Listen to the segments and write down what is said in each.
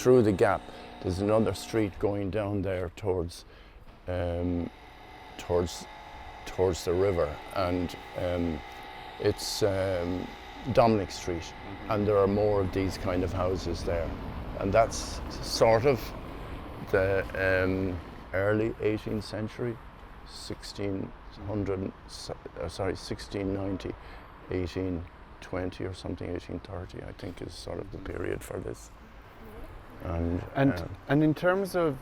through the gap, there's another street going down there towards the river, and it's Dominic Street, and there are more of these kind of houses there, and that's sort of the early 18th century, 1690, 1820 or something, 1830, I think is sort of the period for this. And in terms of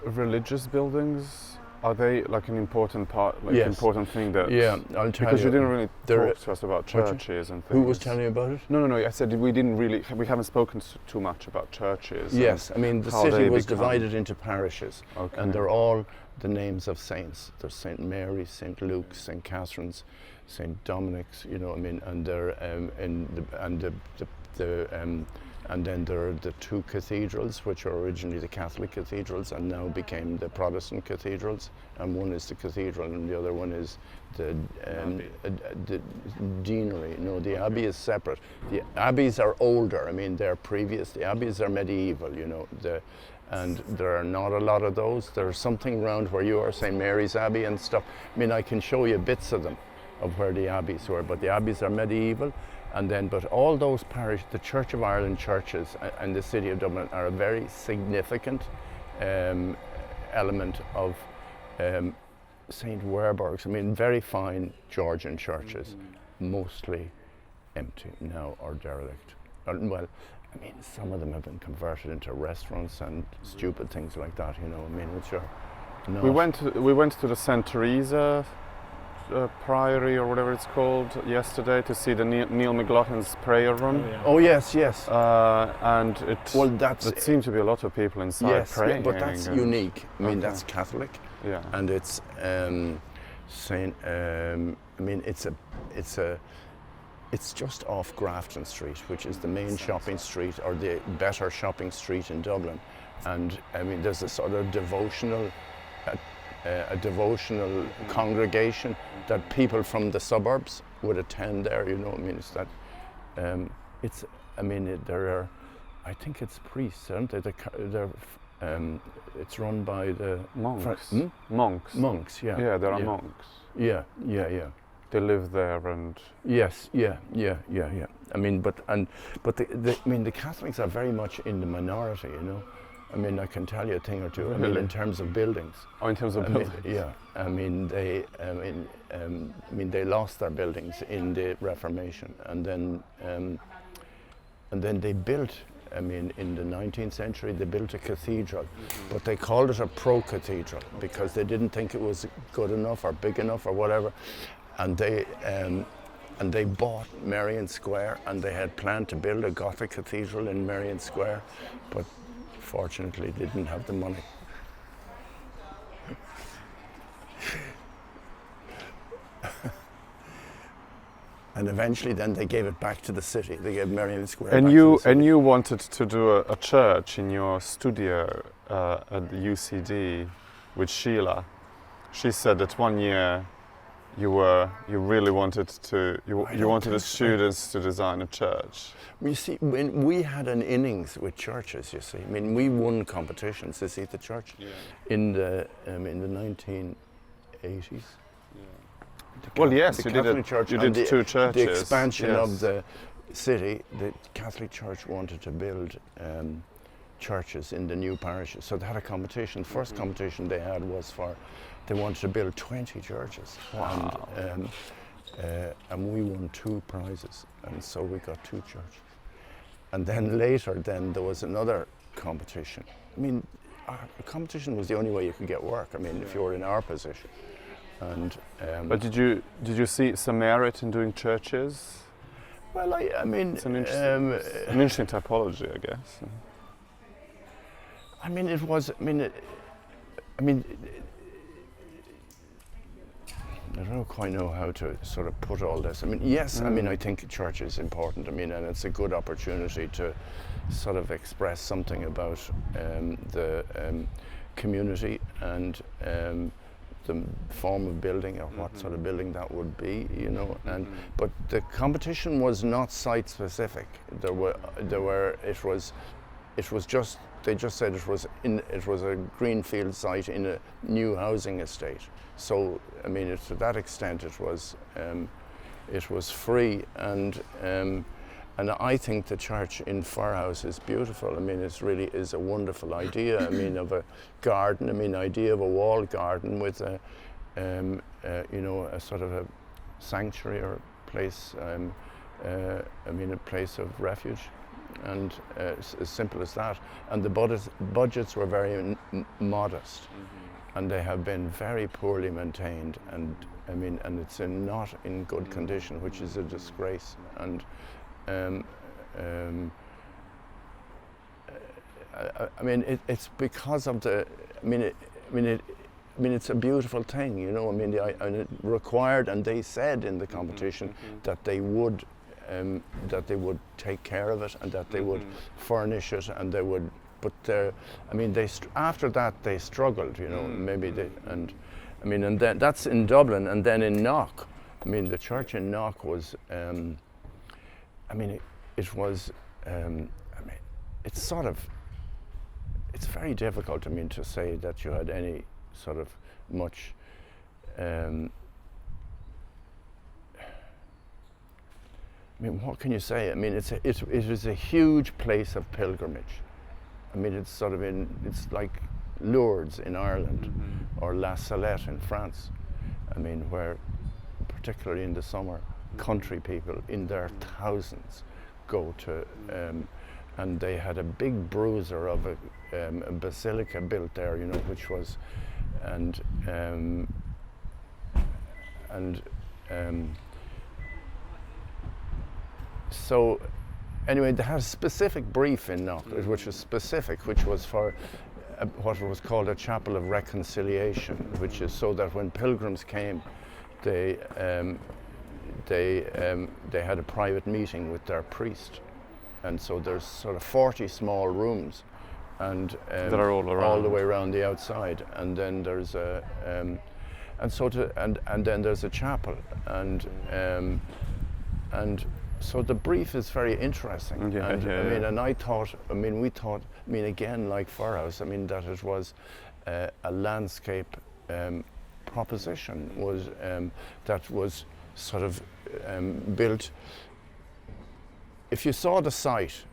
religious buildings, are they like an important part, like yes. important thing that? Yeah, I'll tell because you. you didn't really talk to us about churches and things. Who was telling you about it? No. I said we haven't spoken too much about churches. Yes, I mean the city was divided into parishes, and they're all the names of saints. There's St. Mary, St. Luke, St. Catherine's, St. Dominic's. You know, I mean, and they're and then there are the two cathedrals, which are originally the Catholic cathedrals and now became the Protestant cathedrals. And one is the cathedral and the other one is the deanery. No, the abbey is separate. The abbeys are older. I mean, they're previous. The abbeys are medieval, you know. And there are not a lot of those. There's something around where you are, St. Mary's Abbey and stuff. I mean, I can show you bits of them, of where the abbeys were, but the abbeys are medieval. And then, but all those the Church of Ireland churches and the City of Dublin are a very significant element of St. Werburgh's. I mean, very fine Georgian churches, mostly empty now or derelict. Well, I mean, some of them have been converted into restaurants and stupid things like that, you know, I mean, which are not. We went to the St. Teresa Priory or whatever it's called yesterday to see the Neil McLaughlin's prayer room. Oh yes. And it seemed to be a lot of people inside praying. Yeah, but that's unique. I mean, that's Catholic. Yeah. And it's it's just off Grafton Street, which is the main shopping street or the better shopping street in Dublin. And I mean, there's a sort of devotional congregation that people from the suburbs would attend there, you know. I mean, it's that there are, I think it's priests, aren't they? It's run by the monks. Monks, yeah. Yeah, there are monks. Yeah. They live there and. Yes, yeah. I mean, but the Catholics are very much in the minority, you know. I mean, I can tell you a thing or two. Really? I mean, in terms of buildings. Oh, in terms of buildings. Yeah. I mean, they lost their buildings in the Reformation, and then they built. I mean, in the 19th century, they built a cathedral, but they called it a pro-cathedral because they didn't think it was good enough or big enough or whatever, and they bought Merrion Square, and they had planned to build a Gothic cathedral in Merrion Square, but fortunately didn't have the money. And eventually then they gave it back to the city. They gave Merrion Square and back you to the city. And you wanted to do a church in your studio at the UCD with Sheila. She said that one year you really wanted the students to design a church. You see, when we had an innings with churches, you see. I mean, we won competitions to see the church in the 1980s. Well, yes, you did two churches. The expansion of the city, the Catholic Church wanted to build churches in the new parishes. So they had a competition. The first competition they had was they wanted to build 20 churches. Wow. And we won 2 prizes, and so we got 2 churches. And then later, there was another competition. I mean, a competition was the only way you could get work. I mean, if you were in our position. And but did you see some merit in doing churches? Well, I mean, it's an interesting typology, I guess. I mean, it was. I don't quite know how to sort of put all this. I mean, yes, I mean, I think church is important. I mean, and it's a good opportunity to sort of express something about the community and the form of building or what sort of building that would be, you know. And but the competition was not site specific. It was it was just, they just said it was a greenfield site in a new housing estate. So I mean, to that extent, it was free, and I think the church in Firhouse is beautiful. I mean, it really is a wonderful idea. I mean, of a garden. I mean, idea of a walled garden with a sort of a sanctuary or a place. I mean, a place of refuge, and as simple as that. And the budgets were very modest, and they have been very poorly maintained. And I mean, and it's not in good condition, which is a disgrace. And I mean, it's because of the. I mean, it's a beautiful thing, you know. I mean, and it required, and they said in the competition that they would take care of it, and that they would furnish it, and they would. But I mean, after that they struggled, you know. Maybe they, and I mean, and then that's in Dublin, and then in Knock. I mean, the church in Knock was. I mean, it was. I mean, it's sort of. It's very difficult, I mean, to say that you had any sort of much. I mean, what can you say? I mean, it is a huge place of pilgrimage. I mean, it's sort of it's like Lourdes in Ireland, or La Salette in France. I mean, where, particularly in the summer, country people in their thousands go to, and they had a big bruiser of a basilica built there, you know, which was, so anyway, they had a specific brief in Knock, which was specific, which was for what was called a chapel of reconciliation, which is so that when pilgrims came, they had a private meeting with their priest, and so there's sort of 40 small rooms, and that are all the way around the outside, and then there's a and then there's a chapel, and so the brief is very interesting. I mean, and we thought, I mean, again, like Firhouse, I mean, that it was a landscape proposition was that was sort of built. If you saw the site,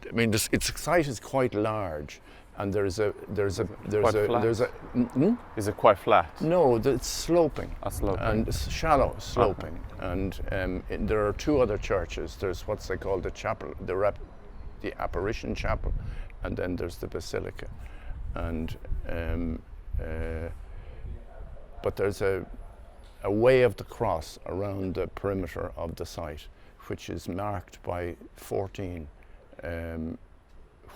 I mean, its site is quite large, and there's a. Is it quite flat? No, it's sloping. Sloping. And it's shallow sloping, and there are two other churches. There's what they call the chapel, the Apparition Chapel, and then there's the Basilica, and but there's a way of the cross around the perimeter of the site, which is marked by 14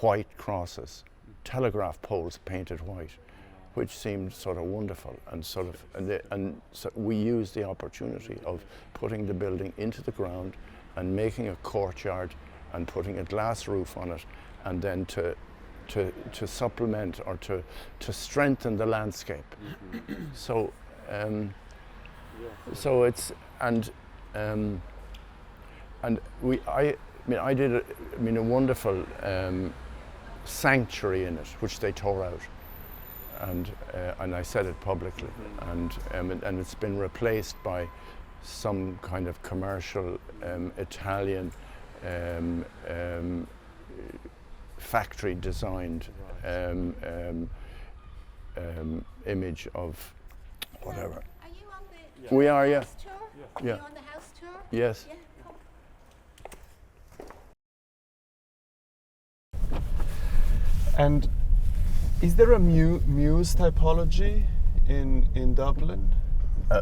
white crosses, telegraph poles painted white, which seemed sort of wonderful, and so we used the opportunity of putting the building into the ground and making a courtyard and putting a glass roof on it, and then to supplement or to strengthen the landscape. So so it's and I did a wonderful sanctuary in it, which they tore out, and I said it publicly, and it's been replaced by some kind of commercial Italian factory designed image of whatever. Are you on the We are, yeah. house tour? Yeah. Are you on the house tour? Yes. Yeah, come. And is there a muse typology in Dublin?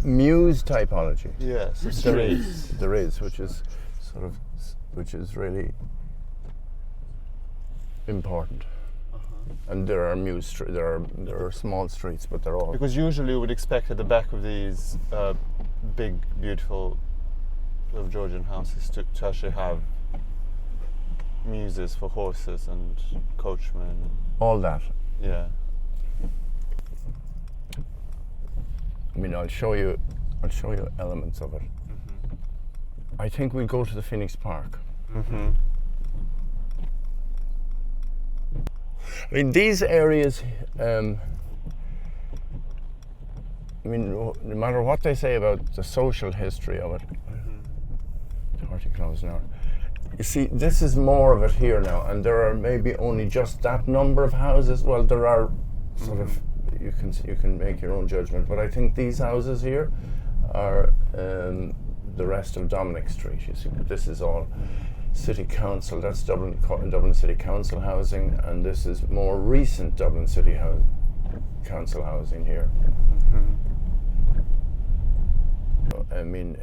Muse typology. Yes, There is, which is really important. And there are there are small streets, but they're all Because usually you would expect at the back of these big, beautiful sort of Georgian houses to actually have muses for horses and coachmen. all that. Yeah. I mean, I'll show you elements of it. I think we'll go to the Phoenix Park. I mean, these areas, I mean, no matter what they say about the social history of it, 30 kilometers an hour. You see, this is more of it here now, and there are maybe only just that number of houses. Well, there are sort of, you can make your own judgment, but I think these houses here are the rest of Dominic Street. You see, this is all City Council. That's Dublin City Council housing, and this is more recent Dublin City Council housing here. I mean,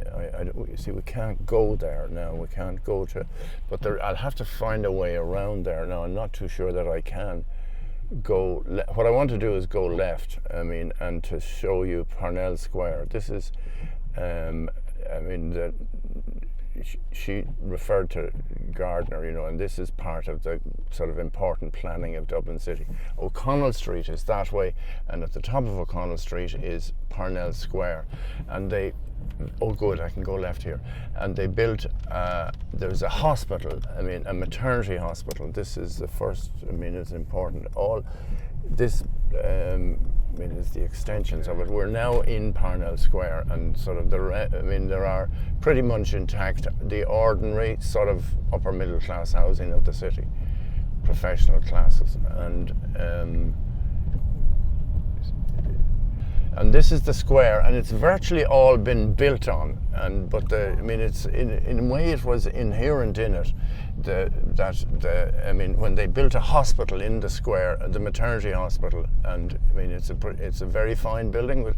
you see, we can't go there now. We can't go to, but I'll have to find a way around there now. I'm not too sure that I can go. What I want to do is go left. I mean, and to show you Parnell Square. This is, I mean, she referred to Gardner, you know, and this is part of the sort of important planning of Dublin City. O'Connell Street is that way, and at the top of O'Connell Street is Parnell Square, and they, oh good, I can go left here, and they built, there's a hospital, I mean, a maternity hospital. This is the first, I mean, it's important. All this, I mean, is the extensions of it. We're now in Parnell Square, and sort of I mean, there are pretty much intact the ordinary sort of upper middle class housing of the city, professional classes, and this is the square, and it's virtually all been built on. But I mean, it's in a way it was inherent in it I mean, when they built a hospital in the square, the maternity hospital, and I mean, it's a very fine building with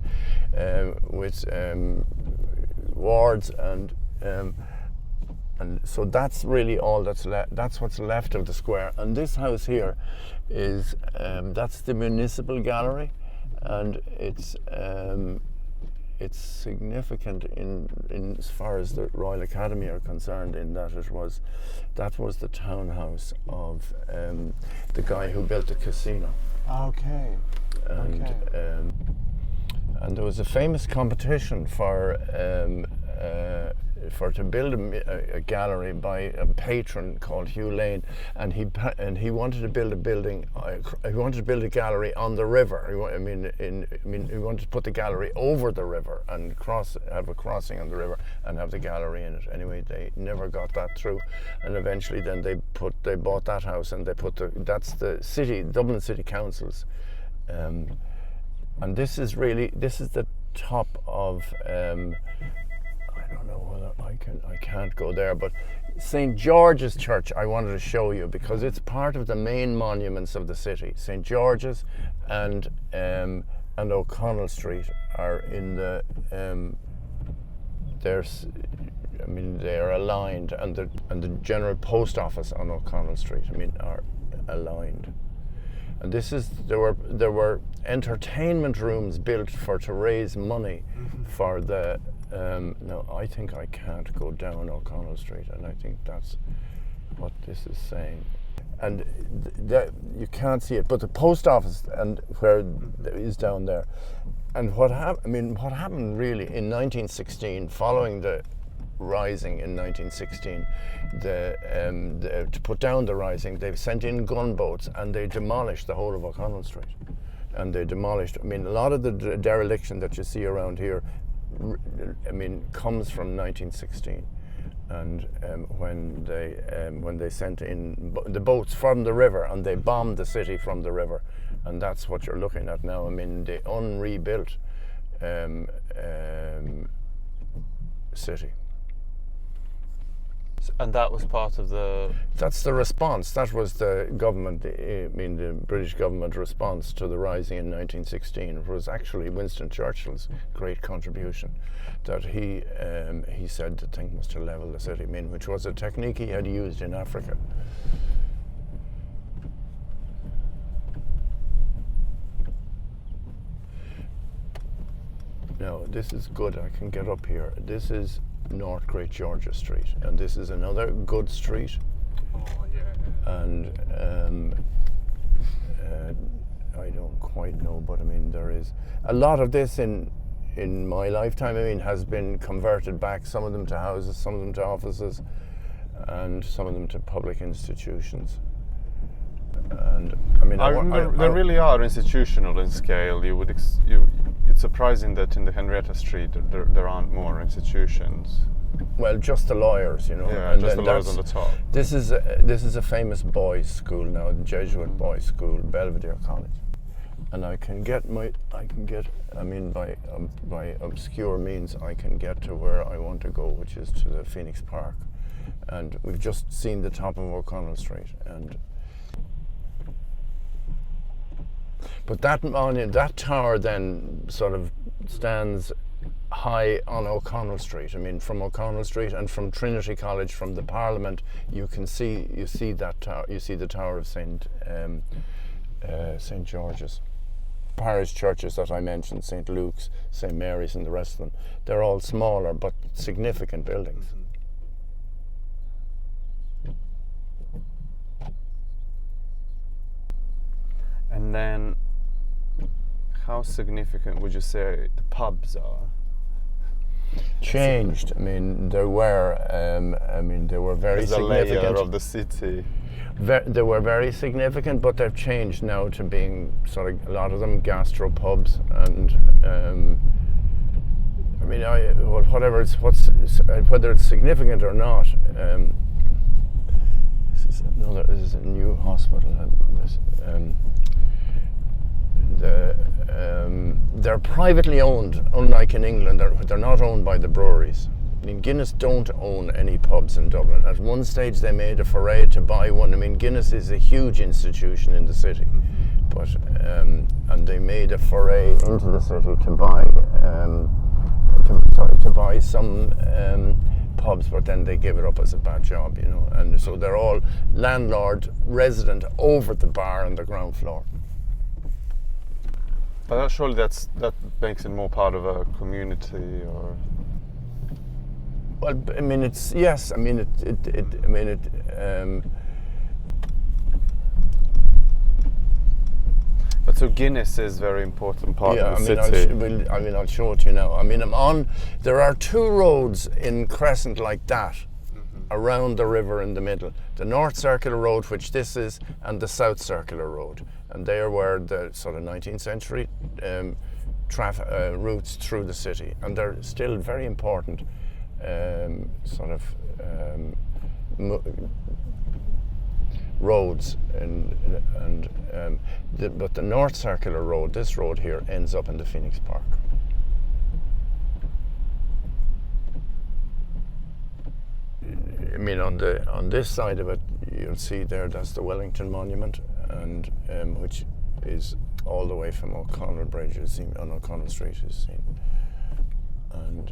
wards and so that's really all that's left. That's what's left of the square. And this house here is that's the municipal gallery. And it's significant in as far as the Royal Academy are concerned, in that that was the townhouse of the guy who built the casino. Okay. And there was a famous competition for to build a gallery by a patron called Hugh Lane, and he wanted to build a building. He wanted to build a gallery on the river. He wanted to put the gallery over the river and have a crossing on the river and have the gallery in it. Anyway, they never got that through, and eventually then they bought that house, and that's the Dublin City Council's. And this is the top of. I don't know whether I can't go there, but St. George's Church I wanted to show you, because it's part of the main monuments of the city. St. George's and O'Connell Street are in the they're aligned, and the general post office on O'Connell Street, I mean, are aligned. And there were entertainment rooms built to raise money for the. No, I think I can't go down O'Connell Street, and I think that's what this is saying. And you can't see it, but the post office and where is down there. And what happened really in 1916, following the Rising in 1916, to put down the Rising, they sent in gunboats and they demolished the whole of O'Connell Street. And they demolished, a lot of the dereliction that you see around here, comes from 1916, and when they sent in the boats from the river, and they bombed the city from the river, and that's what you're looking at now. I mean, the unrebuilt city. And that was part of the... That's the response. That was the government, the British government response to the Rising in 1916. It was actually Winston Churchill's great contribution, that he said the thing was to level the city, which was a technique he had used in Africa. Now, this is good. I can get up here. This is North Great Georgia Street, and this is another good street. Oh yeah. And I don't quite know, but there is a lot of this in my lifetime. Has been converted back. Some of them to houses, some of them to offices, and some of them to public institutions. And I mean, They really are institutional in scale. It's surprising that in the Henrietta Street there aren't more institutions. well, just the lawyers, you know. Yeah, and just the then lawyers on the top. This is a famous boys' school now, the Jesuit boys' school, Belvedere College. And I mean, by obscure means, I can get to where I want to go, which is to the Phoenix Park. And we've just seen the top of O'Connell Street. But that tower then sort of stands high on O'Connell Street. I mean, from O'Connell Street and from Trinity College, from the Parliament, you see that tower. You see the tower of St. George's. Parish churches that I mentioned, St. Luke's, St. Mary's, and the rest of them. They're all smaller but significant buildings. And then, how significant would you say the pubs are? Changed. I mean, they were very As a significant. layer of the city. They were very significant, but they've changed now to being sort of a lot of them gastropubs, and I mean, whether it's significant or not. This is a new hospital. They're privately owned, unlike in England. They're not owned by the breweries. I mean, Guinness don't own any pubs in Dublin. At one stage they made a foray to buy one. I mean, Guinness is a huge institution in the city, but and they made a foray into the city to buy some pubs, but then they gave it up as a bad job, you know. And so they're all landlord resident over the bar on the ground floor. But surely that makes it more part of a community, or. Well, I mean, it's yes. I mean, But so Guinness is a very important part of the city. I'll show it to you now. I mean, there are two roads in Crescent like that, around the river in the middle. The North Circular Road, which this is, and the South Circular Road. And they were the sort of 19th century routes through the city. And they're still very important roads, but the North Circular Road, this road here, ends up in the Phoenix Park. I mean, on this side of it, you'll see there, that's the Wellington Monument, and which is all the way from O'Connell Bridge is seen, on O'Connell Street is seen. And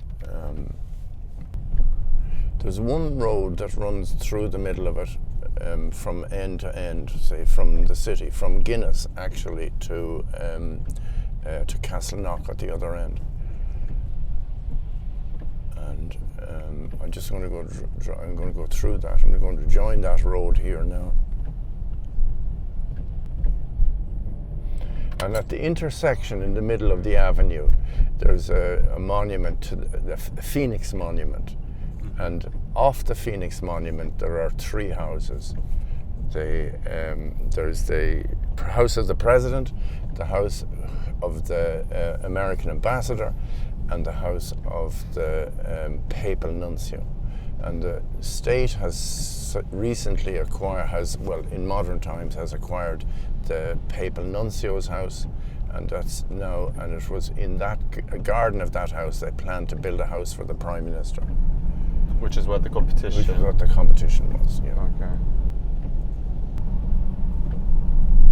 there's one road that runs through the middle of it, from end to end, say from the city, from Guinness actually to Castleknock at the other end. And I'm just going to go. I'm going to go through that. I'm going to join that road here now. And at the intersection in the middle of the avenue, there's a monument to the Phoenix Monument. And off the Phoenix Monument, there are three houses. There's the House of the President, the House of the American Ambassador, and the House of the Papal Nuncio. And the state has recently in modern times, has acquired the Papal Nuncio's house, and it was in that garden of that house they planned to build a house for the Prime Minister. Which is what the competition. Which is what the competition was. Yeah. Okay.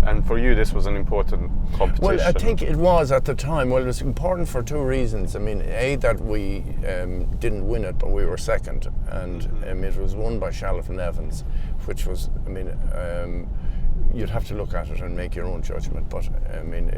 And for you, this was an important competition. Well, I think it was at the time. Well, it was important for two reasons. I mean, A, that we didn't win it, but we were second, and it was won by Shalliff and Evans, which was, I mean, you'd have to look at it and make your own judgment. But I mean,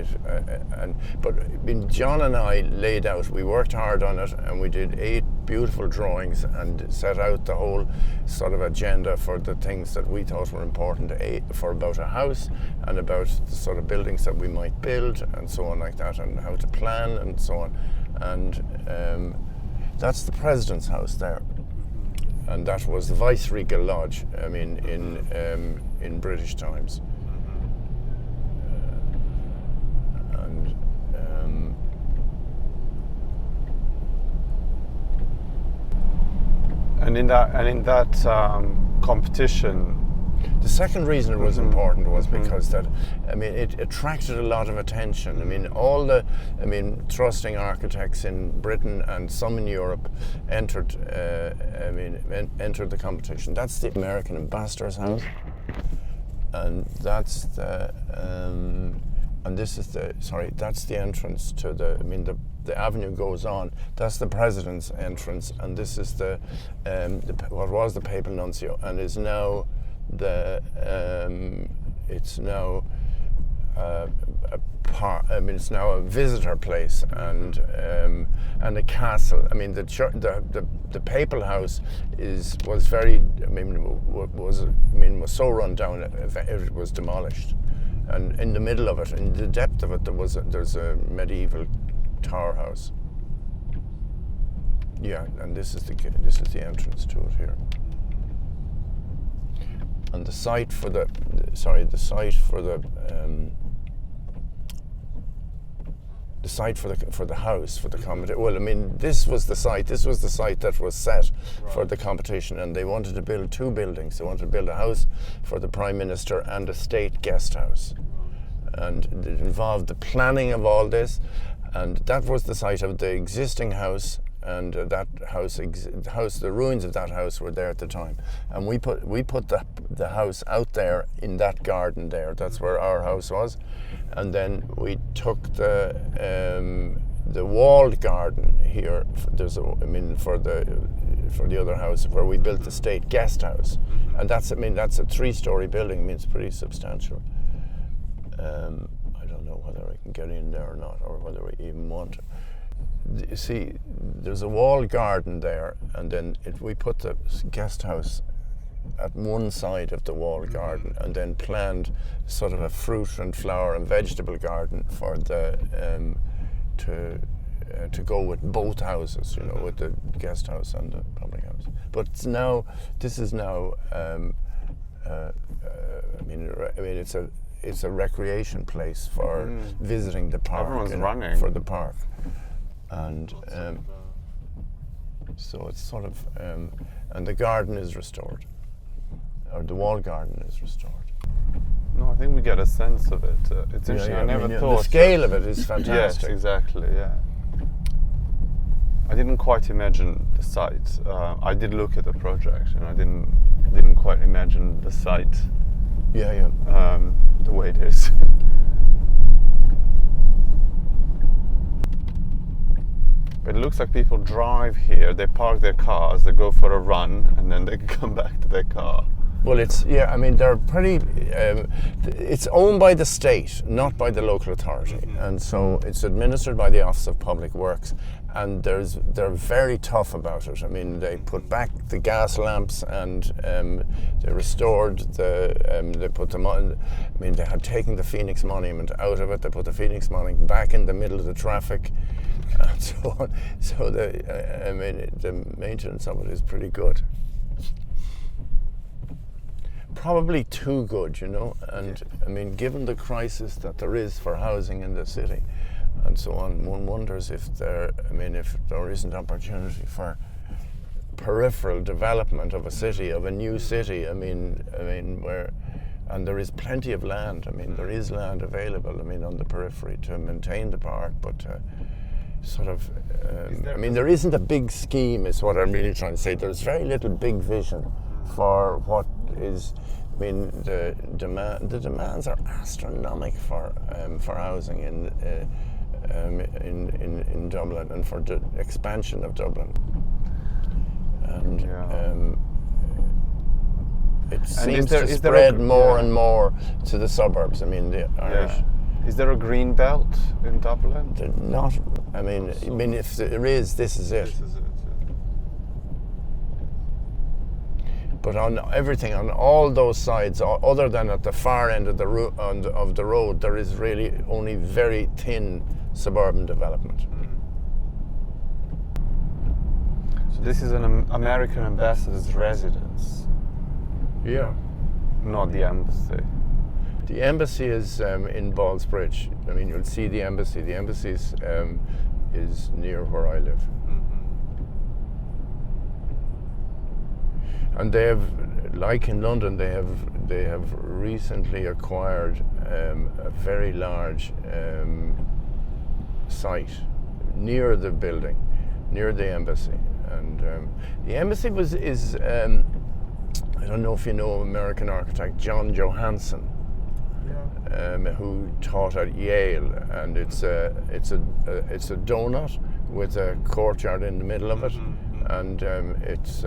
John and I laid out. We worked hard on it, and we did 8 beautiful drawings and set out the whole sort of agenda for the things that we thought were important for about a house and about the sort of buildings that we might build and so on like that, and how to plan and so on. And that's the President's house there. And that was the Viceregal Lodge, I mean, in British times. And in that competition, the second reason it was important was because that, I mean, it attracted a lot of attention. I mean, trusting architects in Britain and some in Europe entered the competition. That's the American Ambassador's House, and that's the that's the entrance to the avenue goes on. That's the president's entrance, and this is what was the papal nuncio, and is now it's now it's now a visitor place and a castle. I mean, the papal house was so run down it was demolished, and in the middle of it, in the depth of it, there's a medieval tower house. Yeah, and this is the entrance to it here. And the site for the house for the competition. Well, I mean, this was the site that was set for the competition, and they wanted to build two buildings. They wanted to build a house for the Prime Minister and a state guest house, and it involved the planning of all this, and that was the site of the existing house. And that house, the ruins of that house were there at the time, and we put the house out there in that garden there. That's where our house was, and then we took the walled garden here. For the other house where we built the state guest house, and that's a 3-story building. I mean, it's pretty substantial. I don't know whether I can get in there or not, or whether we even want to. You see, there's a walled garden there, and then we put the guest house at one side of the walled garden, and then planned sort of a fruit and flower and vegetable garden for the to go with both houses, with the guest house and the public house. But this is now. It's a recreation place for visiting the park. Everyone's running for the park. And so it's sort of, and the garden is restored, or the wall garden is restored. No, I think we get a sense of it. It's interesting. I never thought the scale of it is fantastic. Yes, exactly. Yeah. I didn't quite imagine the site. I did look at the project, and I didn't quite imagine the site. Yeah. The way it is. But it looks like people drive here, they park their cars, they go for a run, and then they come back to their car. Well, they're pretty, it's owned by the state, not by the local authority. And so it's administered by the Office of Public Works, and they're very tough about it. I mean, they put back the gas lamps, and they restored they put them on. I mean, they had taken the Phoenix Monument out of it, they put the Phoenix Monument back in the middle of the traffic, and so on. So the maintenance of it is pretty good. Probably too good, and I mean, given the crisis that there is for housing in the city and so on, one wonders if there isn't opportunity for peripheral development of a city, of a new city. I mean and there is plenty of land. I mean, there is land available, on the periphery to maintain the park, but there isn't a big scheme, is what I'm really trying to say. There's very little big vision for what is. I mean, the demands are astronomical for housing in Dublin, and for the expansion of Dublin. And it seems to spread more and more to the suburbs. I mean, the Irish. Yeah. Is there a green belt in Dublin? Not. I mean, if there is, this is it. But on everything, on all those sides, other than at the far end of the road, there is really only very thin suburban development. So this is an American ambassador's residence. Yeah. Not the embassy. The embassy is in Ballsbridge. I mean, you'll see the embassy. The embassy is near where I live. And they have, like in London, they have recently acquired a very large site near the building, near the embassy. And the embassy is I don't know if you know American architect John Johansen, who taught at Yale, and it's a donut with a courtyard in the middle of it, and it's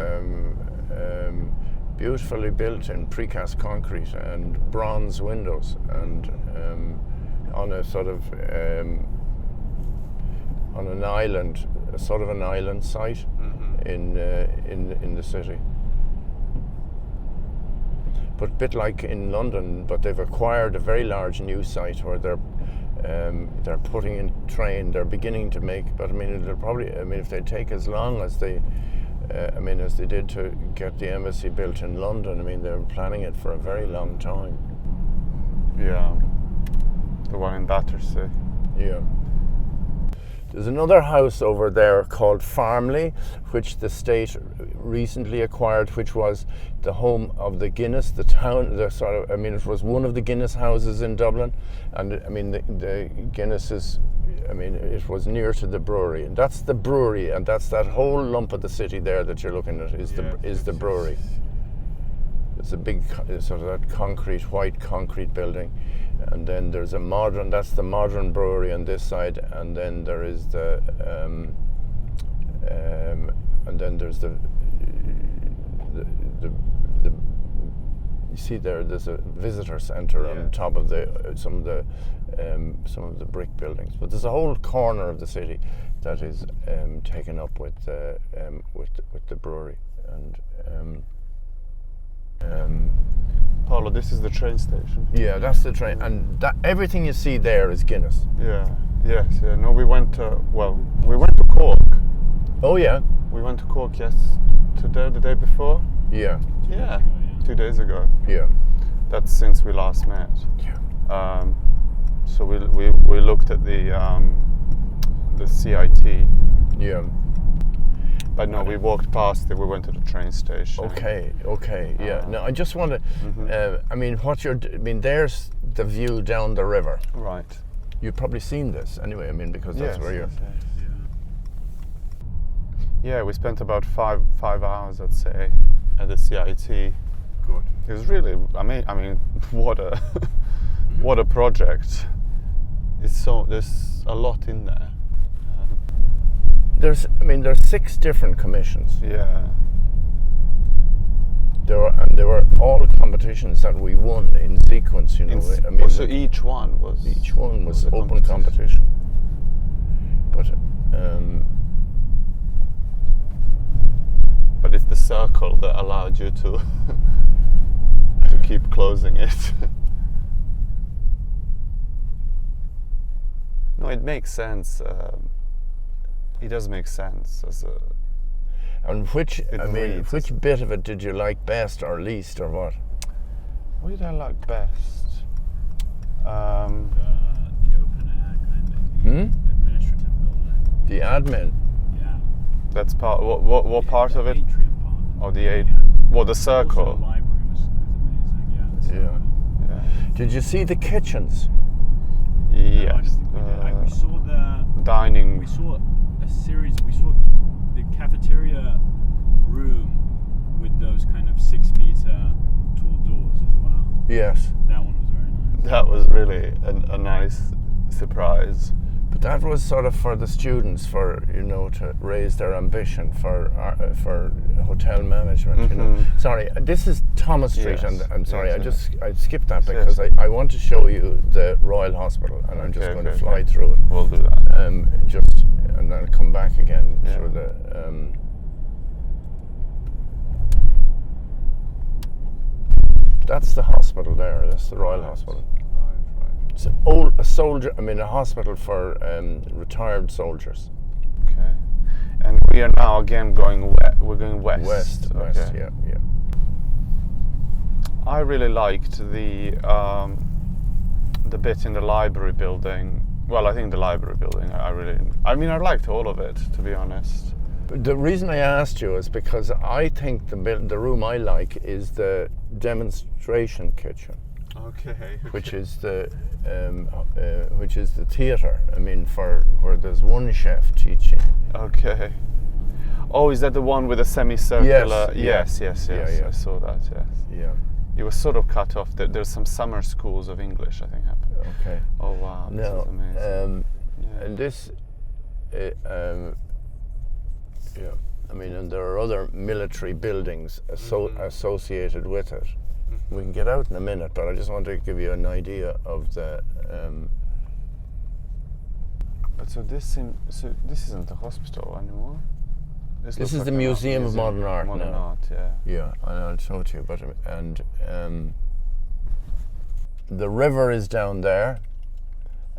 beautifully built in precast concrete and bronze windows, and on a sort of on an island, a sort of an island site in the city. But a bit like in London, but they've acquired a very large new site where they're putting in train. They're beginning to make, but I mean, it'll probably. I mean, if they take as long as they, as they did to get the embassy built in London, I mean, they're planning it for a very long time. Yeah, the one in Battersea. Yeah. There's another house over there called Farmley, which the state recently acquired, which was the home of the Guinness, the town, it was one of the Guinness houses in Dublin. And I mean, the Guinness is, it was near to the brewery. And that's the brewery, and that's that whole lump of the city there that you're looking at is the brewery. It's a big, sort of that white concrete building. And then there's a modern, that's the modern brewery on this side, and then there is the, and then there's the you see there's a visitor centre on top of some of the brick buildings. But there's a whole corner of the city that is taken up with the brewery. And Paolo, this is the train station. yeah, that's the train, and that everything you see there is Guinness. Yeah. Yes. Yeah. No, we went to Cork. Oh yeah. We went to Cork the day before. Yeah. Yeah. 2 days ago. Yeah. That's since we last met. Yeah. So we looked at the CIT. Yeah. But no, we walked past it. We went to the train station. Okay. Yeah. Now I just want to. There's the view down the river. Right. You've probably seen this anyway. Because that's where you're. Yeah, we spent about five hours, I'd say, at the CIT. Good. It was really. What a what a project. There's a lot in there. There's 6 different commissions. Yeah. There were all competitions that we won in sequence. So each one was open competition. But it's the circle that allowed you to keep closing it. No, it makes sense. It does make sense as a. And which bit of it did you like best or least, or what? What did I like best? The open air kind of administrative building. The admin. Yeah. That's part. What part of it? Atrium part. Oh, the the circle. Also, the library was amazing. Yeah. The circle. Yeah. Did you see the kitchens? Yes. We saw the dining. We saw a series. We saw the cafeteria room with those kind of 6-meter tall doors as well. Yes. That one was very nice. That was really a nice surprise. But that was sort of for the students, for to raise their ambition for hotel management. Sorry, this is Thomas Street, Yes. and sorry, Yes. I skipped that because I want to show you the Royal Hospital, and I'm just going to fly through it. We'll do that. And then come back again through the. That's the hospital there. That's the Royal Hospital. It's a hospital for retired soldiers. Okay. And we are now again going we're going west. West, yeah. I really liked the bit in the library building. Well, I think the library building, I liked all of it, to be honest. The reason I asked you is because I think the room I like is the demonstration kitchen, Okay. which is the theatre. I mean, where there's one chef teaching. Okay. Oh, is that the one with the semicircular? Yes, Yes. yeah. I saw that. Yes. Yeah. It was sort of cut off. There's some summer schools of English, I think, happening. Okay. Oh wow, this Now, is amazing. Yeah. and this, yeah. I mean, and there are other military buildings associated with it. We can get out in a minute, but I just want to give you an idea of the. But so this isn't the hospital anymore. This looks is like the an Museum of Modern Art Modern now. Art, yeah. Yeah, and I'll show it to you. But the river is down there,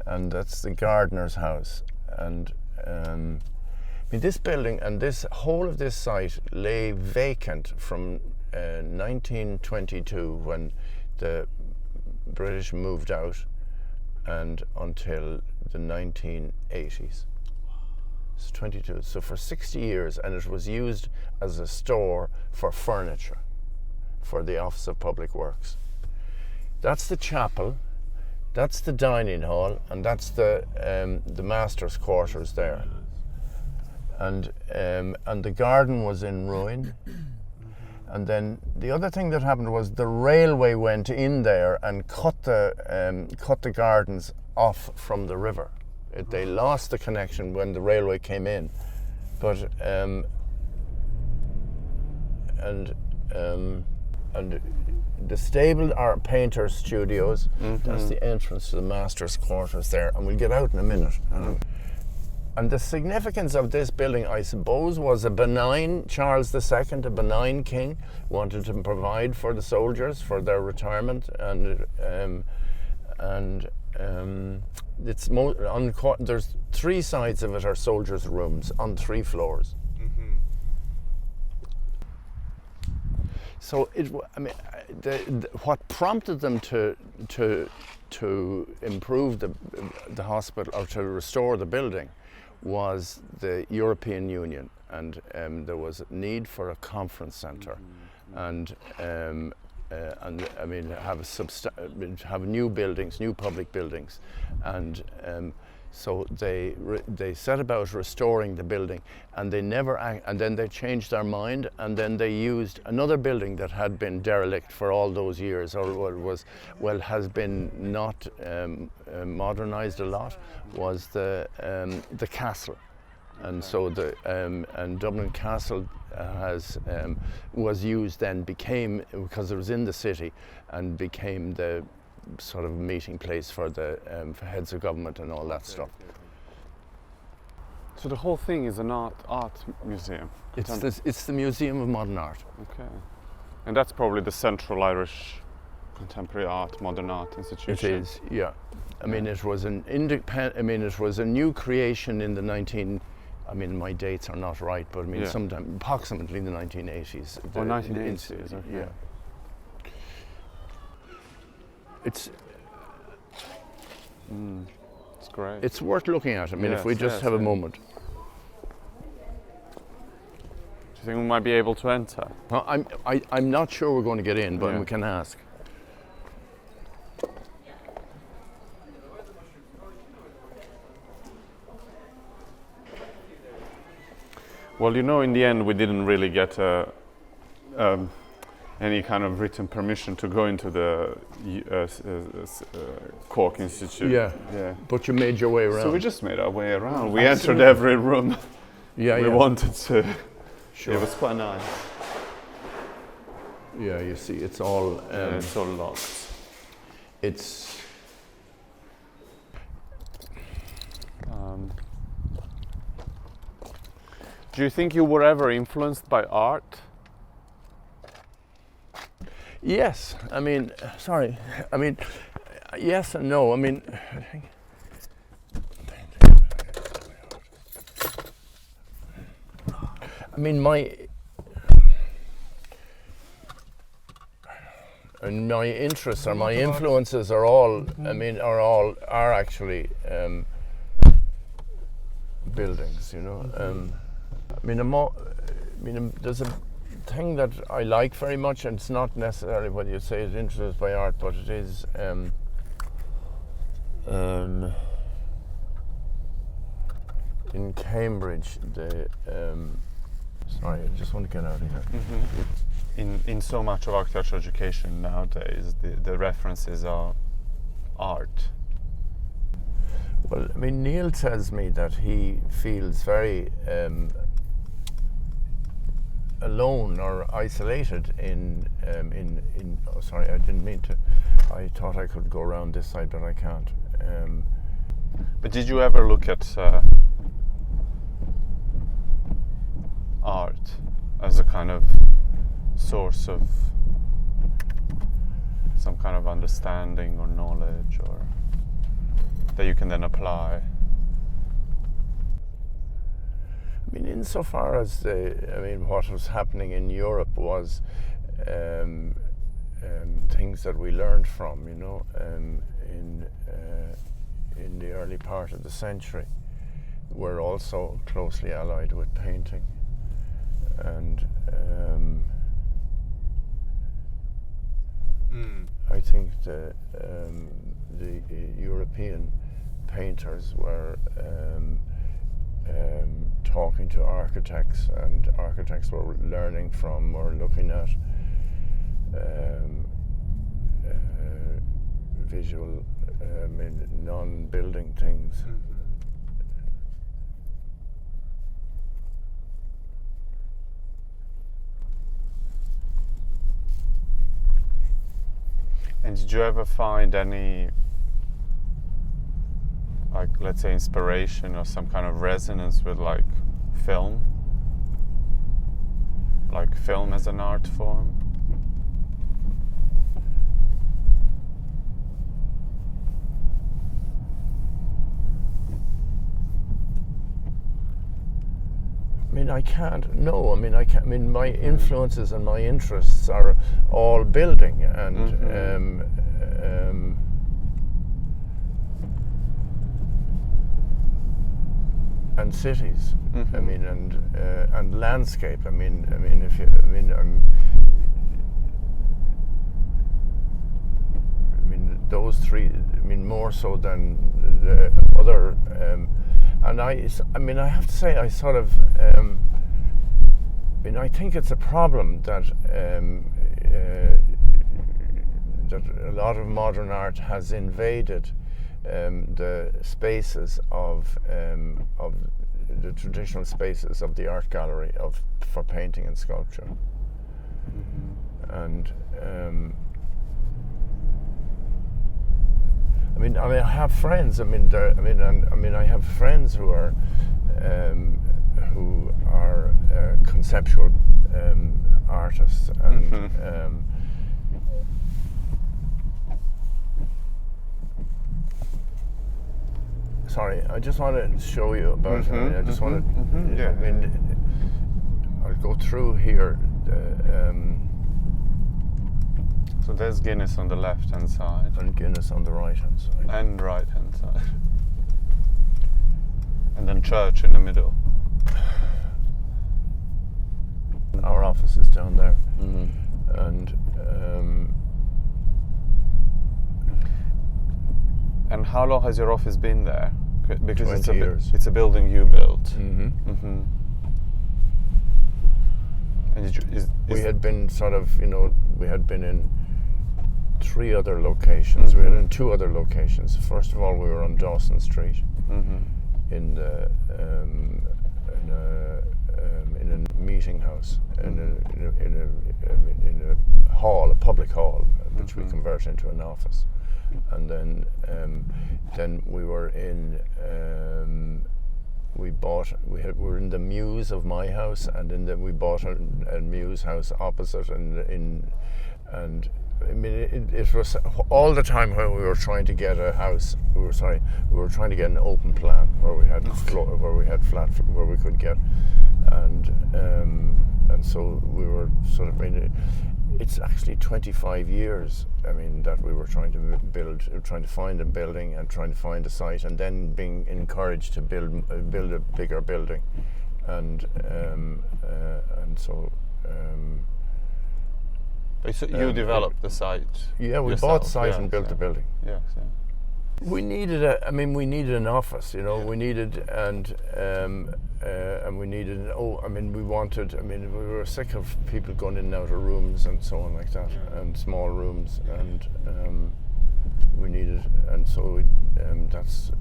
and that's the gardener's house. And I mean, this building and this whole of this site lay vacant from 1922 when the British moved out, and until the 1980s. It's 22. So for 60 years, and it was used as a store for furniture for the Office of Public Works. That's the chapel, that's the dining hall, and that's the master's quarters there. And the garden was in ruin. And then the other thing that happened was the railway went in there and cut the gardens off from the river. They lost the connection when the railway came in, but and the stable are painters' studios. That's the entrance to the master's quarters there, and we'll get out in a minute. And the significance of this building, I suppose, was a benign Charles II, a benign king, wanted to provide for the soldiers for their retirement, it's there's 3 sides of it are soldiers' rooms on 3 floors. So what prompted them to improve the hospital or to restore the building was the European Union, and there was a need for a conference centre, and I mean have new buildings, new public buildings, and so they set about restoring the building, and and then they changed their mind, and then they used another building that had been derelict for all those years, or has been not modernised a lot, was the castle. And so and Dublin Castle was used then, became, because it was in the city, and became the sort of meeting place for the for heads of government and all that stuff. So the whole thing is an art museum. It's the Museum of Modern Art. Okay, and that's probably the Central Irish Contemporary Art, Modern Art Institution. It is, yeah. I mean, it was it was a new creation in the my dates are not right, but I mean, sometime approximately the 1980s. Oh, 1980s, okay. Yeah. It's great. It's worth looking at. I mean, if we just have a moment. Do you think we might be able to enter? Well, I'm not sure we're going to get in, but we can ask. Well, in the end, we didn't really get any kind of written permission to go into the Cork Institute. Yeah. But you made your way around. So we just made our way around. We entered every room we wanted to. Sure. It was quite nice. Yeah, you see, it's all it's all locked. It's Do you think you were ever influenced by art? Yes. I mean, sorry. I mean, yes and no. I mean, my interests or my influences are all. Are actually buildings. There's a thing that I like very much, and it's not necessarily what you say is influenced by art, but it is in Cambridge. Sorry, I just want to get out of here. In so much of architecture education nowadays, the references are art. Well, Neil tells me that he feels very alone or isolated in oh, sorry, I didn't mean to. I thought I could go around this side, but I can't. But did you ever look at art as a kind of source of some kind of understanding or knowledge, or that you can then apply? Insofar as what was happening in Europe was things that we learned from, in the early part of the century, were also closely allied with painting, and I think the European painters were talking to architects, and architects were learning from or looking at visual, non-building things. And did you ever find any, like, let's say, inspiration or some kind of resonance with, like, film? Like film as an art form? I can't. No, I can't. My influences and my interests are all building and and cities. And landscape. Those three. More so than the other. And I have to say, I sort of, I think it's a problem that that a lot of modern art has invaded the spaces of the traditional spaces of the art gallery for painting and sculpture, and. I have friends. I have friends who are conceptual artists, and sorry, I just want to show you about. I just want to. I'll go through here. So there's Guinness on the left-hand side. And Guinness on the right-hand side. And right-hand side. And then church in the middle. Our office is down there. And how long has your office been there? Because 20 years. It's a building you built. And we had been sort of, we had been in 3 other locations. We had in 2 other locations. First of all, we were on Dawson Street in a meeting house, in a hall, a public hall, which we converted into an office. And then we were in. We were in the Muse of my house, and we bought a Muse house opposite, it was all the time when we were trying to get a house. We were trying to get an open plan where we had flat where we could get, and so we were sort of. It's actually 25 years. That we were trying to trying to find a building and trying to find a site, and then being encouraged to build a bigger building, and so. So you developed the site. Yeah, we yourself, bought the site and built the building. Yes, yeah. We needed we needed an office, you know. We needed and we needed. We were sick of people going in and out of rooms and so on like that, and small rooms, and we needed, and so that's.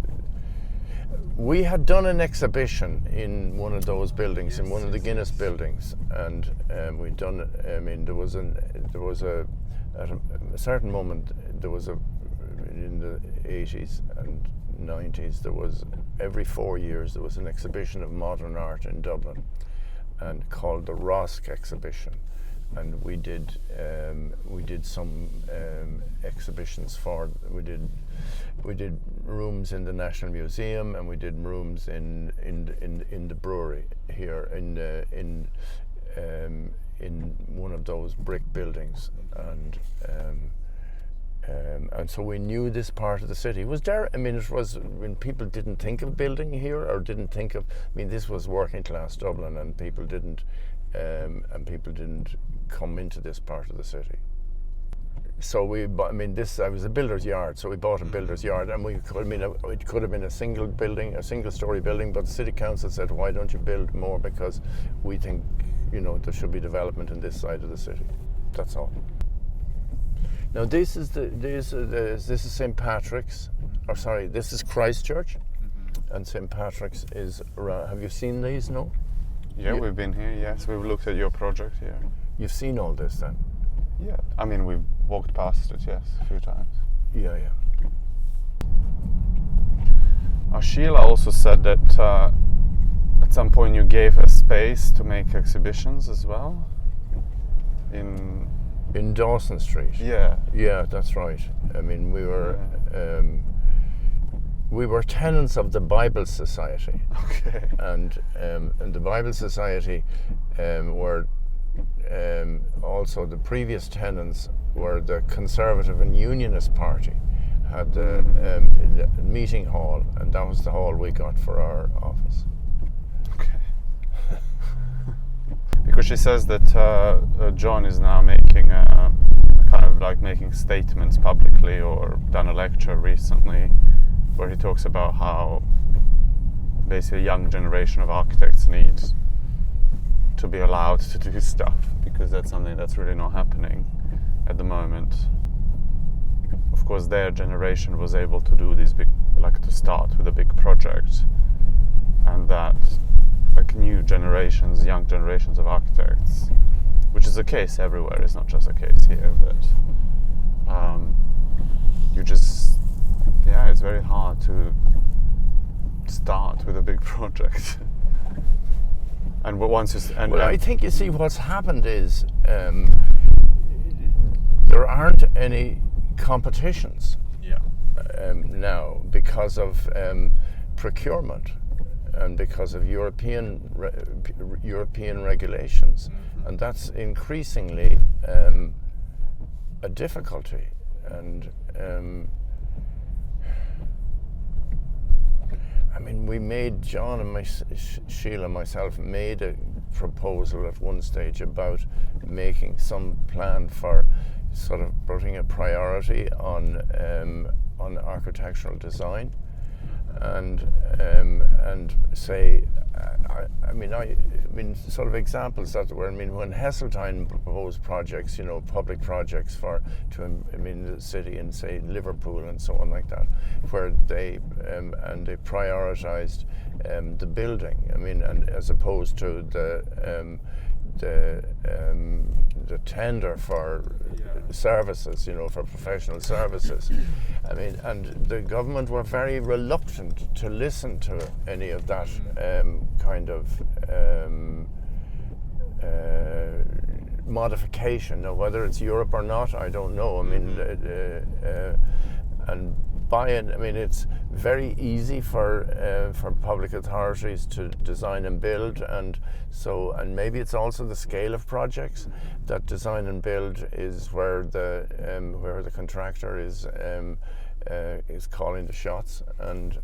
We had done an exhibition in one of those buildings, in one of the Guinness buildings, and we'd done. There was at a certain moment there was in the 80s and 90s there was every 4 years there was an exhibition of modern art in Dublin, and called the Rosk exhibition, and we did some exhibitions for we did rooms in the National Museum, and we did rooms in the brewery here in one of those brick buildings, and so we knew this part of the city. It was there. It was when people didn't think of building here, or didn't think of. This was working class Dublin, and people didn't come into this part of the city. So we bought. I was a builder's yard, so we bought a builder's yard, and it could have been a single building, a single-story building, but the city council said, "Why don't you build more? Because we think, there should be development in this side of the city." That's all. Now this is St. Patrick's, this is Christchurch, and St. Patrick's is around. Have you seen these? No. Yeah, we've been here. Yes, we've looked at your project here. You've seen all this then? Yeah, we've walked past it. Yes, a few times. Yeah. Sheila also said that at some point you gave her space to make exhibitions as well. In Dawson Street. Yeah. Yeah, that's right. We were tenants of the Bible Society. Okay. And the Bible Society were also the previous tenants were the Conservative and Unionist Party. Had the meeting hall, and that was the hall we got for our office. Okay. Because she says that John is now making making statements publicly, or done a lecture recently where he talks about how basically a young generation of architects needs to be allowed to do stuff, because that's something that's really not happening at the moment. Of course, their generation was able to do these big, to start with a big project, and that new generations, young generations of architects, which is the case everywhere, it's not just a case here, but it's very hard to start with a big project. And once you I think you see what's happened is there aren't any competitions now because of procurement and because of European regulations, and that's increasingly a difficulty. And we made, John and Sheila and myself made a proposal at one stage about making some plan for sort of putting a priority on architectural design, and say, sort of examples that were, when Heseltine proposed projects, public projects the city in, say, Liverpool and so on like that, where they prioritized the building, and as opposed to the tender for services, for professional services. And the government were very reluctant to listen to any of that kind of modification. Now, whether it's Europe or not, I don't know. And it's very easy for public authorities to design and build, and maybe it's also the scale of projects that design and build is where the contractor is calling the shots, and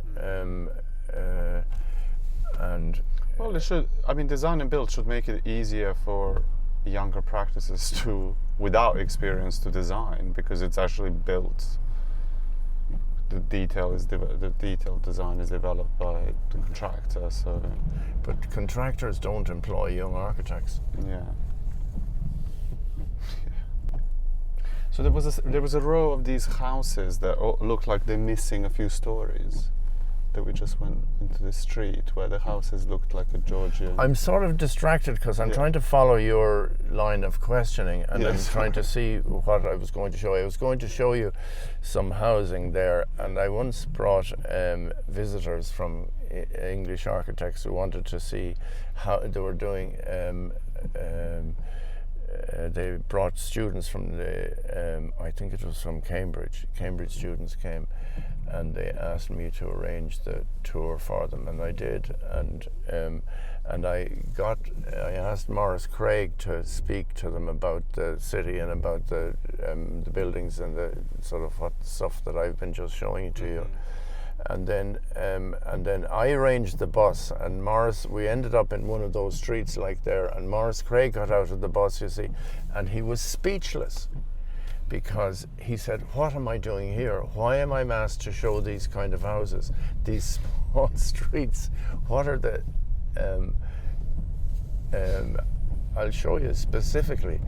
Well, it should. I mean, design and build should make it easier for younger practices to, without experience, to design, because it's actually built. The detailed design is developed by the contractor. So, but contractors don't employ young architects. yeah. So there was a row of these houses that looked like they're missing a few stories. That we just went into the street where the houses looked like a Georgian. I'm sort of distracted because I'm trying to follow your line of questioning, and I'm trying to see what I was going to show you. I was going to show you some housing there, and I once brought visitors from English architects who wanted to see how they were doing. They brought students from I think it was from Cambridge. Cambridge students came, and they asked me to arrange the tour for them, and I did. And I asked Maurice Craig to speak to them about the city and about the buildings and the sort of what stuff that I've been just showing to you. And then I arranged the bus, and we ended up in one of those streets like there, and Maurice Craig got out of the bus, you see, and he was speechless, because he said, what am I doing here? Why am I asked to show these kind of houses, these small streets? What are the I'll show you specifically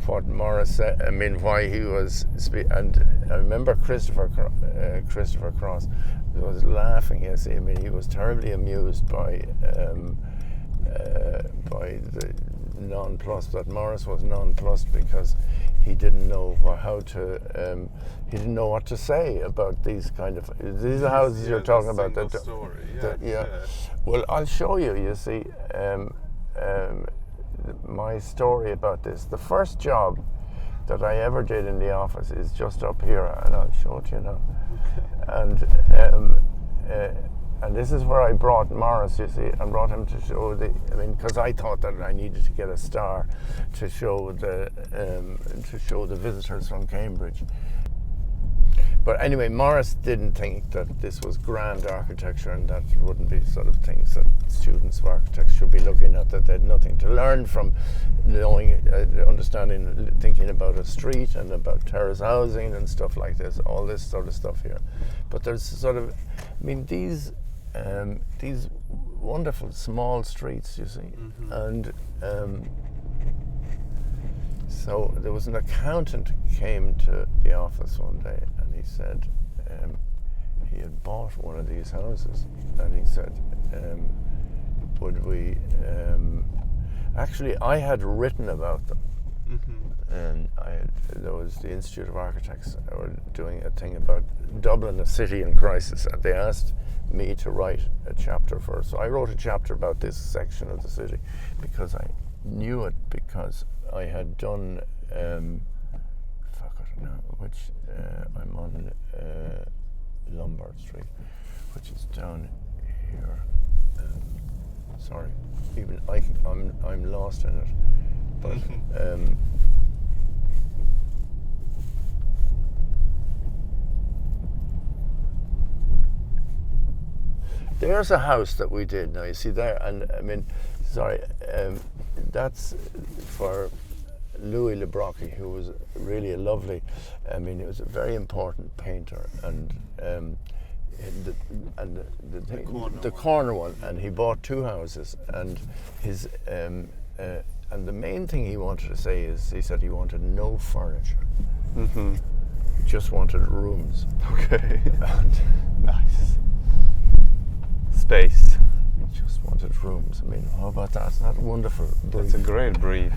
what Maurice said. I mean, why he was and I remember Christopher Cross was laughing. Yes, I mean, he was terribly amused by the nonplussed. That Maurice was nonplussed because he didn't know he didn't know what to say about these kind of houses you're talking about. That story. Yeah. Well, I'll show you. You see. My story about this. The first job that I ever did in the office is just up here, and I'll show it to you now. And this is where I brought Maurice. You see, I brought him to show because I thought that I needed to get a star to show the visitors from Cambridge. But anyway, Maurice didn't think that this was grand architecture, and that wouldn't be sort of things that students of architecture should be looking at, that they had nothing to learn from knowing, understanding, thinking about a street and about terrace housing and stuff like this, all this sort of stuff here. But there's sort of, these wonderful small streets, you see, and so there was an accountant came to the office one day, and he said he had bought one of these houses, and he said, would we actually I had written about them, and there was the Institute of Architects were doing a thing about Dublin, a city in crisis, and they asked me to write a chapter for it. So I wrote a chapter about this section of the city because I knew it, because I had done I'm on Lombard Street, which is down here. Sorry, even I'm lost in it, but there's a house that we did. Now you see there, and that's for Louis Le Brocq, who was really a lovely. He was a very important painter, and the corner one, and he bought two houses, and his and the main thing he wanted to say is he said he wanted no furniture. He just wanted rooms. Okay. And nice. Space. Just wanted rooms. How about that? Isn't that a wonderful brief? That's a great brief.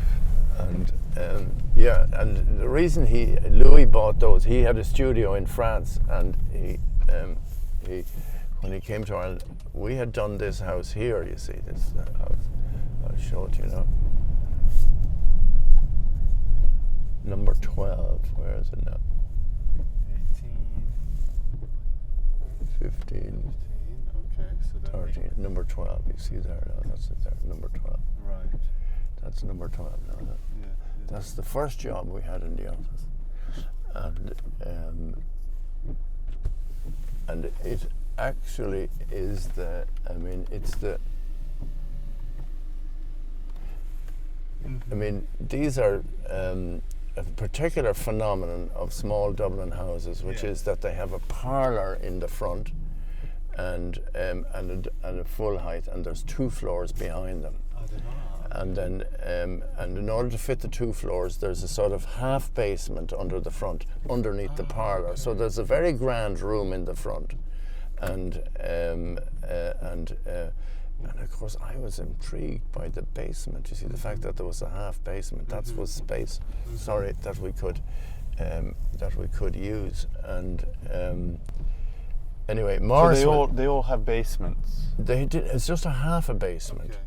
And and the reason Louis bought those, he had a studio in France, and he when he came to Ireland, we had done this house here. You see this house. I'll show it to you now. Number 12. Where is it now? 15. Okay, so 13. Number 12. You see there now. That's it there. Number 12. Right. That's number 12 now. Yeah. That's the first job we had in the office, and it actually is it's I mean, these are a particular phenomenon of small Dublin houses, which is that they have a parlour in the front and a full height, and there's 2 floors behind them. And then, and in order to fit the 2 floors, there's a sort of half basement under the front, underneath the parlour. So there's a very grand room in the front, and of course I was intrigued by the basement. You see, the fact that there was a half basement, that was space. Sorry, that we could use. And anyway, Morris. So they all have basements. They did. It's just a half a basement. Okay.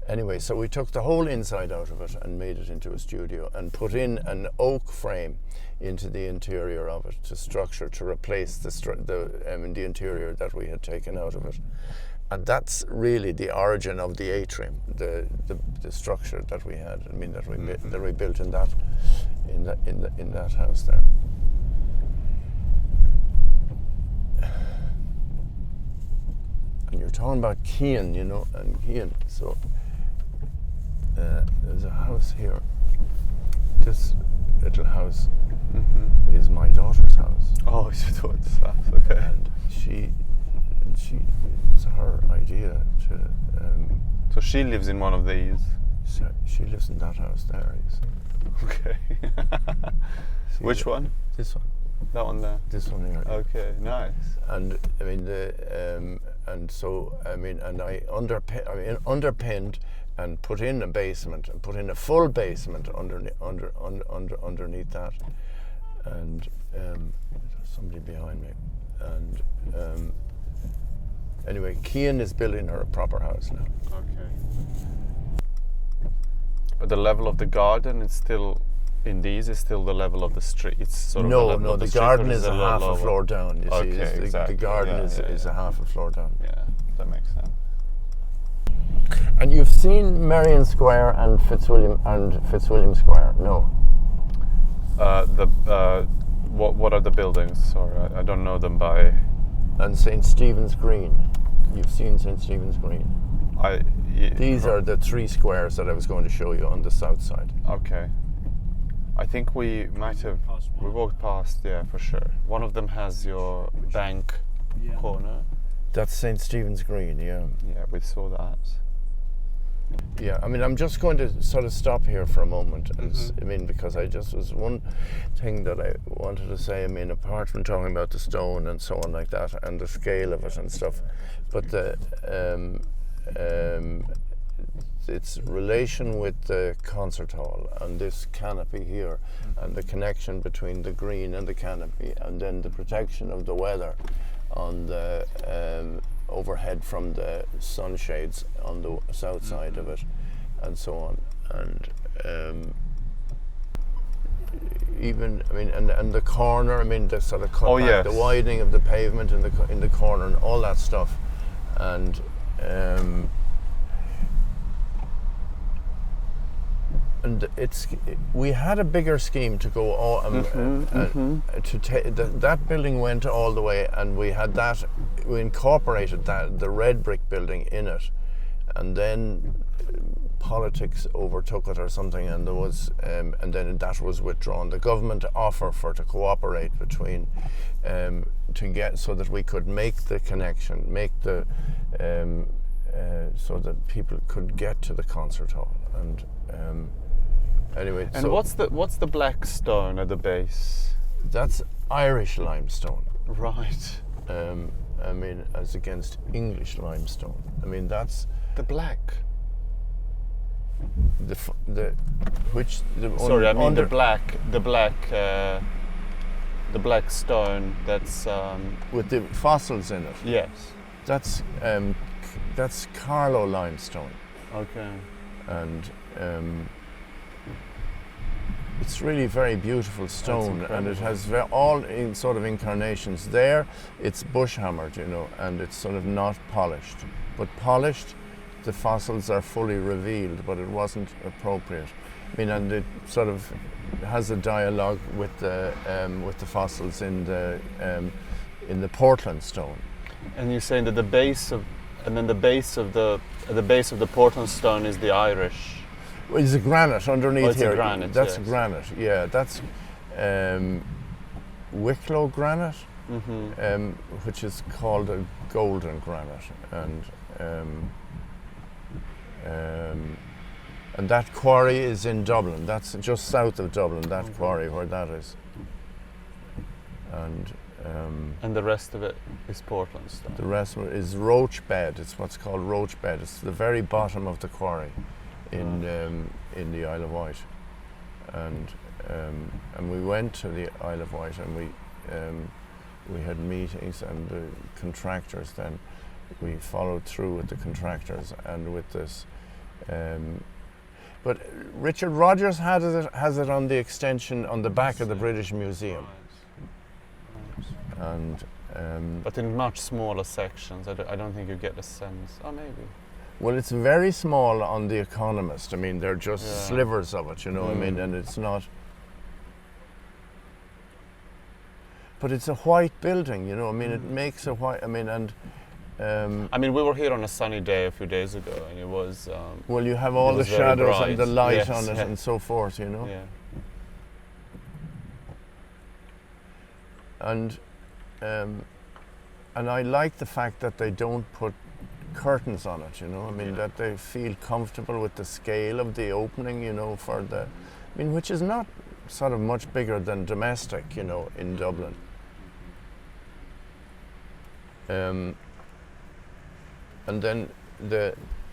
Anyway, so we took the whole inside out of it and made it into a studio and put in an oak frame into the interior of it to replace the interior that we had taken out of it. And that's really the origin of the atrium, the structure that we had. I mean, that we built in that house there. And you're talking about Kahn, you know, and Kahn. So there's a house here. This little house is my daughter's house. Oh, it's your daughter's house. Okay. And it's her idea to. So she lives in one of these. She lives in that house there. You see. Okay. See Which one? This one. That one there. This one here. Okay, nice. And I mean and I underpinned and put in a basement and put in a full basement underneath that, and there's somebody behind me, and anyway, Kahn is building her a proper house now. Okay. But the level of the garden is still is still the level of the street. It's sort of the garden is a half a floor down. You see, exactly. The garden is a half a floor down. Yeah, that makes sense. And you've seen Merrion Square and Fitzwilliam Square? No. What are the buildings? Sorry, I don't know them by. And St. Stephen's Green. You've seen St. Stephen's Green? These are the 3 squares that I was going to show you on the south side. Okay. I think we might have. We walked past, yeah, for sure. One of them has your bank corner. That's St. Stephen's Green, yeah. Yeah, we saw that. Yeah, I mean, I'm just going to sort of stop here for a moment. And I mean, because was one thing that I wanted to say. I mean, apart from talking about the stone and so on like that, and the scale of it and stuff, but its relation with the concert hall and this canopy here, and the connection between the green and the canopy, and then the protection of the weather on the overhead from the sunshades on the south side of it, and so on, and even I mean, and the corner. I mean, the sort of cutback, the widening of the pavement in the corner, and all that stuff, and. And we had a bigger scheme to go all, to take that building went all the way, and we incorporated the red brick building in it, and then politics overtook it or something, and there was and then that was withdrawn. The government offered to cooperate between to get so that we could make the connection, so that people could get to the concert hall, and anyway. And what's the black stone at the base? That's Irish limestone. Right. I mean, as against English limestone. I mean, that's the black. The black stone that's with the fossils in it. Yes. That's Carlow limestone. Okay. And it's really very beautiful stone, and it has all in sort of incarnations. There, it's bush hammered, you know, and it's sort of not polished. But polished, the fossils are fully revealed, but it wasn't appropriate. I mean, and it sort of has a dialogue with the fossils in the Portland stone. And you're saying that the base of the Portland stone is the Irish. It's a granite underneath Oh, it's a here. granite, That's yes. granite. Yeah, that's Wicklow granite, which is called a golden granite, and that quarry is in Dublin. That's just south of Dublin. That quarry where that is, And the rest of it is Portland stone. the rest of it is roach bed. It's what's called roach bed. It's the very bottom of the quarry in the Isle of Wight, and we went to the Isle of Wight, and we had meetings, and the contractors. Then we followed through with the contractors and with this. But Richard Rogers has it on the extension on the back of the British Museum, and. But in much smaller sections, I don't think you get a sense. Oh, maybe. Well, it's very small on The Economist. I mean, they're just slivers of it, you know. I mean, and it's not. But it's a white building, you know. I mean, it makes a white. I mean, and. I mean, we were here on a sunny day a few days ago, and it was. Well, you have all the was very shadows bright. and the light Yes, on it, yeah. and so forth, you know. Yeah. And I like the fact that they don't put curtains on it, you know. I mean, that they feel comfortable with the scale of the opening, you know, for the. I mean, which is not sort of much bigger than domestic, you know, in Dublin. And then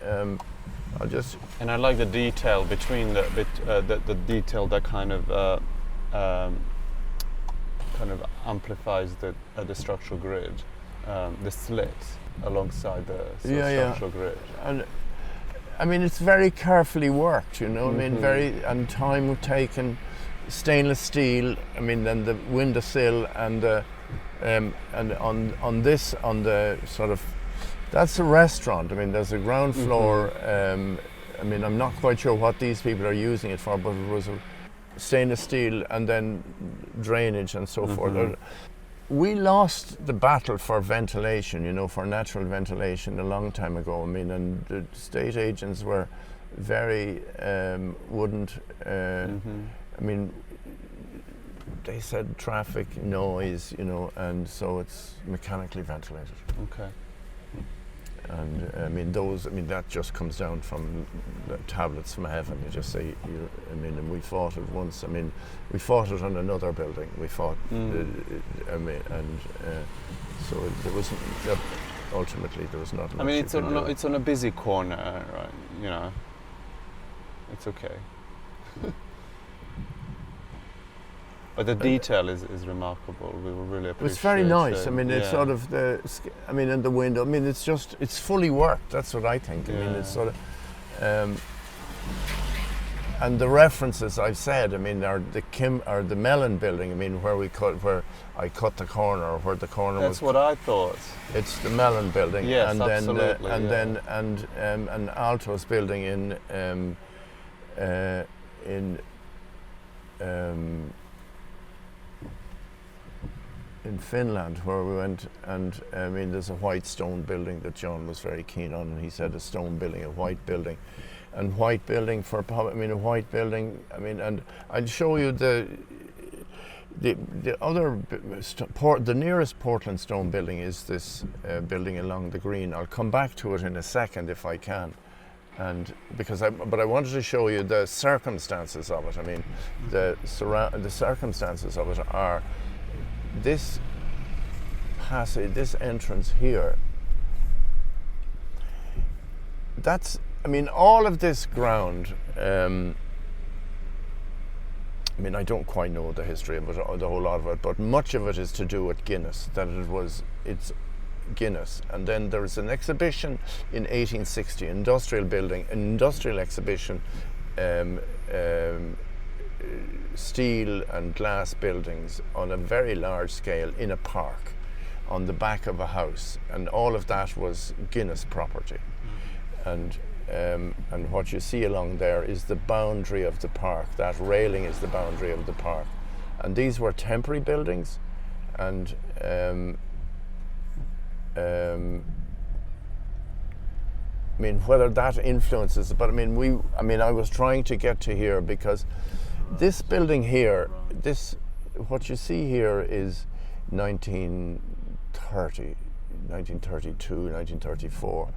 I'll just. And I like the detail between the detail that kind of amplifies the structural grid, the slit alongside the structural grid. And I mean, it's very carefully worked, you know. I mean, very and time taken, stainless steel. I mean, then the windowsill and on the sort of. That's a restaurant. I mean, there's a ground floor. I mean, I'm not quite sure what these people are using it for, but it was a stainless steel and then drainage and so forth. We lost the battle for ventilation, you know, for natural ventilation a long time ago. I mean, and the state agents were very wouldn't. I mean, they said traffic, noise, you know, and so it's mechanically ventilated. Okay. And I mean, that just comes down from the tablets from heaven. You just say, and we fought it once. I mean, we fought it on another building. We fought, so there wasn't. Ultimately, there was not. I mean, it's on a busy corner, right? You know, it's okay. But the detail is remarkable. We will really appreciate it. It's very nice. I mean, it's sort of and the window. I mean, it's fully worked. That's what I think. I mean, it's sort of, and the references I've said. I mean, are the Mellon building. I mean, where I cut the corner, or where the corner was. That's what I thought. It's the Mellon building. Yes, and absolutely. Then an Altos building in Finland, where we went, and I mean, there's a white stone building that John was very keen on, and he said a stone building, a white building, and white building for a white building. I mean, and I'll show you the other the nearest Portland stone building is this building along the green. I'll come back to it in a second if I can, and but I wanted to show you the circumstances of it. I mean, the circumstances of it are. This passage, this entrance here, I mean, all of this ground, I mean, I don't quite know the history of it, or the whole lot of it, but much of it is to do with Guinness, it's Guinness. And then there's an exhibition in 1860, industrial exhibition, steel and glass buildings on a very large scale in a park on the back of a house, and all of that was Guinness property. And what you see along there is the boundary of the park. That railing is the boundary of the park, and these were temporary buildings, and I mean, whether that influences, but I mean, I was trying to get to here because this building here, what you see here is 1930, 1932, 1934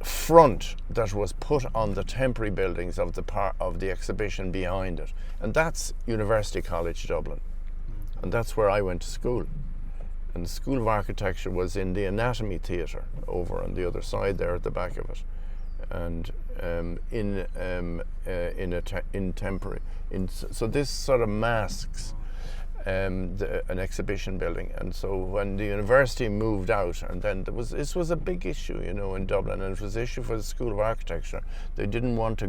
front that was put on the temporary buildings of the exhibition behind it, and that's University College Dublin, and that's where I went to school. And the School of Architecture was in the Anatomy Theatre over on the other side there at the back of it, and in temporary. So this sort of masks an exhibition building. And so when the university moved out, and then this was a big issue, you know, in Dublin, and it was an issue for the School of Architecture. They didn't want to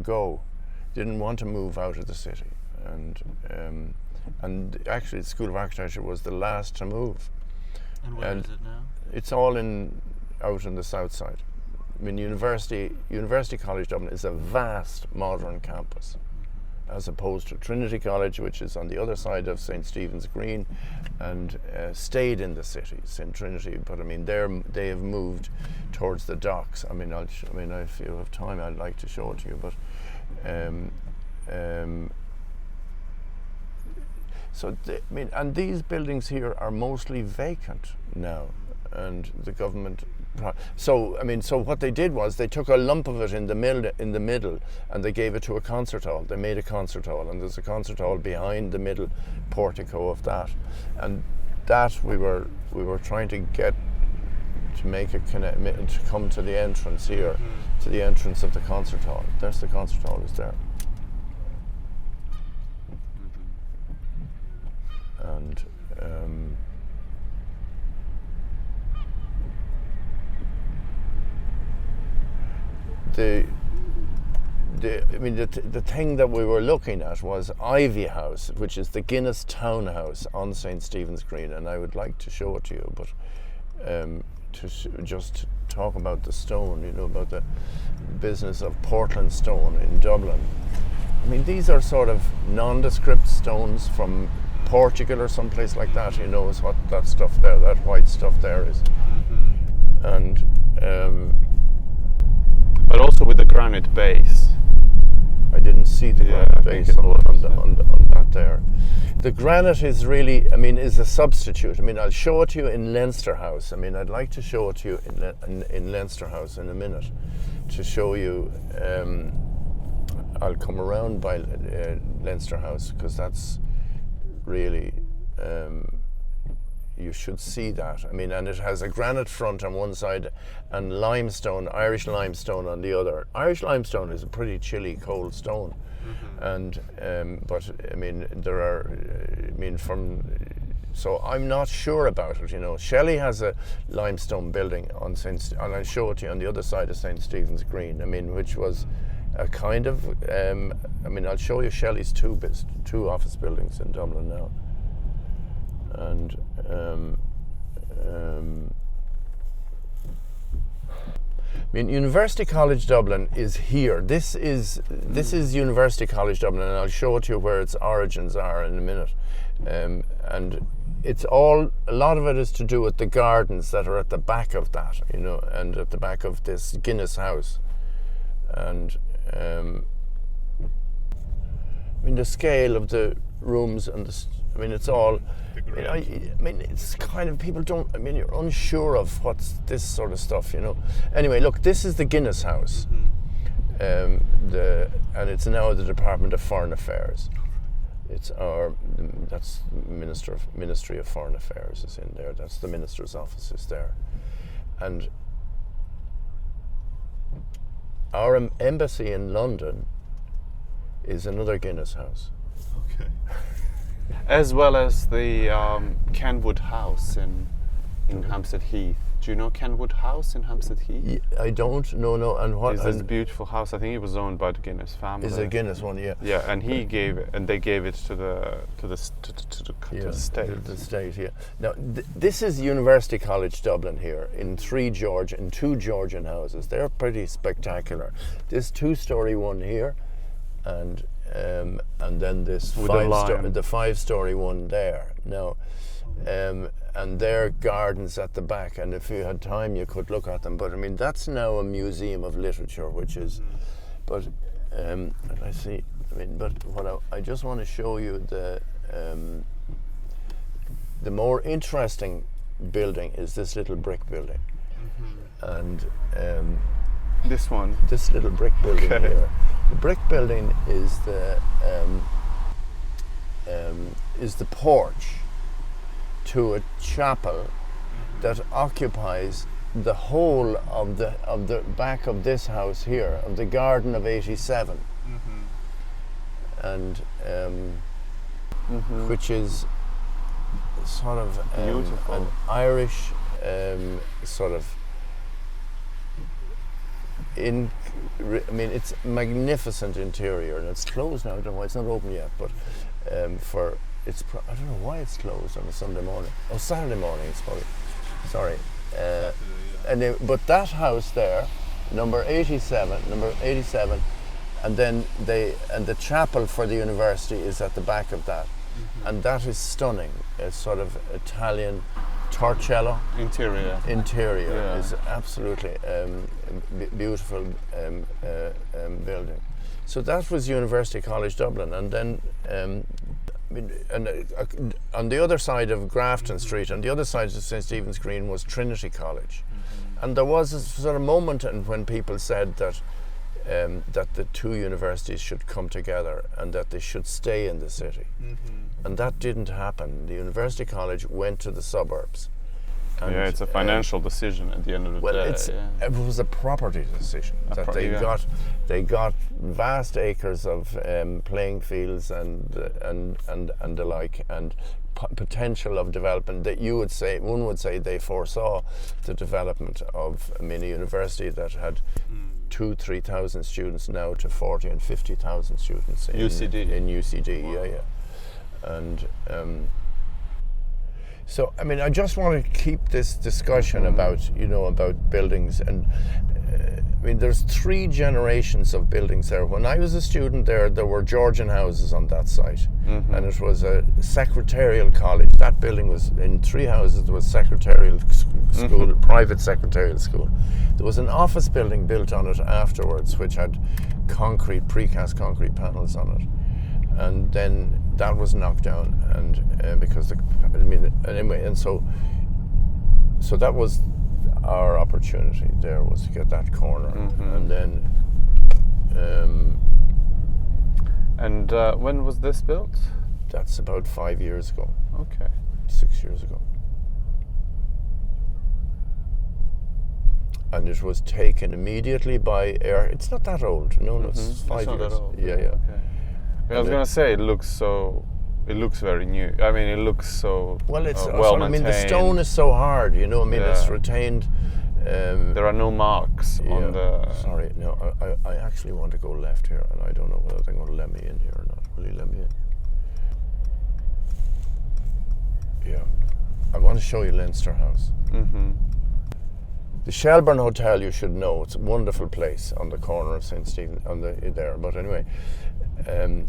move out of the city, and actually the School of Architecture was the last to move. And where is it now? It's all out in the south side. I mean, University College Dublin is a vast modern campus, as opposed to Trinity College, which is on the other side of St. Stephen's Green, and stayed in the city, St. Trinity. But I mean, they have moved towards the docks. I mean, if you have time, I'd like to show it to you. But and these buildings here are mostly vacant now, and the government. So what they did was they took a lump of it in the middle, and they gave it to a concert hall. They made a concert hall, and there's a concert hall behind the middle portico of that, and that we were trying to get to make a to come to the entrance here, to the entrance of the concert hall. There's the concert hall is there. And the thing that we were looking at was Ivy House, which is the Guinness townhouse on St. Stephen's Green, and I would like to show it to you, but just talk about the stone, you know, about the business of Portland stone in Dublin. I mean, these are sort of nondescript stones from Portugal or someplace like that. Who knows what that stuff there, that white stuff there is. And but also with the granite base. I didn't see the granite base on that there. The granite is really, is a substitute. I mean, I'll show it to you in Leinster House. I mean, I'd like to show it to you in Leinster House in a minute, to show you. I'll come around by Leinster House, because that's really, you should see that. I mean, and it has a granite front on one side and limestone, Irish limestone on the other. Irish limestone is a pretty chilly, cold stone. And but I mean, there are, so I'm not sure about it, you know. Shelley has a limestone building on and I'll show it to you on the other side of St. Stephen's Green, which was a kind of, I'll show you Shelley's two office buildings in Dublin now. And University College Dublin is here. This is University College Dublin, and I'll show it to you where its origins are in a minute. And it's a lot of it is to do with the gardens that are at the back of that, you know, and at the back of this Guinness house. And the scale of the rooms and it's all. It's kind of, people don't. You're unsure of what's this sort of stuff, you know. Anyway, look, this is the Guinness house, and it's now the Department of Foreign Affairs. That's Ministry of Foreign Affairs is in there. That's the minister's office is there, and our embassy in London is another Guinness house. Okay. As well as the Kenwood House in Hampstead Heath. Do you know Kenwood House in Hampstead Heath? I don't. No. And what? It's this beautiful house. I think it was owned by the Guinness family. Is a Guinness one? Yeah. Yeah, and they gave it to the state. To the state, yeah. Now this is University College Dublin here in two Georgian houses. They're pretty spectacular. This 2-story one here, and then this the 5-story one there. Now, and their gardens at the back, and if you had time you could look at them, but I mean that's now a museum of literature, which is but I see, I mean, but what I just want to show you the more interesting building is this little brick building, and This one. this little brick building Okay. here. The brick building is the porch to a chapel that occupies the whole of the back of this house here, of the Garden of 87, and which is sort of Beautiful. an Irish sort of I mean, it's magnificent interior, and it's closed now. I don't know why it's not open yet, but I don't know why it's closed on a Sunday morning. Oh, Saturday morning, it's probably. Sorry. But that house there, number 87, and then the chapel for the university is at the back of that, and that is stunning. It's sort of Italian torcello. Interior. Yeah. Is absolutely beautiful building. So that was University College Dublin, and then on the other side of Grafton Street, on the other side of St. Stephen's Green, was Trinity College, and there was a sort of moment when people said that the two universities should come together and that they should stay in the city. And that didn't happen. The University College went to the suburbs. And, It's a financial decision at the end of the day. it was a property decision that they got vast acres of playing fields and the like, and potential of development that one would say they foresaw the development of a mini university that had 2,000-3,000 students now to 40,000 and 50,000 students in UCD. And so I mean, I just want to keep this discussion about buildings, and I mean, there's 3 generations of buildings there. When I was a student there were Georgian houses on that site, and it was a secretarial college. That building was in 3 houses. There was secretarial school, private secretarial school. There was an office building built on it afterwards, which had precast concrete panels on it, and then that was knocked down, and so that was our opportunity. There was to get that corner, and then. When was this built? That's about 5 years ago. Okay. 6 years ago. And it was taken immediately by Air. It's not that old. No, it's 5 It's not years. that old. Yeah. Okay. I was gonna say it looks very new. I mean, it looks so Well, it's well I mean, maintained. the stone is so hard. It's retained. There are no marks on the. Sorry, no. I actually want to go left here, and I don't know whether they're going to let me in here or not. Will you let me in? Yeah. I want to show you Leinster House. The Shelburne Hotel, you should know. It's a wonderful place on the corner of St. Stephen, there. But anyway, and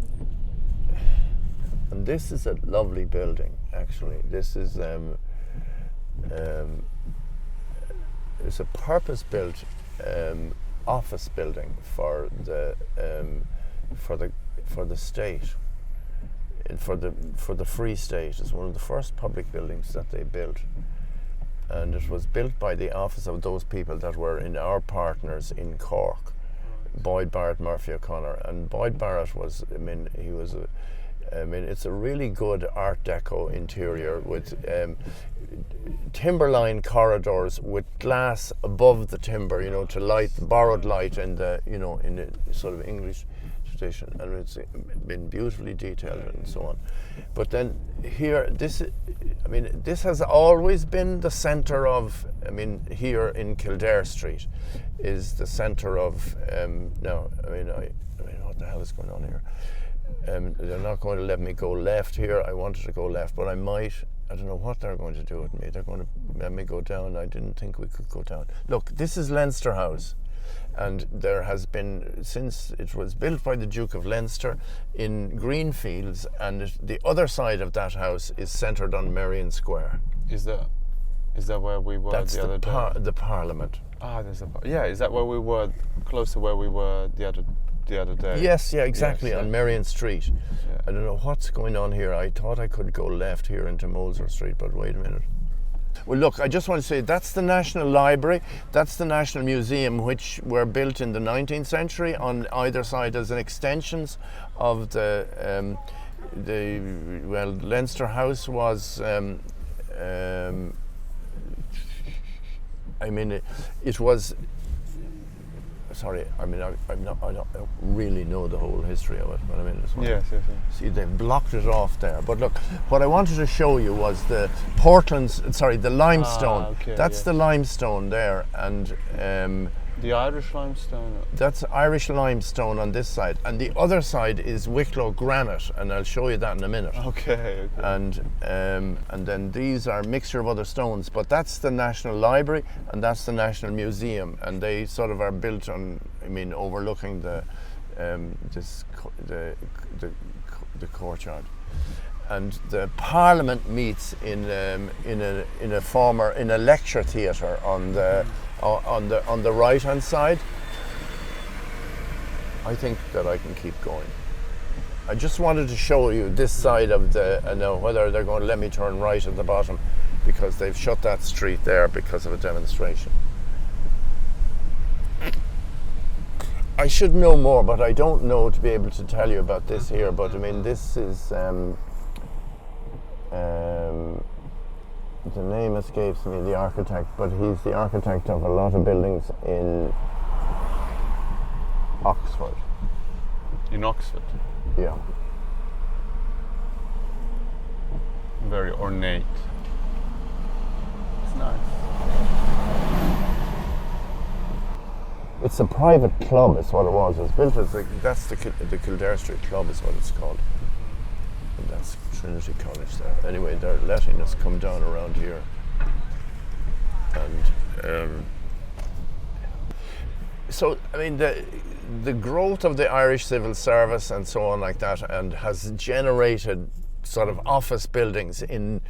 this is a lovely building. Actually, this is it's a purpose-built office building for the state, and for the Free State. It's one of the first public buildings that they built. And it was built by the office of those people that were in our partners in Cork, Boyd Barrett, Murphy O'Connor. And Boyd Barrett was, it's a really good Art Deco interior with timberline corridors with glass above the timber, to light, borrowed light in the sort of English tradition, and it's been beautifully detailed and so on. But then here, this has always been the centre of, here in Kildare Street is the centre of, what the hell is going on here? They're not going to let me go left here. I wanted to go left, but I don't know what they're going to do with me. They're going to let me go down. I didn't think we could go down. Look, this is Leinster House. And there has been, since it was built by the Duke of Leinster in green fields, and the other side of that house is centred on Merrion Square. Is that where we were That's the other day? the Parliament. Ah, there's a yeah. Is that where we were? Close to where we were the other day. Yes, yeah, exactly, Yes, on yeah. Marion Street. Yeah. I don't know what's going on here. I thought I could go left here into Moser Street, but wait a minute. Well, look, I just want to say that's the National Library, that's the National Museum, which were built in the 19th century on either side as an extensions of the Leinster House was. I mean, it was. Sorry, I mean, I don't really know the whole history of it, but I mean, it's Yes. see, they've blocked it off there. But look, what I wanted to show you was the the limestone. Okay, That's yes. the limestone there, and The Irish limestone. that's Irish limestone on this side, and the other side is Wicklow granite, and I'll show you that in a minute. Okay. And then these are a mixture of other stones, but that's the National Library and that's the National Museum, and they sort of are built on, I mean, overlooking the courtyard. And the Parliament meets in a lecture theatre on the right hand side. I think that I can keep going. I just wanted to show you this side of the. I know whether they're going to let me turn right at the bottom, because they've shut that street there because of a demonstration. I should know more, but I don't know to be able to tell you about this here. But I mean, this is. The name escapes me, the architect, but he's the architect of a lot of buildings in Oxford. In Oxford. Yeah. Very ornate. It's nice. It's a private club, is what it was. It was built as that's the Kildare Street Club, is what it's called. And that's Trinity College there. Anyway, they're letting us come down around here. And so, I mean, the growth of the Irish civil service and so on like that, and has generated sort of office buildings in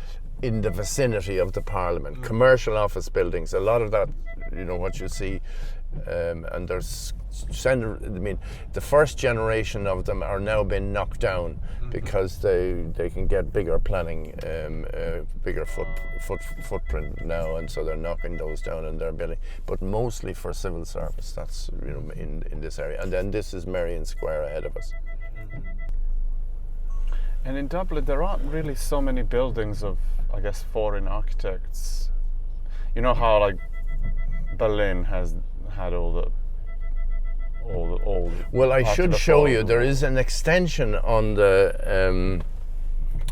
the vicinity of the Parliament, commercial office buildings. A lot of that, you know, what you see, and there's. I mean, the first generation of them are now being knocked down because they can get bigger planning, bigger footprint now, and so they're knocking those down and they're building. But mostly for civil service. That's, you know, in this area. And then this is Merrion Square ahead of us. And in Dublin, there aren't really so many buildings of, I guess, foreign architects. You know how, like, Berlin has had all the. Well, I should show you. There is an extension on the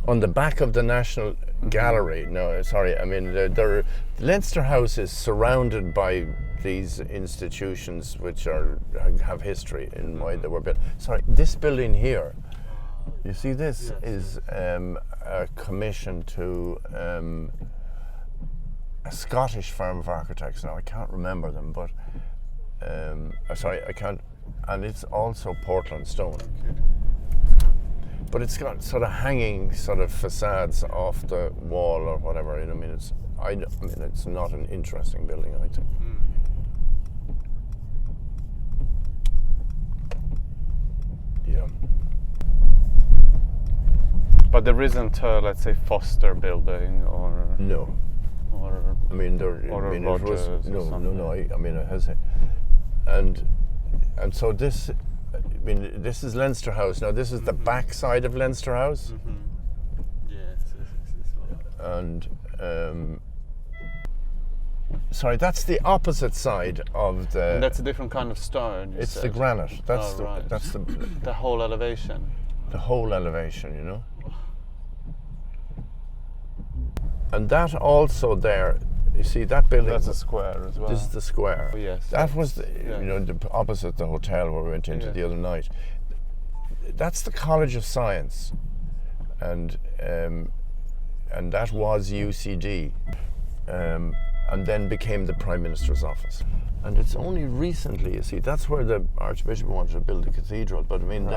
back of the National Gallery. No, sorry. I mean, the Leinster House is surrounded by these institutions which have history in why they were built. Sorry, this building here. You see, this is a commission to a Scottish firm of architects. Now I can't remember them, but. Sorry, I can't, and it's also Portland stone. But it's got sort of hanging sort of facades off the wall or whatever. You know, I mean, it's not an interesting building, I think. Yeah. But there isn't, let's say, Foster building or. No. Or. I mean, Or it was Rogers or no. something. I mean, it has, and so this. I mean, this is Leinster House. Now, this is the back side of Leinster House, and sorry, that's the opposite side of the. And that's a different kind of stone. It's the granite. That's right. that's the whole elevation. The whole elevation, you know. And that also there, you see that building. That's a square as well. This is the square. Oh, yes. That was, Yeah. you know, the opposite the hotel where we went into the other night. That's the College of Science, and that was UCD, and then became the Prime Minister's office. And it's only recently, you see, that's where the Archbishop wanted to build the cathedral. But I mean,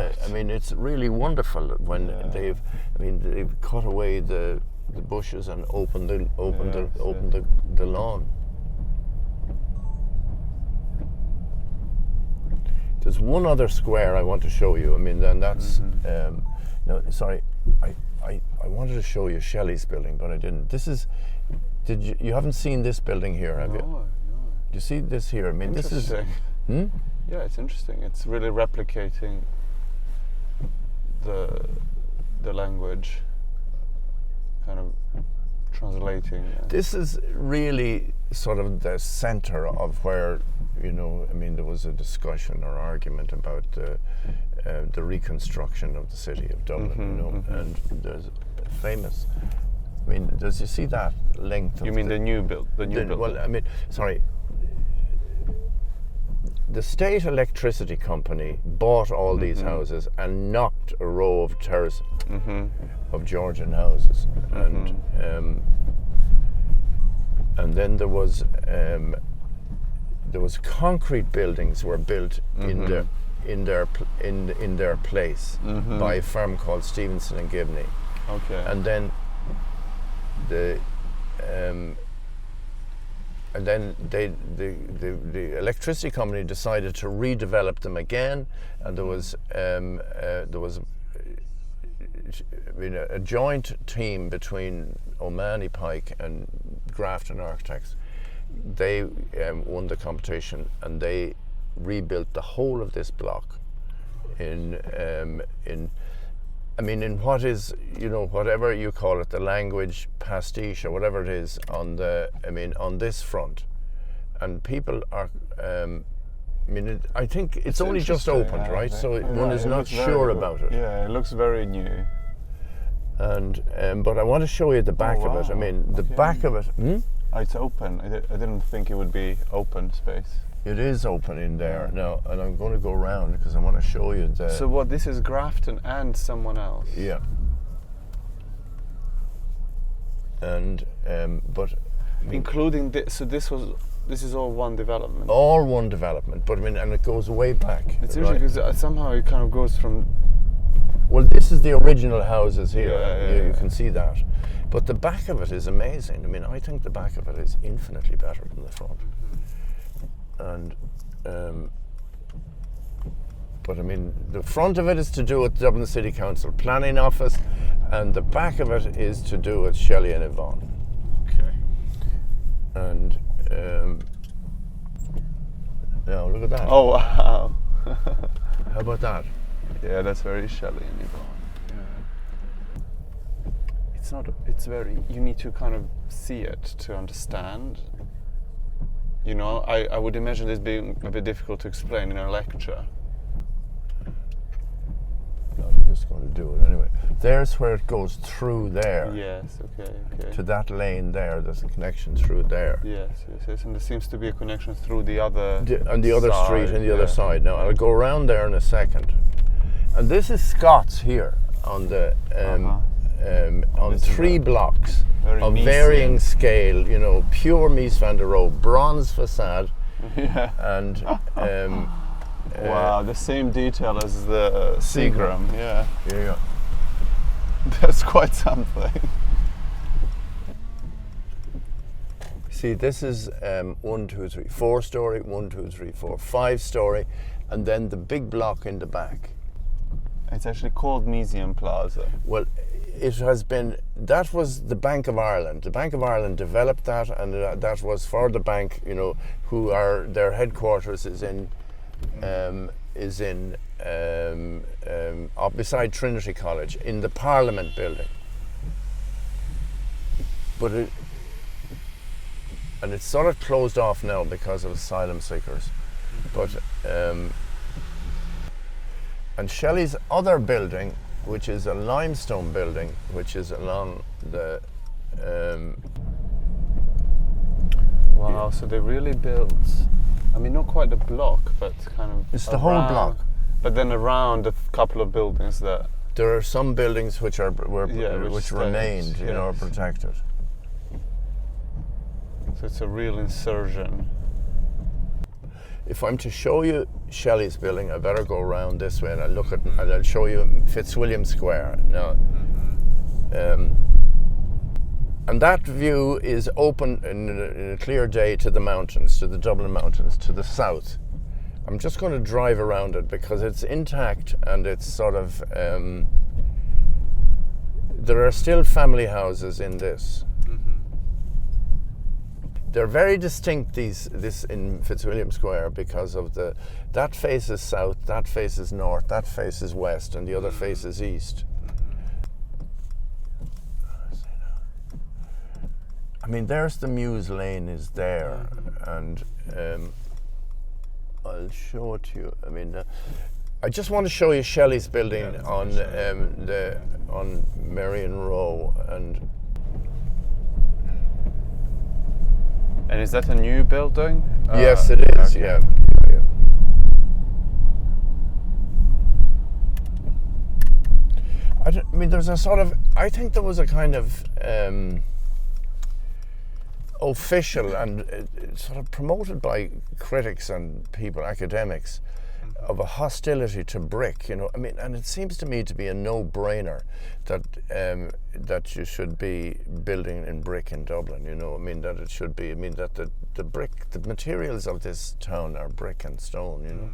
it's really wonderful that when they've cut away the bushes and opened the lawn. There's one other square I want to show you. I mean, and that's no, sorry, I wanted to show you Shelley's building, but I didn't. This is, you haven't seen this building here, have you? No. Do you see this here? I mean, this is. Yeah, it's interesting. It's really replicating the language, kind of translating. This is really sort of the centre of where, you know, I mean, there was a discussion or argument about the reconstruction of the city of Dublin, you know, and there's a famous. I mean, does you see that length? You mean the new building? Well, I mean, sorry. The state electricity company bought all these houses and knocked a row of terrace of Georgian houses, and then there was concrete buildings were built in their place by a firm called Stevenson and Gibney. Okay. And then the electricity company decided to redevelop them again, and there was a joint team between O'Mahony Pike and Grafton Architects. They won the competition, and they rebuilt the whole of this block in what is, you know, whatever you call it, the language pastiche or whatever it is on this front. And people are, I think it's only just opened, right? So one is not sure about it. Yeah, it looks very new. And but I want to show you the back of it. I mean, the back of it. Oh, it's open. I didn't think it would be open space. It is open in there now, and I'm going to go around because I want to show you the. So what? This is Grafton and someone else. Yeah. And but including this. So this is all one development. All one development, but I mean, and it goes way back. It's interesting because somehow it kind of goes from. Well, this is the original houses here. Yeah, you can see that, but the back of it is amazing. I mean, I think the back of it is infinitely better than the front. And but I mean, the front of it is to do with Dublin City Council Planning Office, and the back of it is to do with Shelley and Yvonne. Okay. And now look at that. Oh wow! How about that? Yeah, that's very Shelley and Yvonne. Yeah. It's not. It's very. You need to kind of see it to understand. You know, I would imagine this being a bit difficult to explain in a lecture. No, I'm just going to do it anyway. There's where it goes through there. Yes, okay. To that lane there, there's a connection through there. Yes. And there seems to be a connection through the other on the other side, street, on the other side. Now, I'll go around there in a second. And this is Scott's here on the on 3 blocks of varying scale, you know, pure Mies van der Rohe, bronze facade, and wow, the same detail as the Seagram. Yeah. That's quite something. See, this is 1, 2, 3, 4 story, 1, 2, 3, 4, 5 story, and then the big block in the back. It's actually called Museum Plaza. Well, it has been. That was the Bank of Ireland. The Bank of Ireland developed that, and that was for the bank. You know, who are their headquarters is in beside Trinity College in the Parliament building. But it's sort of closed off now because of asylum seekers. But and Shelley's other building, which is a limestone building, which is along the. Wow! So they really built. I mean, not quite a block, but kind of. It's the whole block. But then around a couple of buildings that. There are some buildings which remained, you know, are protected. So it's a real insertion. if I'm to show you Shelley's building, I better go around this way and I'll look at and I'll show you Fitzwilliam Square. Now, and that view is open in a clear day to the mountains, to the Dublin mountains, to the south. I'm just going to drive around it because it's intact and it's sort of, there are still family houses in this. They're very distinct, this in Fitzwilliam Square, because of that faces south, that faces north, that faces west, and the other faces east. I mean, there's the Mews Lane is there, and I'll show it to you. I mean, I just want to show you Shelley's building on Marion Row, and is that a new building? yes, it is. Okay. Yeah. I mean, there's a sort of. I think there was a kind of official and sort of promoted by critics and people, academics, of a hostility to brick. You know, I mean, and it seems to me to be a no-brainer that you should be building in brick in Dublin. You know, I mean that it should be. I mean that the brick, the materials of this town are brick and stone. You know,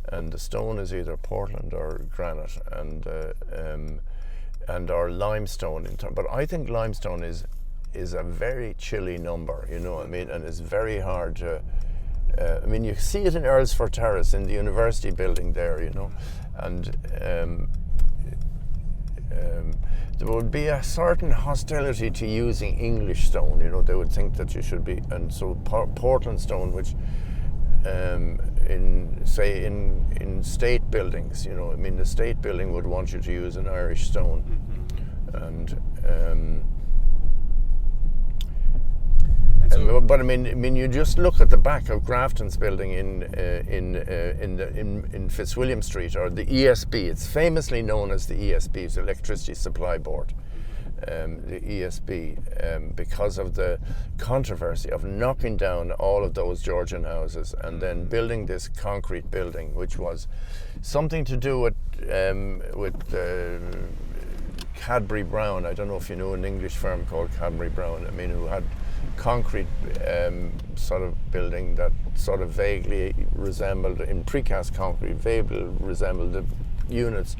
and the stone is either Portland or granite, and or limestone. But I think limestone is a very chilly number. You know, I mean, and it's very hard to. I mean, you see it in Earlsford Terrace in the university building there, you know, and there would be a certain hostility to using English stone. You know, they would think that you should be, and so Portland stone, which in state buildings, you know, I mean, the state building would want you to use an Irish stone, and. But I mean, you just look at the back of Grafton's building in Fitzwilliam Street, or the ESB. It's famously known as the ESB, it's Electricity Supply Board, the ESB, because of the controversy of knocking down all of those Georgian houses and then building this concrete building, which was something to do with Cadbury Brown. I don't know if you know an English firm called Cadbury Brown. I mean, who had concrete sort of building that sort of vaguely resembled, in precast concrete, vaguely resembled, the units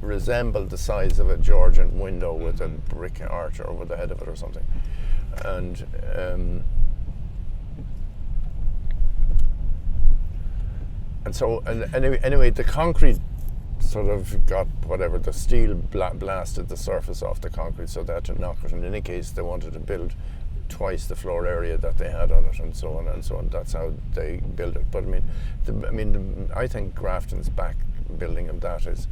resembled the size of a Georgian window with a brick arch over the head of it or something. And so anyway, the concrete sort of got whatever, the steel blasted the surface off the concrete, so they had to knock it. In any case, they wanted to build twice the floor area that they had on it, and so on and so on. That's how they built it. But I think Grafton's back building of that is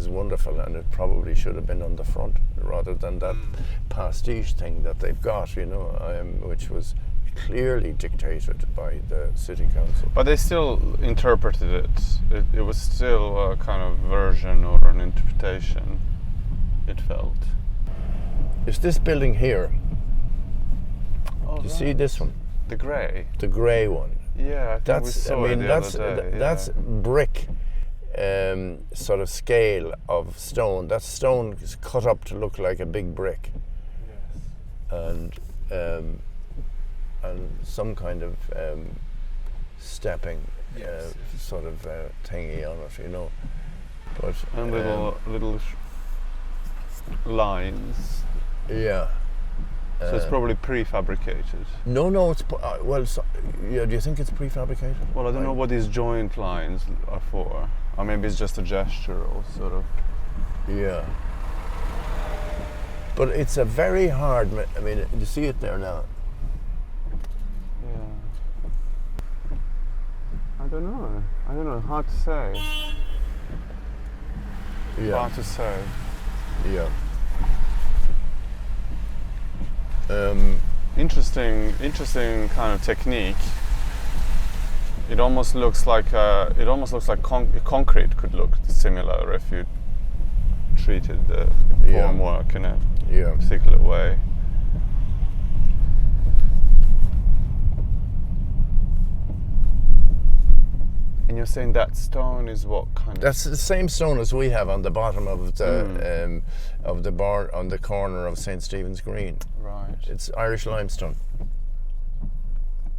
wonderful, and it probably should have been on the front rather than that pastiche thing that they've got, you know, which was clearly dictated by the city council. But they still interpreted it. It was still a kind of version or an interpretation, it felt. It's this building here. Oh, you see this one? The grey? The grey one. Yeah, I think we saw it the other day. That's brick sort of scale of stone. That stone is cut up to look like a big brick. Yes. And some kind of stepping sort of thingy on it, you know. But and little lines. Yeah. So it's probably prefabricated. No, it's yeah. Do you think it's prefabricated? Well, I don't know what these joint lines are for, or maybe it's just a gesture, or sort of. Yeah. But it's a very hard. I mean, you see it there now. Yeah. I don't know. Hard to say. Yeah. Hard to say. Yeah. Interesting kind of technique. It almost looks like concrete could look similar if you treated the formwork in a particular way. you're saying that stone is what kind of? That's the same stone as we have on the bottom of the bar on the corner of St. Stephen's Green. Right. It's Irish limestone.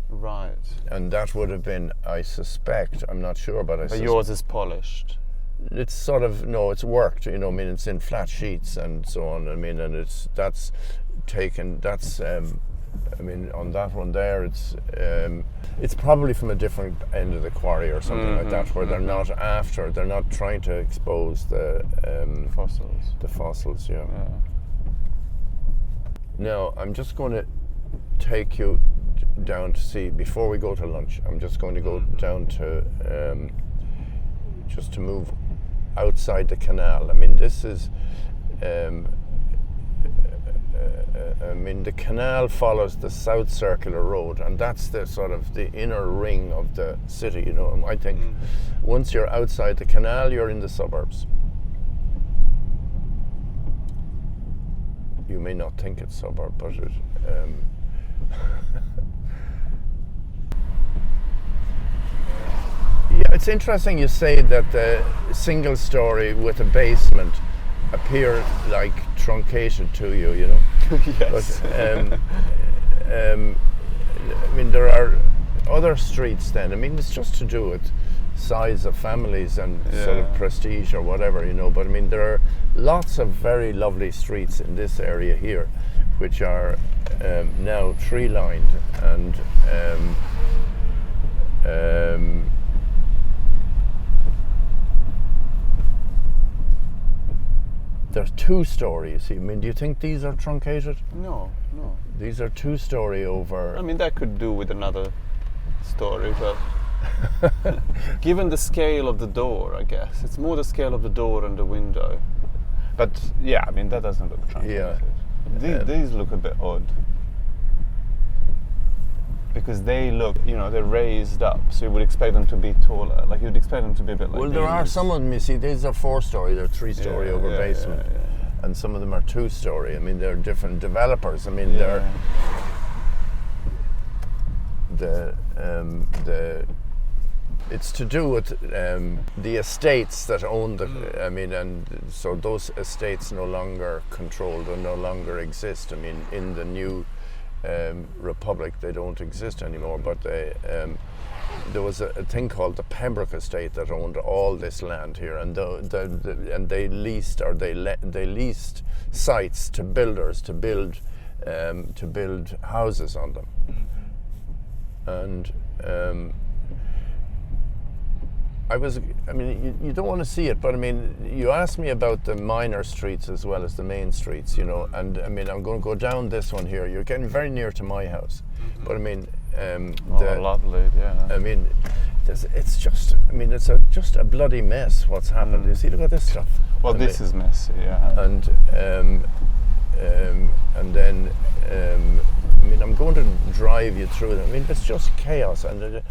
Right. And that would have been, I suspect, I'm not sure, but But yours is polished. It's sort of, no, it's worked, you know, I mean, it's in flat sheets and so on, I mean, and that's I mean, on that one there, it's probably from a different end of the quarry or something like that, where they're not trying to expose the Fossils. The fossils, yeah. Now, I'm just going to take you down to see, before we go to lunch, I'm just going to go down to, just to move outside the canal. I mean, this is, I mean, the canal follows the South Circular Road, and that's the sort of the inner ring of the city, you know. I think once you're outside the canal, you're in the suburbs. You may not think it's suburb, but it, yeah, it's interesting you say that the single story with a basement appear like truncated to you, you know. Yes. But, I mean, there are other streets then. I mean, it's just to do with size of families and sort of prestige or whatever, you know. But I mean, there are lots of very lovely streets in this area here, which are now tree-lined and there's two stories. I mean, do you think these are truncated? No. These are two-story over. I mean, that could do with another story, but given the scale of the door, I guess it's more the scale of the door and the window. But yeah, I mean, that doesn't look truncated. Yeah. These look a bit odd because they look, you know, they're raised up, so you would expect them to be taller. Like you'd expect them to be a bit like. Well, there are some of them. You see, these are 4-story. They're 3-story over basement, and some of them are 2-story. I mean, they're different developers. I mean, they're it's to do with the estates that own the. I mean, and so those estates no longer controlled or no longer exist. I mean, in the new republic, they don't exist anymore. But there was a thing called the Pembroke Estate that owned all this land here, and and they leased they leased sites to builders to build houses on them, and. I mean, you don't want to see it, but I mean, you asked me about the minor streets as well as the main streets, you know, and I mean, I'm going to go down this one here. You're getting very near to my house, but I mean, lovely, yeah. I mean, it's just, I mean, it's just a bloody mess what's happened. You see, look at this stuff. Well, this is messy, yeah. And then, I mean, I'm going to drive you through it. I mean, it's just chaos. And I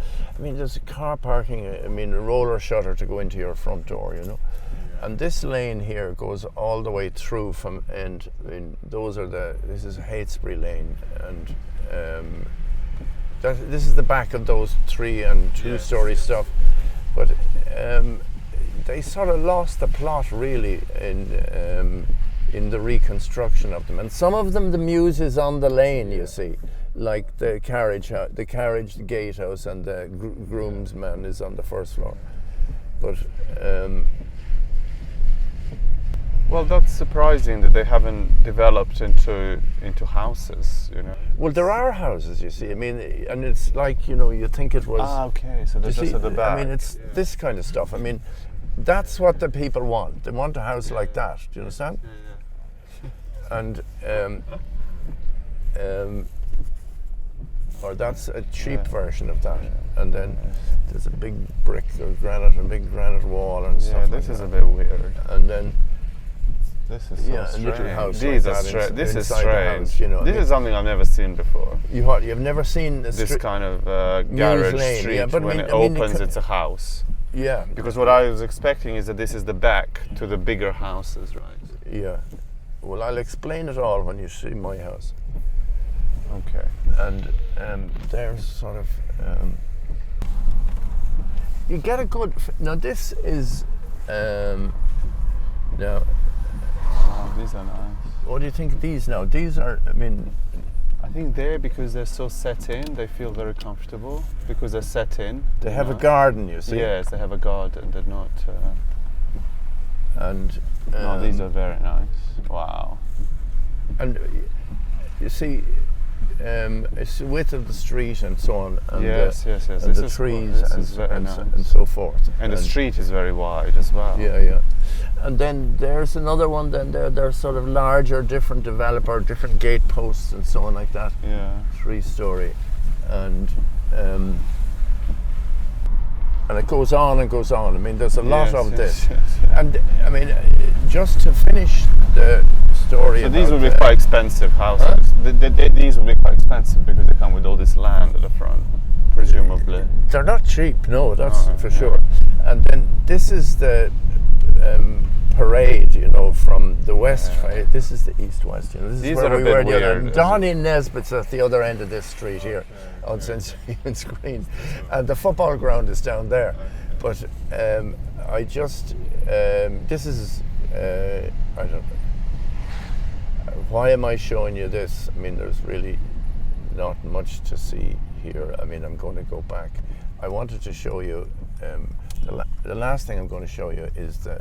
mean, there's car parking, I mean, a roller shutter to go into your front door, you know. And this lane here goes all the way through from end. I mean, this is Heytesbury Lane. And this is the back of those 3- and 2-story stuff. But they sort of lost the plot, really, in the reconstruction of them, and some of them the muse is on the lane, you see, like the carriage gatehouse, and the groomsman is on the first floor. But well, that's surprising that they haven't developed into houses, you know. Well, there are houses, you see. I mean, and it's like, you know, you think it was. Okay, so they're just at the back. I mean, it's this kind of stuff. I mean, that's what the people want. They want a house like that. Do you understand? And or that's a cheap version of that, and then there's a big brick of granite, a big granite wall, and stuff. Yeah, this is a bit weird. And then this is so strange. a little house. These like are that this is inside strange. the house, you know. This is something I've never seen before. You've never seen this kind of garage lane, street, yeah, but when I mean, it opens, it's a house. Yeah. Because what I was expecting is that this is the back to the bigger houses, right? Yeah. Well, I'll explain it all when you see my house. Okay. And there's sort of you get a good. Now this is now. Oh, these are nice. What do you think of these now? These are, I mean, I think because they're so set in, they feel very comfortable because they're set in. they have a garden, you see. Yes, they have a garden. They're not. And No, these are very nice. Wow. and you see, it's the width of the street and so on, and Yes. and This the is trees this and, is very and, nice. and so forth. And the street is very wide as well. Yeah. And then there's another one. Then there's sort of larger, different developer, different gate posts and so on like that. Yeah. 3-story, and it goes on and goes on. I mean, there's a lot of this, and I mean, just to finish the story. So these about, will be quite expensive houses. These will be quite expensive because they come with all this land at the front, presumably. They're not cheap, no, that's No, for yeah. sure. And then this is the parade, you know, from the west. Right? This is the east-west. You know, this These is where are a we bit were the other. weird, Donny Nesbitt's at the other end of this street here, on St. Stephen's Green, and the football ground is down there. But I just this is I don't know. Why am I showing you this? I mean, there's really not much to see here. I mean, I'm going to go back. I wanted to show you. The last thing I'm going to show you is the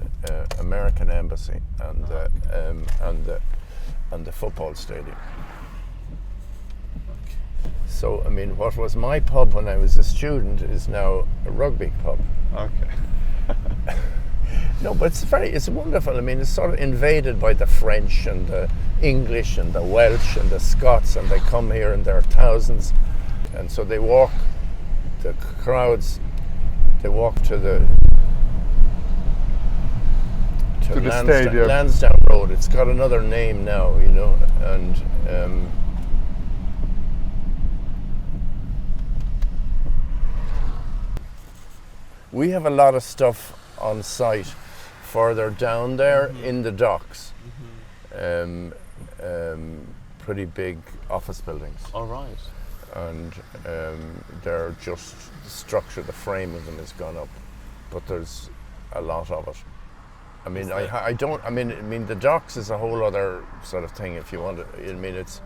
American Embassy and the football stadium. So, I mean, what was my pub when I was a student is now a rugby pub. Okay. No, but it's wonderful. I mean, it's sort of invaded by the French and the English and the Welsh and the Scots, and they come here in their thousands, and so they walk. The crowds. They walk to the stadium. Lansdowne Road. It's got another name now, you know, and we have a lot of stuff on site further down there in the docks. Pretty big office buildings. All right. And they're just the structure, the frame of them has gone up, but there's a lot of it. I mean, I mean, the docks is a whole other sort of thing. If you want to, I mean, it's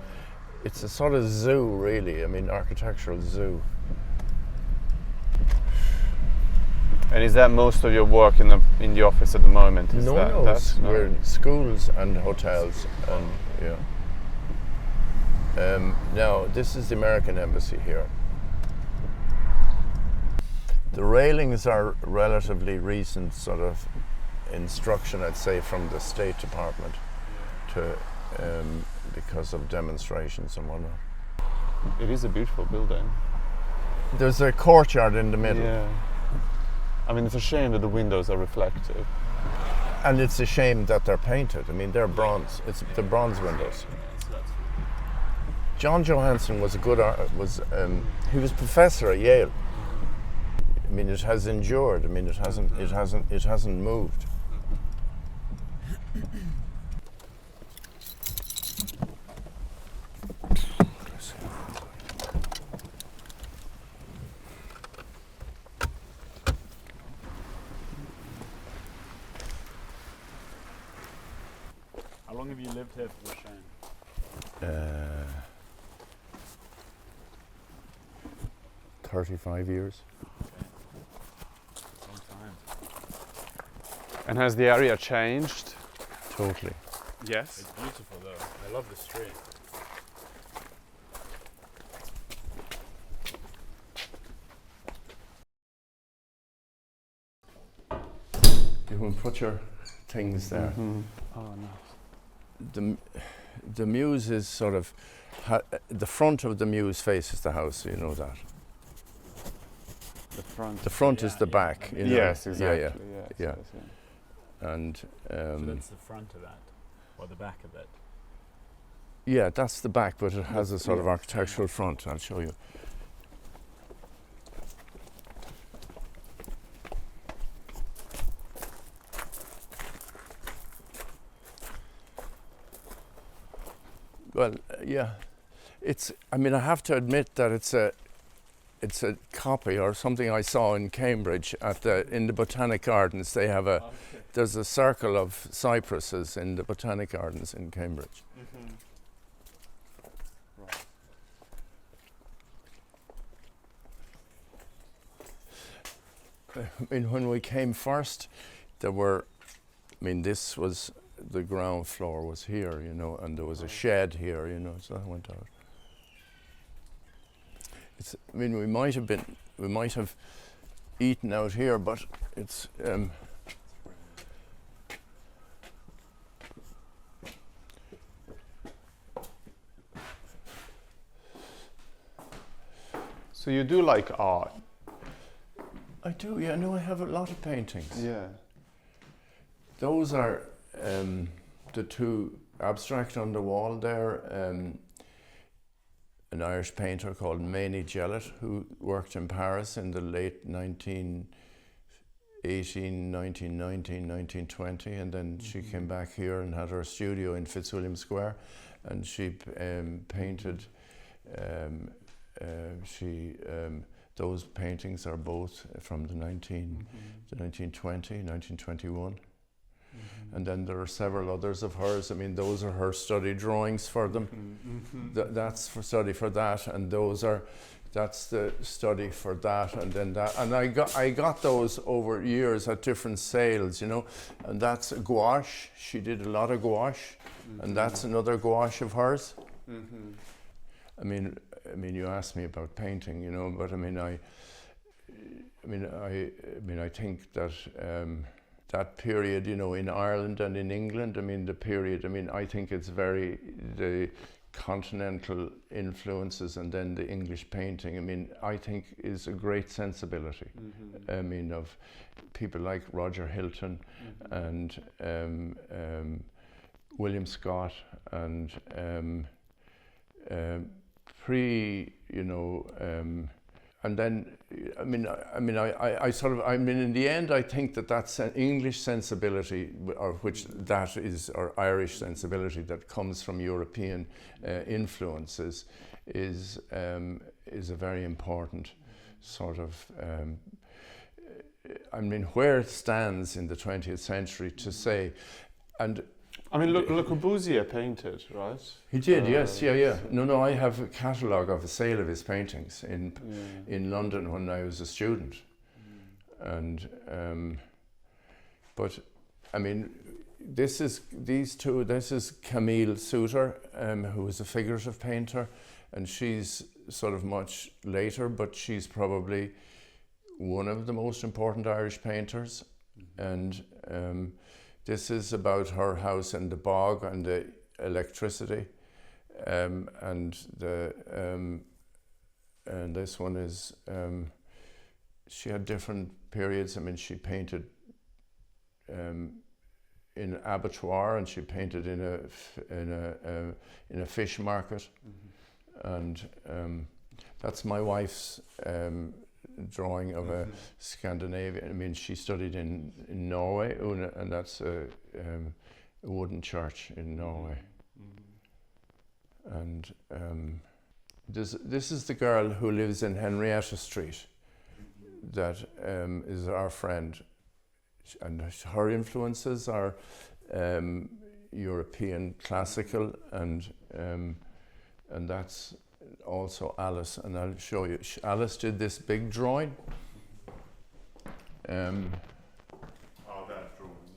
a sort of zoo, really. I mean, architectural zoo. And is that most of your work in the office at the moment? Is No, we're in schools and hotels, and yeah. Now, this is the American Embassy here. The railings are relatively recent sort of instruction, I'd say, from the State Department to because of demonstrations and whatnot. It is a beautiful building. There's a courtyard in the middle. Yeah. I mean, it's a shame that the windows are reflective. And it's a shame that they're painted. I mean, they're bronze. It's the bronze windows. John Johansen was a good he was professor at Yale. I mean, it has endured. I mean, it hasn't moved. How long have you lived here for the show? 35 years. Long time. And has the area changed? Totally. Yes. It's beautiful though. I love the street. You can put your things there. Mm-hmm. Oh, nice. The Mews is sort of the front of the Mews faces the house. You know that. The front. The front is the back. You know? Yes, exactly. Yeah. Yes, Yeah. And So that's the front of that, or the back of it. yeah, that's the back, but it has a sort of architectural front. I'll show you. Well, yeah, it's. I mean, I have to admit that it's it's a copy or something I saw in Cambridge in the Botanic Gardens. They have there's a circle of cypresses in the Botanic Gardens in Cambridge. I mean, when we came first, this was, the ground floor was here, you know, and there was a shed here, you know, so I went out. We might have eaten out here, but it's, So you do like art? I do, yeah. No, I have a lot of paintings. Yeah. Those are the two abstract on the wall there. An Irish painter called Maine Gellett, who worked in Paris in the late 1918, 1919, 1920, and then she came back here and had her studio in Fitzwilliam Square, and she painted. Those paintings are both from the 1920, 1921. And then there are several others of hers. I mean, those are her study drawings for them. That's for study for that, and that's the study for that, and then that. And I got those over years at different sales, you know. And that's a gouache. She did a lot of gouache, and that's another gouache of hers. I mean, you asked me about painting, you know, but I think that that period, you know, in Ireland and in England, I mean, the period, I think it's the continental influences and then the English painting, I think is a great sensibility. Of people like Roger Hilton and William Scott and and then, in the end, I think that's an English sensibility, or Irish sensibility that comes from European influences, is a very important sort of. Where it stands in the 20th century to say, and. Le Corbusier painted, right? He did, yes, yeah. No, I have a catalogue of a sale of his paintings in London when I was a student. And, this is Camille Souter, who is a figurative painter, and she's sort of much later, but she's probably one of the most important Irish painters. And this is about her house in the bog and the electricity, and this one is. She had different periods. She painted in abattoir, and she painted in a fish market, and that's my wife's. Drawing of a Scandinavian. She studied in Norway, and that's a wooden church in Norway. And this is the girl who lives in Henrietta Street. That is our friend, and her influences are European classical, and that's. Also Alice, and I'll show you. Alice did this big drawing. That drawing,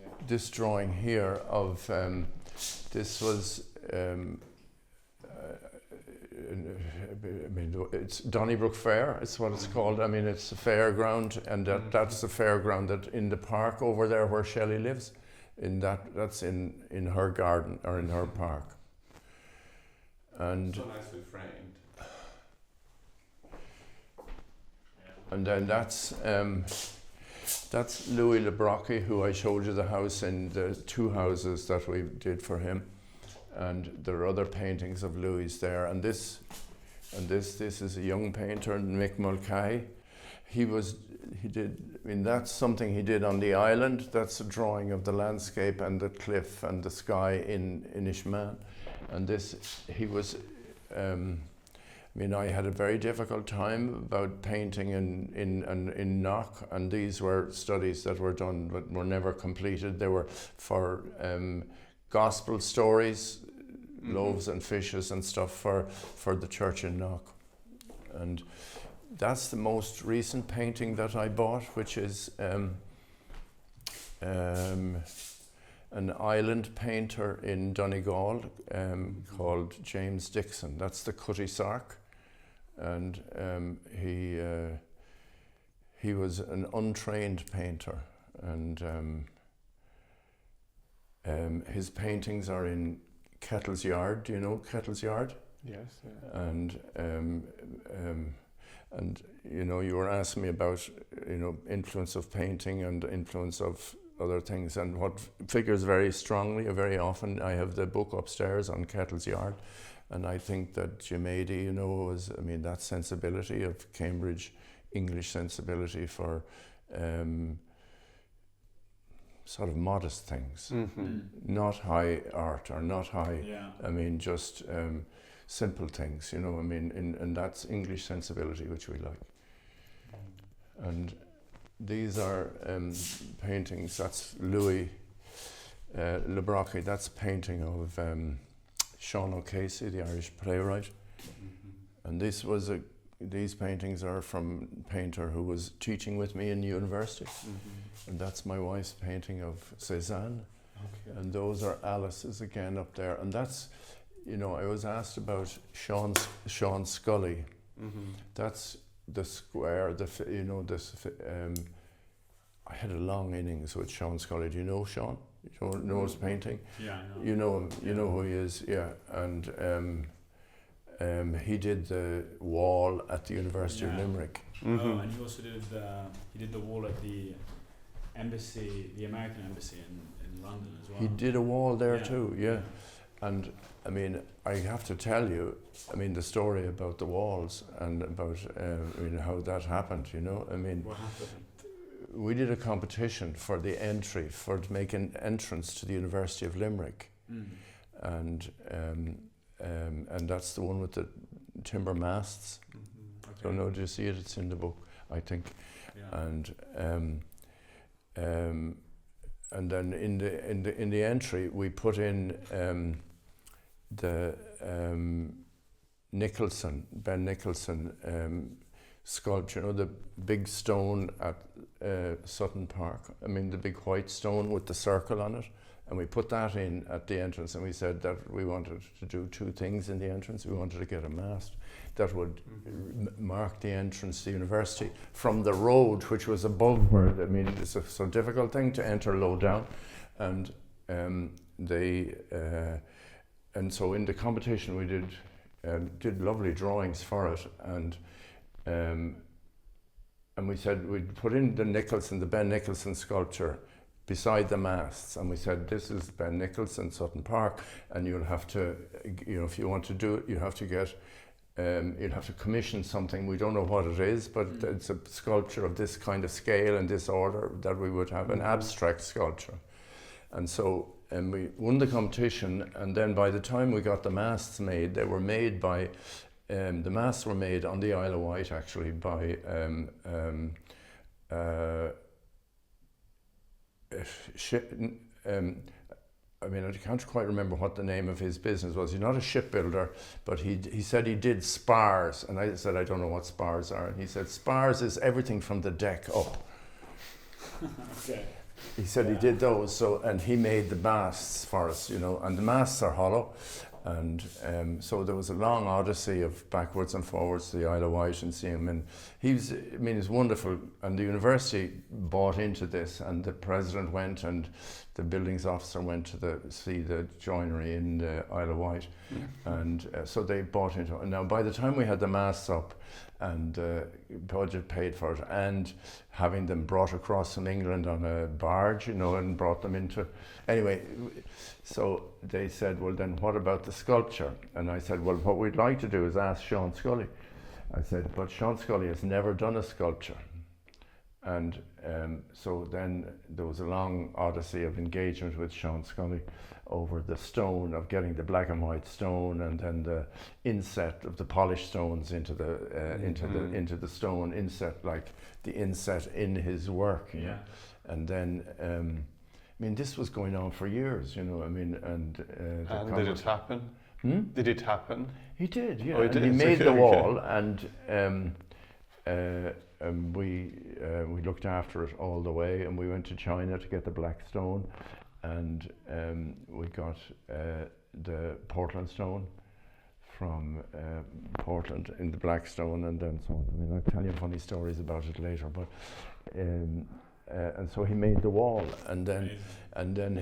yeah. This drawing here of this was. It's Donnybrook Fair. It's what it's called. It's a fairground, and that's the fairground that in the park over there where Shelley lives. That's in her garden or in her park. And so nicely framed. And then that's Louis Le Brocq, who I showed you the house in, the two houses that we did for him, and there are other paintings of Louis there. And this is a young painter, Mick Mulcahy. That's something he did on the island. That's a drawing of the landscape and the cliff and the sky in Ishmael. And this, he was, I mean, I had a very difficult time about painting in Knock, and these were studies that were done but were never completed. They were for gospel stories, loaves and fishes and stuff for the church in Knock. And that's the most recent painting that I bought, which is an island painter in Donegal called James Dixon. That's the Cutty Sark. And he was an untrained painter, and his paintings are in Kettle's Yard. Do you know Kettle's Yard? Yes. Yeah. And you know, you were asking me about, you know, influence of painting and influence of other things, and what figures very strongly, very often. I have the book upstairs on Kettle's Yard. And I think that Jemady, you know, was, I mean, that sensibility of Cambridge English sensibility for sort of modest things, not high art or not high, I mean, just simple things, you know, I mean, and that's English sensibility, which we like. And these are paintings, that's Louis Le Brochet, that's a painting of Sean O'Casey, the Irish playwright, and these paintings are from a painter who was teaching with me in university, and that's my wife's painting of Cézanne, and those are Alice's again up there, and that's, you know, I was asked about Sean Scully. That's the square, you know, this. I had a long innings with Sean Scully. Do you know Sean? You don't know his painting? Yeah, I know. You know him. You know who he is. Yeah, and he did the wall at the University of Limerick. Oh, and he also did the wall at the embassy, the American embassy in London as well. He did a wall there too. Yeah, and I mean, I have to tell you, I mean, the story about the walls and about I mean, how that happened. You know, I mean. What happened? We did a competition for the entry, for to make an entrance to the University of Limerick, and that's the one with the timber masts. Okay. So no, do you see it? It's in the book, I think. Yeah. And then in the entry we put in the Ben Nicholson sculpture, you know, the big stone at Sutton Park. I mean, the big white stone with the circle on it, and we put that in at the entrance, and we said that we wanted to do two things in the entrance. We wanted to get a mast that would mark the entrance to the university from the road, which was above where, I mean, it's a so difficult thing to enter low down, and so in the competition we did lovely drawings for it, and we said we'd put in the Ben Nicholson sculpture beside the masts, and we said, this is Ben Nicholson, Sutton Park, and you'll have to, you know, if you want to do it, you have to get, you'll have to commission something. We don't know what it is, but it's a sculpture of this kind of scale and this order that we would have, an abstract sculpture. And so, and we won the competition, and then by the time we got the masts made, they were made by the masts were made on the Isle of Wight, actually, by I mean, I can't quite remember what the name of his business was. He's not a shipbuilder, but he said he did spars, and I said, I don't know what spars are. And he said, spars is everything from the deck up. Okay. He said he did those, so, and he made the masts for us, you know, and the masts are hollow. And so there was a long odyssey of backwards and forwards to the Isle of Wight and see him. And he's wonderful. And the university bought into this, and the president went, and the buildings officer went to see the joinery in the Isle of Wight. And so they bought into it. And now by the time we had the masts up, and budget paid for it, and having them brought across from England on a barge, you know, and brought them into, anyway, so they said, well then what about the sculpture? And I said, well, what we'd like to do is ask Sean Scully. I said, but Sean Scully has never done a sculpture. And so then there was a long odyssey of engagement with Sean Scully over the stone, of getting the black and white stone, and then the inset of the polished stones into the into the stone inset, like the inset in his work. You know? And then I mean, this was going on for years, you know. I mean, and did it happen? Did it happen? He did, yeah. Oh, he and did. he made the Okay. wall, and we looked after it all the way, and we went to China to get the black stone, and we got the Portland stone from Portland in the black stone, and then so on. I mean, I'll tell you funny stories about it later, but and so he made the wall, and then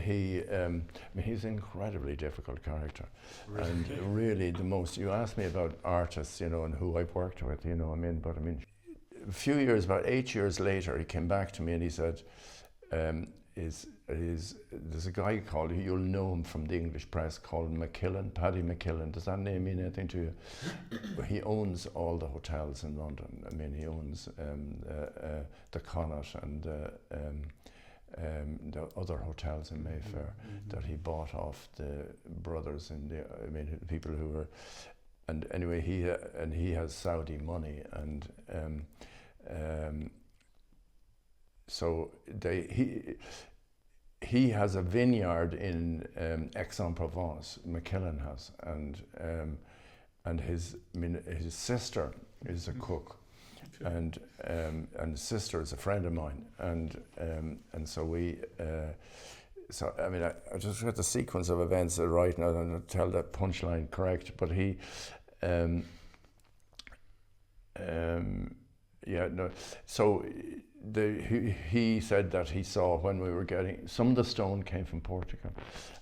he I mean, he's an incredibly difficult character, and really the most. You asked me about artists, you know, and who I've worked with, you know. I mean, but I mean, a few years, about 8 years later, he came back to me and he said, there's a guy called, you'll know him from the English press, called McKillen, Paddy McKillen. Does that name mean anything to you? He owns all the hotels in London. I mean, he owns the Connaught and the other hotels in Mayfair that he bought off the brothers in the, I mean, people who were, and anyway, he has Saudi money, and so he has a vineyard in Aix-en-Provence. McKillen has, and his sister is a cook, and his sister is a friend of mine, and so we. So I mean, I just got the sequence of events right now, and I'll tell that punchline correct. But he, yeah, no. So he said that he saw when we were getting some of the stone came from Portugal,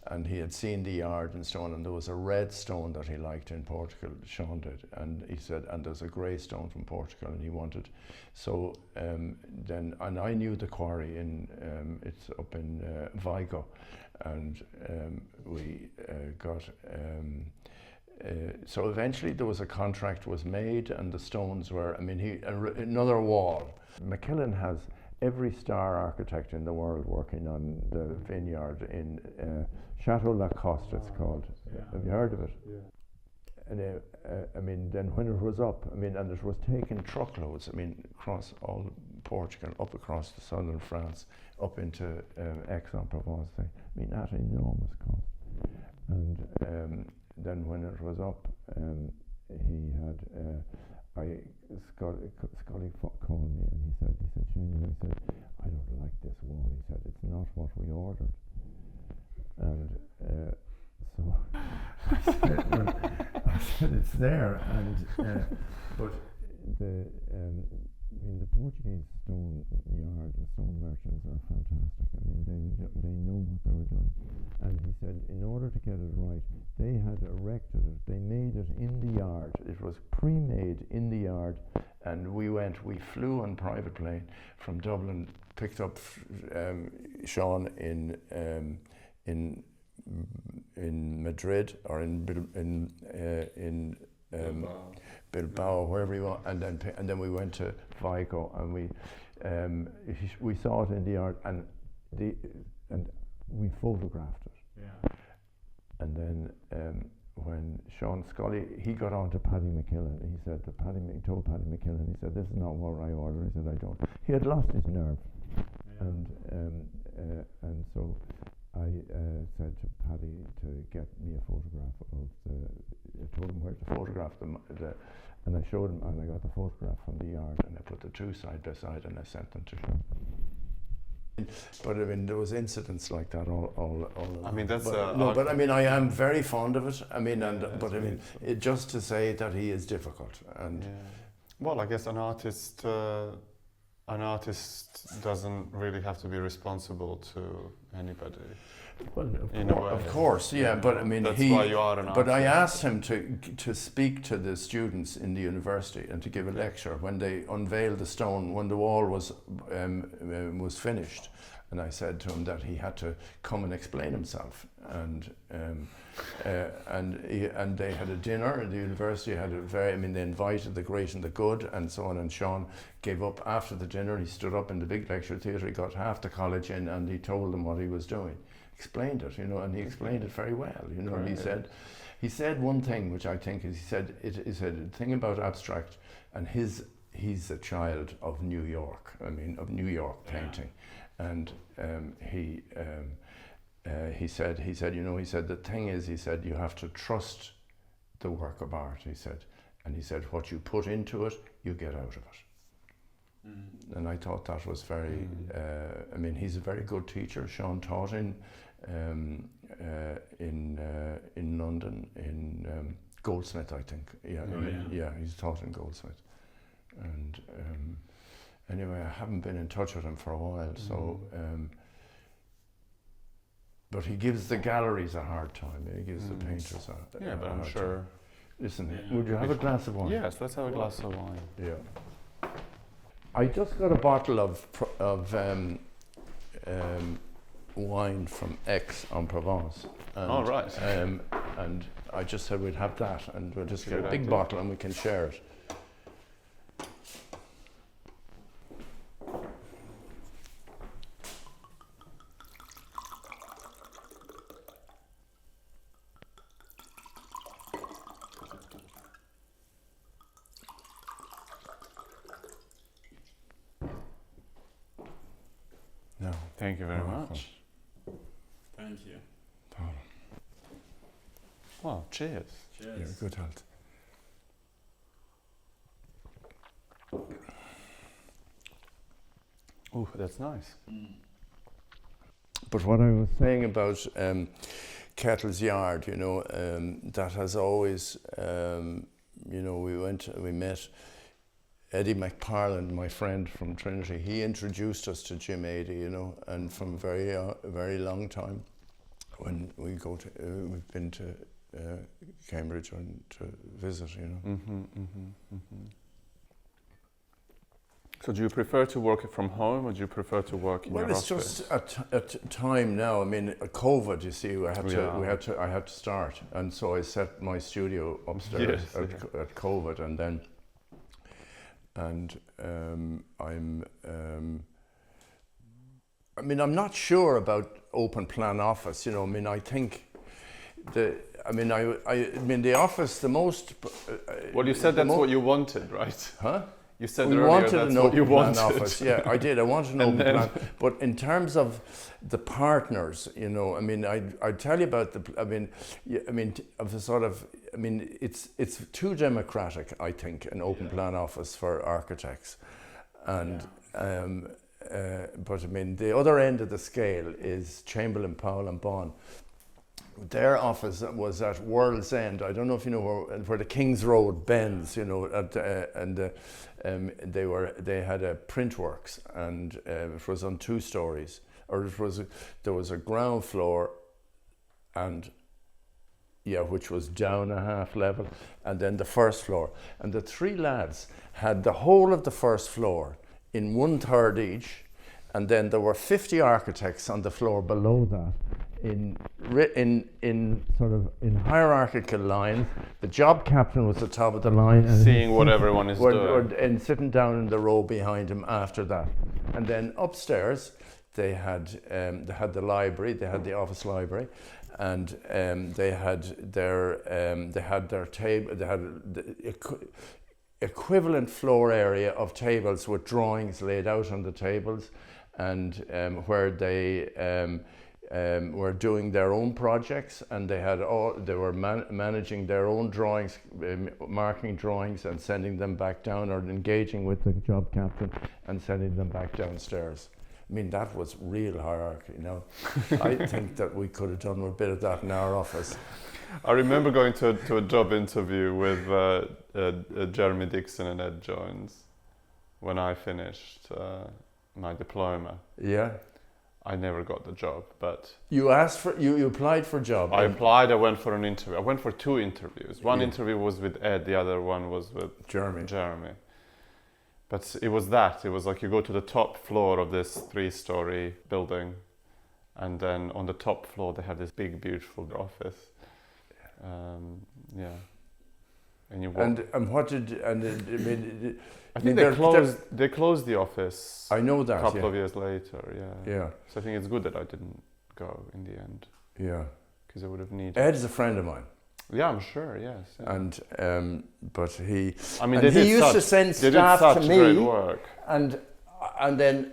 and he had seen the yard and stone, and there was a red stone that he liked in Portugal. Sean did, and he said, and there's a grey stone from Portugal, and he wanted. So then, and I knew the quarry in it's up in Vigo, and we got. So eventually there was a contract was made, and the stones were, I mean, another wall. McKillen has every star architect in the world working on the vineyard in Chateau Lacoste, it's called. Yeah. Have you heard of it? Yeah. And I mean, then when it was up, I mean, and it was taking truckloads, I mean, across all Portugal, up across the southern France, up into Aix-en-Provence thing. I mean, at enormous cost. And then when it was up, he had, Scully called me, and he said, Shane, he said, I don't like this wall. He said, it's not what we ordered. And so I said, it's there. And but I mean, the Portuguese stone yard and stone merchants are fantastic. I mean, they know what they were doing. And he said, in order to get it right, they had erected it. They made it in the yard. It was pre-made in the yard, and we flew on private plane from Dublin, picked up Sean in Madrid or in Bilbao, wherever you want, and then we went to Vigo, and we saw it in the yard, and we photographed it. Yeah. And then when Sean Scully, he got on to Paddy McKillen, he said to he told Paddy McKillen, he said, this is not what I ordered. He said, I don't. He had lost his nerve, yeah. And so I said to Paddy to get me a photograph of I told him where to photograph and I showed him, and I got the photograph from the yard, and I put the two side by side, and I sent them to Sean. But I mean, there was incidents like that all I mean, that's but I mean, I am very fond of it. I mean, but I mean, just to say that he is difficult, and yeah. Well, I guess an artist doesn't really have to be responsible to anybody. Well, In a way. of course, yeah. But I mean, That's why you are an But I artist. asked him to speak to the students in the university and to give a lecture when they unveiled the stone, when the wall was finished, and I said to him that he had to come and explain himself, and they had a dinner at the university. They invited the great and the good and so on. And Sean gave up after the dinner. He stood up in the big lecture theatre. He got half the college in, and he told them what he was doing. Explained it, and he explained it very well, and he said one thing which I think is, he said the thing about abstract, and he's a child of New York, of New York painting, and he said the thing is, he said, you have to trust the work of art, he said what you put into it, you get out of it. And I thought that was very. He's a very good teacher. Sean taught in London in Goldsmith, I think. Yeah, he's taught in Goldsmith. And anyway, I haven't been in touch with him for a while. So, but he gives the galleries a hard time. He gives the painters a But I'm hard sure. time. Listen, would you have a glass of wine? Yes, let's have a glass of wine. Yeah. I just got a bottle of wine from Aix-en-Provence. Oh, right. And I just said we'd have that, and we'll just get a Good big idea. bottle and we can share it. No. Thank you very Welcome. much. Thank you. Well, cheers. Cheers. Yeah, good health. Ooh, that's nice. But what I was saying about Kettle's Yard, that has always, we met Eddie McParland, my friend from Trinity. He introduced us to Jim Adey, and from a very long time, when we we've been to Cambridge and to visit, So do you prefer to work from home, or do you prefer to work in your Well, it's office? just a time now. COVID, you see, I had to start, and so I set my studio upstairs Yes, at COVID, and then, I'm not sure about open plan office. I think the office, the most. Well, you said that's what you wanted, right? Huh? You said We earlier wanted that's an what open you plan wanted. office. Yeah, I did. I wanted an open then- plan. But in terms of the partners, I'd tell you about it's too democratic, I think, an open plan office for architects. And but the other end of the scale is Chamberlain, Powell and Bon. Their office was at World's End. I don't know if you know where the King's Road bends, they had a print works, and it was on 2 stories, or there was a ground floor, and which was down a half level, and then the first floor, and the 3 lads had the whole of the first floor in 1/3 each, and then there were 50 architects on the floor below that. In hierarchical lines, the job captain was the top of the line, and Seeing what everyone is doing. and sitting down in the row behind him after that. And then upstairs, they had the library, they had the office library, and they had their table, they had the equivalent floor area of tables with drawings laid out on the tables, and where they were doing their own projects, and they were managing their own drawings, marking drawings and sending them back down, or engaging with the job captain and sending them back downstairs. That was real hierarchy. I think that we could have done a bit of that in our office. I remember going to a job interview with Jeremy Dixon and Ed Jones when I finished my diploma. Yeah. I never got the job, but You asked for, you applied for a job. I applied, I went for an interview. I went for 2 interviews. One Yeah. interview was with Ed, the other one was with Jeremy. But it was like you go to the top floor of this 3-story building, and then on the top floor they have this big, beautiful office. And you walk. And what did, and it, I mean, I think they closed the office I know that, a couple yeah. of years later, yeah. Yeah, So I think it's good that I didn't go in the end, yeah. because I would have needed. Ed's a friend of mine. Yeah, I'm sure, yes. Yeah. And but he, I mean, and they he did used such, to send they did staff such to great me, work. and then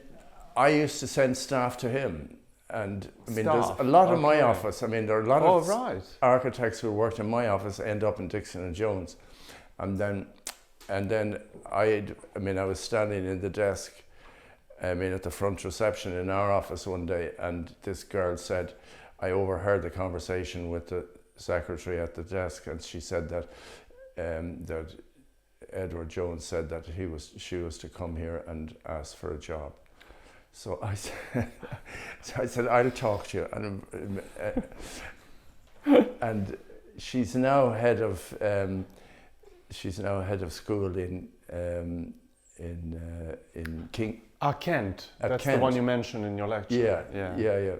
I used to send staff to him. And I mean, there's Staff, a lot of my okay. office. I mean, there are a lot Oh, of right. architects who worked in my office end up in Dixon and Jones, and then I was standing in the desk, at the front reception in our office one day, and this girl said, I overheard the conversation with the secretary at the desk, and she said that that Edward Jones said that she was to come here and ask for a job. So I said, I'll talk to you, and she's now head of school in King. Kent. That's Kent. the one you mentioned in your lecture. Yeah.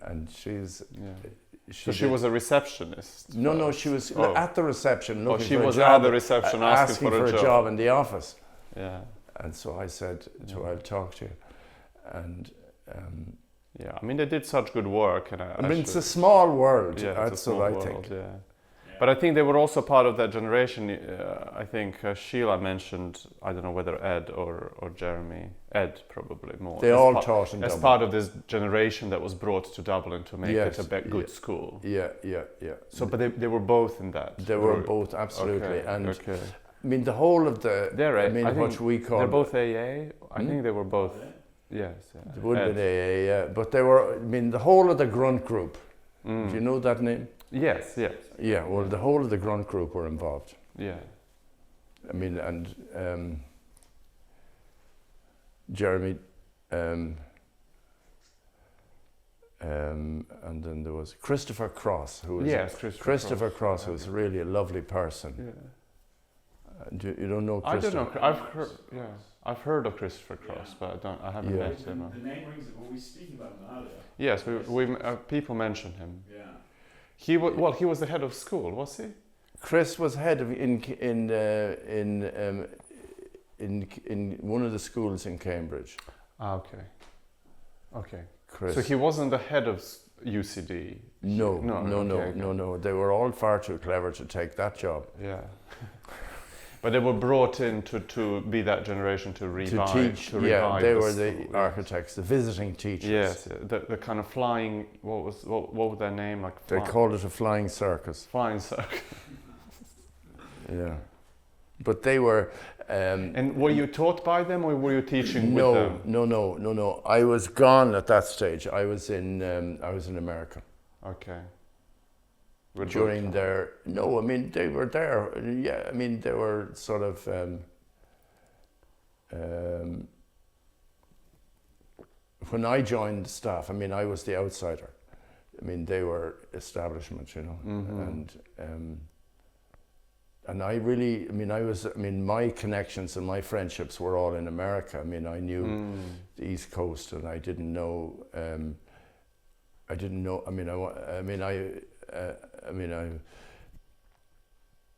And she's. Yeah. So she was a receptionist. No, she was at the reception looking she for a was job. at the reception asking for a job in the office. Yeah. And so I said to her, I'll talk to you. And yeah, I mean, they did such good work. And it's a small world. Yeah, that's what I think. Yeah. But I think they were also part of that generation. I think Sheila mentioned, I don't know whether Ed or Jeremy, Ed probably more. They all taught in Dublin. As part of this generation that was brought to Dublin to make it a good school. Yeah. So, but they were both in that. They were both, absolutely. Okay, and okay. I mean, the whole of the, what we call... They're both AA? I think they were both, yes. Yeah. They would have been AA, yeah. But they were, the whole of the grunt group. Do you know that name? Yes. Yeah, well, the whole of the grunt group were involved. Yeah. I mean, and Jeremy, and then there was Christopher Cross, who was Christopher Cross, who was really a lovely person. Yeah. You don't know Christopher? I don't know. I've heard of Christopher Cross, but I haven't met him. The name rings. Were we speaking about him earlier? Yes, people mention him. Yeah. He was the head of school, was he? Chris was head of in one of the schools in Cambridge. Okay. Chris. So he wasn't the head of UCD. No. They were all far too clever to take that job. Yeah. But they were brought in to be that generation to revive. To teach. They were the architects, the visiting teachers. Yes, the kind of flying. What was their name? Like they called it a flying circus. Flying circus. Yeah, but they were. And were you taught by them, or were you teaching with them? No. I was gone at that stage. I was in America. Okay. During their they were there. Yeah, they were sort of. When I joined the staff, I was the outsider. They were establishment, and I really, my connections and my friendships were all in America. I knew the East Coast, and I didn't know.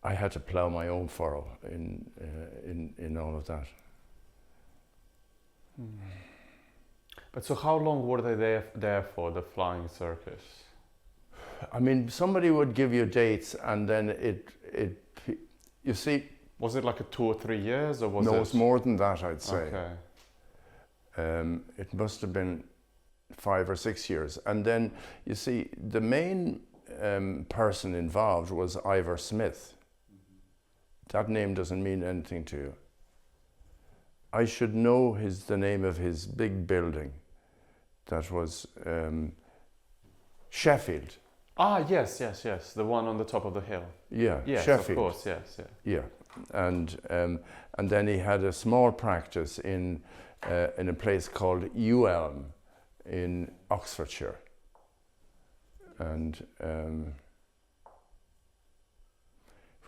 I had to plough my own furrow in all of that. But so how long were they there for, the flying circus? Somebody would give you dates, and then you see. Was it like 2 or 3 years, or was it? No, it's more than that, I'd say. Okay. It must have been 5 or 6 years. And then, you see, the main person involved was Ivor Smith. That name doesn't mean anything to you. I should know the name of his big building. That was Sheffield. Ah, yes. The one on the top of the hill. Yeah, yes, Sheffield. Of course, yes. Yeah. And then he had a small practice in in a place called Ulm in Oxfordshire. And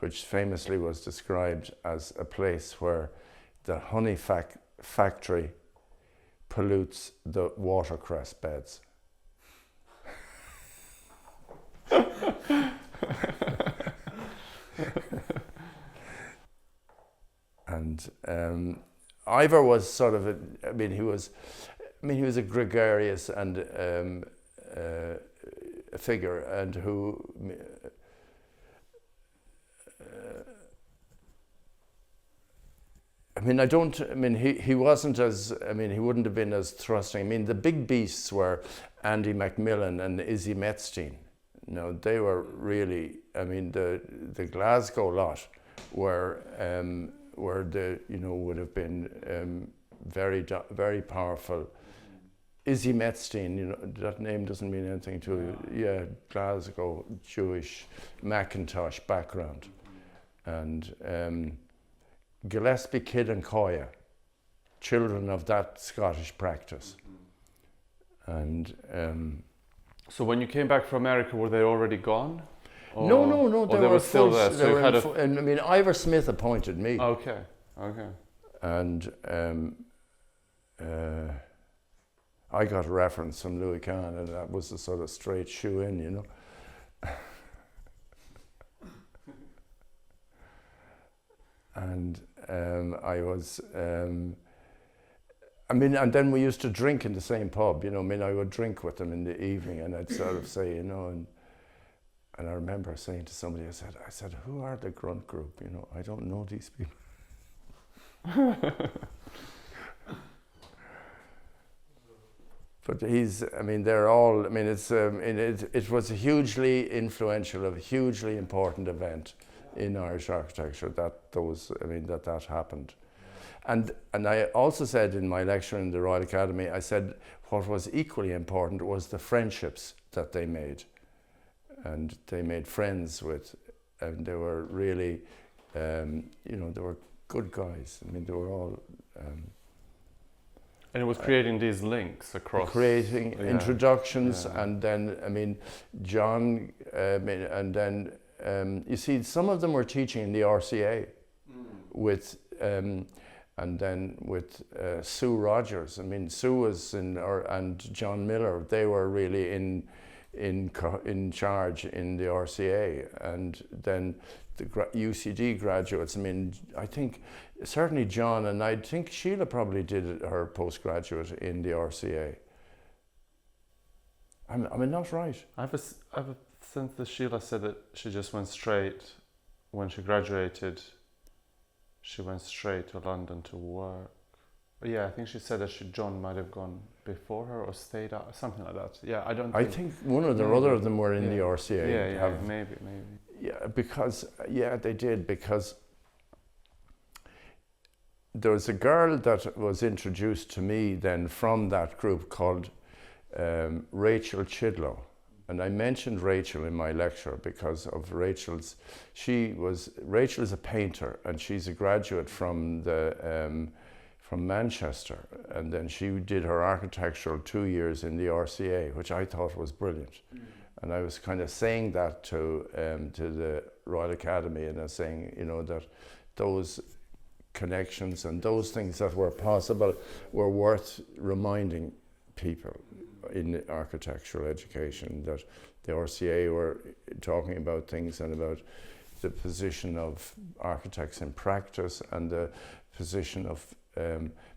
which famously was described as a place where the honey factory pollutes the watercress beds. And Ivor was sort of he was a gregarious and a figure, and who he wasn't as, he wouldn't have been as thrusting. The big beasts were Andy Macmillan and Izzy Metstein. They were really, the Glasgow lot were would have been very, very powerful. Izzy Metstein, that name doesn't mean anything to you. Yeah, Glasgow, Jewish, Macintosh background. And Gillespie, Kidd and Coya, children of that Scottish practice. And so when you came back from America, were they already gone? Or, no, they were still there. So Ivor Smith appointed me. Okay. And I got a reference from Louis Kahn, and that was a sort of straight shoe in, And I was, and then we used to drink in the same pub, I would drink with them in the evening, and I'd sort of say, and I remember saying to somebody, I said, who are the grunt group? I don't know these people. But they're all, it was a hugely influential, a hugely important event in Irish architecture that happened. And I also said in my lecture in the Royal Academy, I said what was equally important was the friendships that they made. And they made friends with, and they were really, they were good guys. They were all... and it was creating these links across... Creating introductions, and then, John, and then, you see, some of them were teaching in the RCA with, and then with Sue Rogers. Sue was and John Miller, they were really in charge in the RCA, and then the UCD graduates. I think certainly John, and I think Sheila probably did her postgraduate in the RCA. Am I not right? I have a sense that Sheila said that she just went straight, when she graduated, she went straight to London to work. Yeah, I think she said that John might have gone before her or stayed out, something like that. Yeah, I think one or the other of them were in the RCA. Yeah, maybe. Yeah, because they did, because there was a girl that was introduced to me then from that group called Rachel Chidlow. And I mentioned Rachel in my lecture because of Rachel's a painter, and she's a graduate from from Manchester, and then she did her architectural 2 years in the RCA, which I thought was brilliant. And I was kind of saying that to the Royal Academy, and I was saying, that those connections and those things that were possible were worth reminding people in architectural education, that the RCA were talking about things and about the position of architects in practice and the position of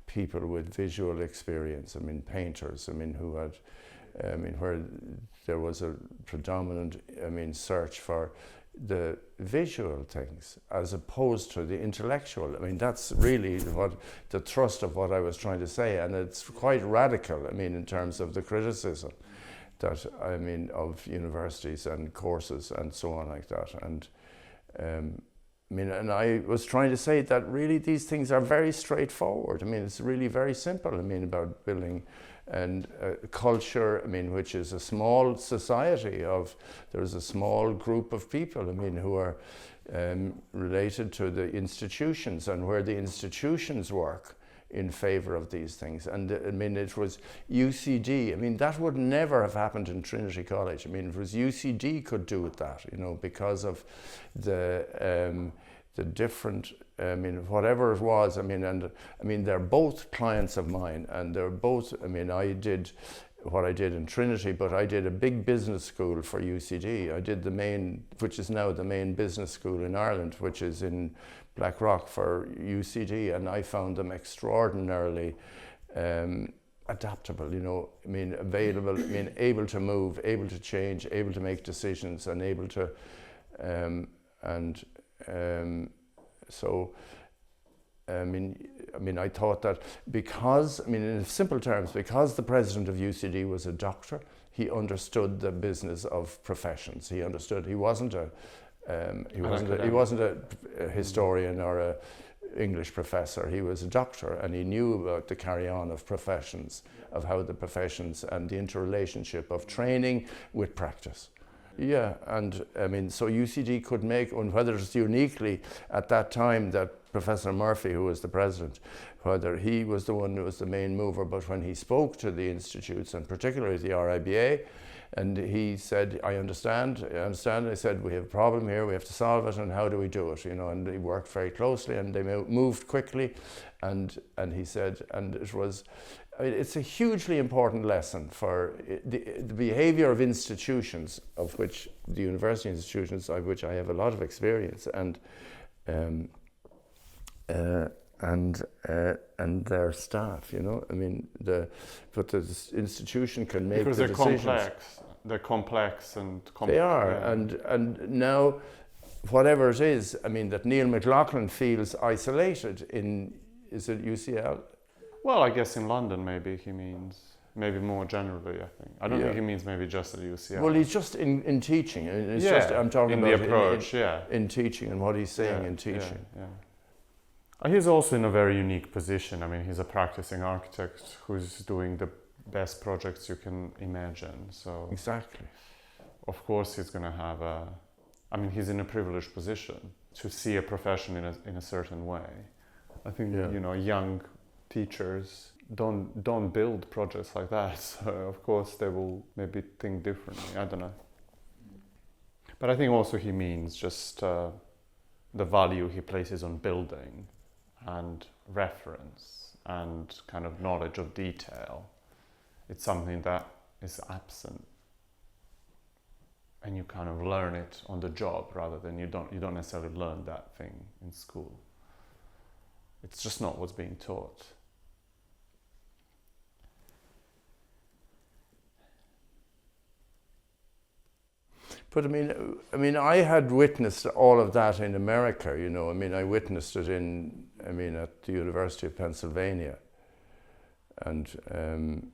people with visual experience. Painters, who had, where there was a predominant, search for the visual things as opposed to the intellectual. That's really what the thrust of what I was trying to say, and it's quite radical, in terms of the criticism that, of universities and courses and so on like that. And and I was trying to say that really these things are very straightforward. it's really very simple, about building and culture, which is a small society there's a small group of people, who are related to the institutions, and where the institutions work in favour of these things. And I mean, it was UCD. I mean, that would never have happened in Trinity College. I mean, it was UCD could do that, you know, because of the different, I mean, whatever it was. I mean, and I mean, they're both clients of mine, and they're both. I mean, I did what I did in Trinity, but I did a big business school for UCD. I did the main, which is now the main business school in Ireland, which is in Blackrock for UCD, and I found them extraordinarily adaptable, you know, I mean, available, I mean, able to move, able to change, able to make decisions, and able to, so, I mean, I thought that because, I mean, in simple terms, because the president of UCD was a doctor, he understood the business of professions. He understood. He wasn't a historian or a English professor. He was a doctor, and he knew about the carry-on of professions, of how the professions and the interrelationship of training with practice. Yeah, and I mean, so UCD could make, and whether it's uniquely at that time that Professor Murphy, who was the president, whether he was the one who was the main mover, but when he spoke to the institutes, and particularly the RIBA, and he said, I understand. I said, we have a problem here, we have to solve it, and how do we do it? You know, and he worked very closely, and they moved quickly, and he said, and it was, I mean, it's a hugely important lesson for the behaviour of institutions, of which the university institutions, of which I have a lot of experience, and their staff. You know, I mean, but the institution can make because the decisions. They're complex and they are, yeah. and now, whatever it is, I mean, that Neil McLaughlin feels isolated in, is it UCL? Well, I guess in London maybe he means, maybe more generally, I think. I don't think he means maybe just at UCL. Well, he's just in teaching. It's just, I'm talking in about the approach, in teaching and what he's saying in teaching. He's also in a very unique position. I mean, he's a practicing architect who's doing the best projects you can imagine. So exactly. Of course he's going to have he's in a privileged position to see a profession in a certain way. I think, you know, young teachers don't build projects like that, so of course they will maybe think differently. I don't know, but I think also he means just the value he places on building and reference and kind of knowledge of detail. It's something that is absent, and you kind of learn it on the job rather than you don't necessarily learn that thing in school. It's just not what's being taught. But I mean, I had witnessed all of that in America, you know. I mean, I witnessed it at the University of Pennsylvania. And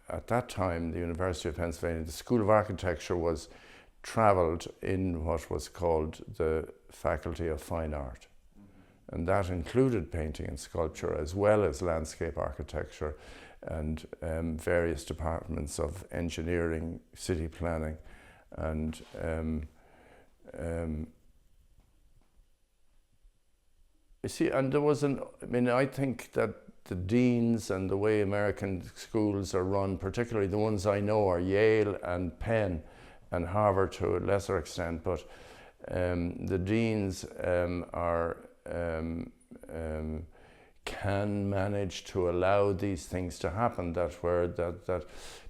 at that time, the University of Pennsylvania, the School of Architecture was travelled in what was called the Faculty of Fine Art. And that included painting and sculpture, as well as landscape architecture and various departments of engineering, city planning, and you see, and there was I think that the deans and the way American schools are run, particularly the ones I know are Yale and Penn and Harvard to a lesser extent, but the deans can manage to allow these things to happen, that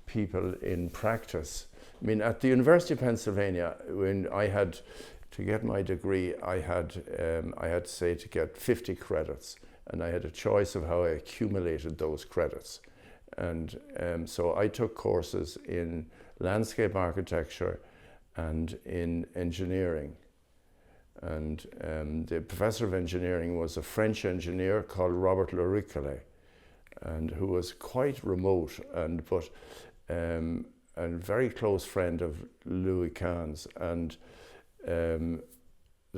people in practice. I mean, at the University of Pennsylvania, when I had to get my degree, I had to get 50 credits, and I had a choice of how I accumulated those credits. And so I took courses in landscape architecture and in engineering. And the professor of engineering was a French engineer called Robert Loricolet, and who was quite remote and very close friend of Louis Kahn's, and the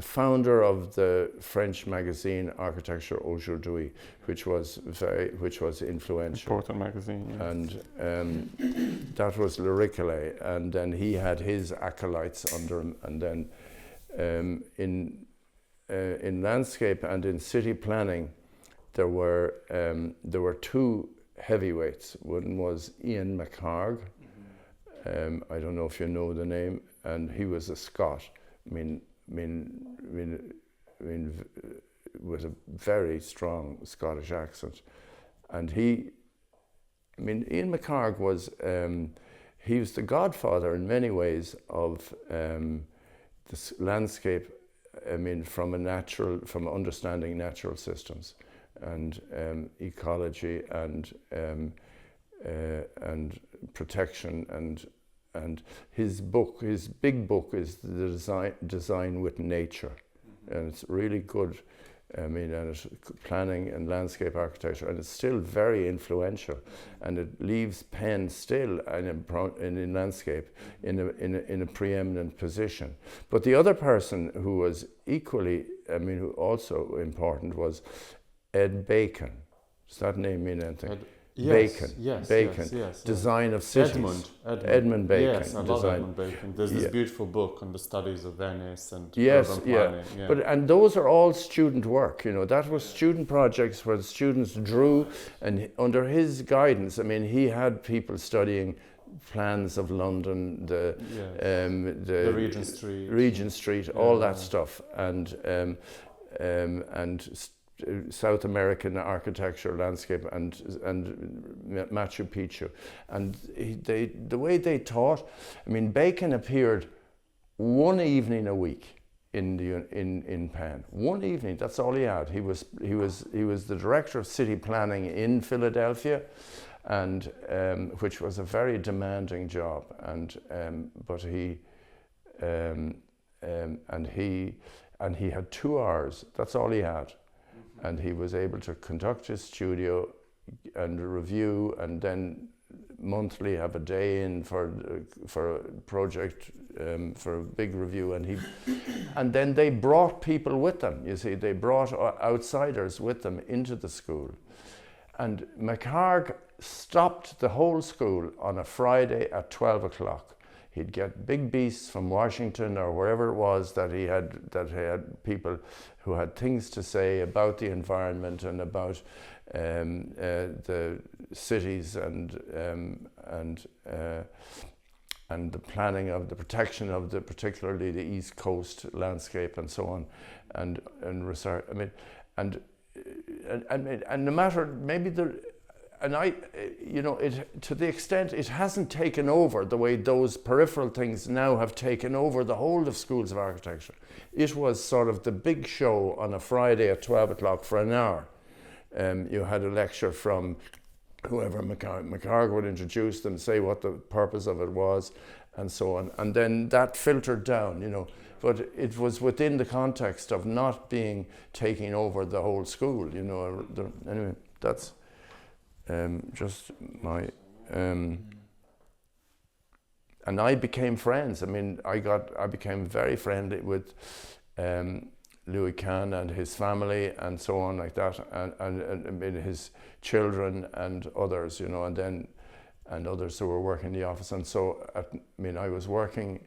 founder of the French magazine Architecture Aujourd'hui, which was influential. Important magazine. Yes. And that was Loricolet, and then he had his acolytes under him, and then in landscape and in city planning, there were two heavyweights. One was Ian McHarg. I don't know if you know the name, and he was a Scot. With a very strong Scottish accent, and Ian McHarg was he was the godfather in many ways of this landscape. From understanding natural systems and ecology and protection, and his big book is the design with nature, and it's really good. And it's planning and landscape architecture, and it's still very influential, and it leaves Penn still in landscape in a preeminent position. But the other person who was equally, who also important was Ed Bacon. Does that name mean anything? Bacon. Yes, Bacon. Yes. Design of cities. Edmund Bacon. Yes, I love Edmund Bacon. There's this beautiful book on the studies of Venice and urban planning. Yeah. And those are all student work. That was student projects where the students drew, and under his guidance, he had people studying plans of London, the Regent Street, all that stuff, and South American architecture, landscape, and Machu Picchu, and the way they taught. Bacon appeared one evening a week in Penn. One evening. That's all he had. He was the director of city planning in Philadelphia, and which was a very demanding job. But he had 2 hours. That's all he had. And he was able to conduct his studio and review, and then monthly have a day in for a project, for a big review. And then they brought people with them. You see, they brought outsiders with them into the school. And McHarg stopped the whole school on a Friday at 12 o'clock. He'd get big beasts from Washington or wherever it was that he had people who had things to say about the environment and about the cities and the planning of the protection of particularly the East Coast landscape and so on, and research. And no matter maybe to the extent it hasn't taken over the way those peripheral things now have taken over the whole of schools of architecture. It was sort of the big show on a Friday at 12 o'clock for an hour. You had a lecture from whoever McHarg would introduce them, say what the purpose of it was, and so on. And then that filtered down, But it was within the context of not taking over the whole school, Anyway, that's just my and I became friends. I became very friendly with Louis Kahn and his family and so on like that, and his children and others, and others who were working in the office. And so, I was working.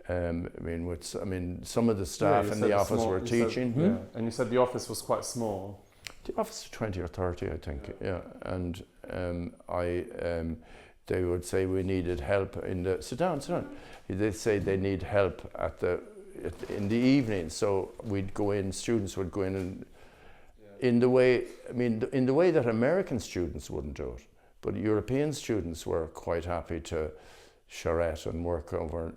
Some of the staff in the office were teaching. And you said the office was quite small. The office was 20 or 30, I think. Yeah, and they would say we needed help sit down. They'd say they need help in the evening. So we'd go in. Students would go in, and in the way that American students wouldn't do it, but European students were quite happy to charrette and work over,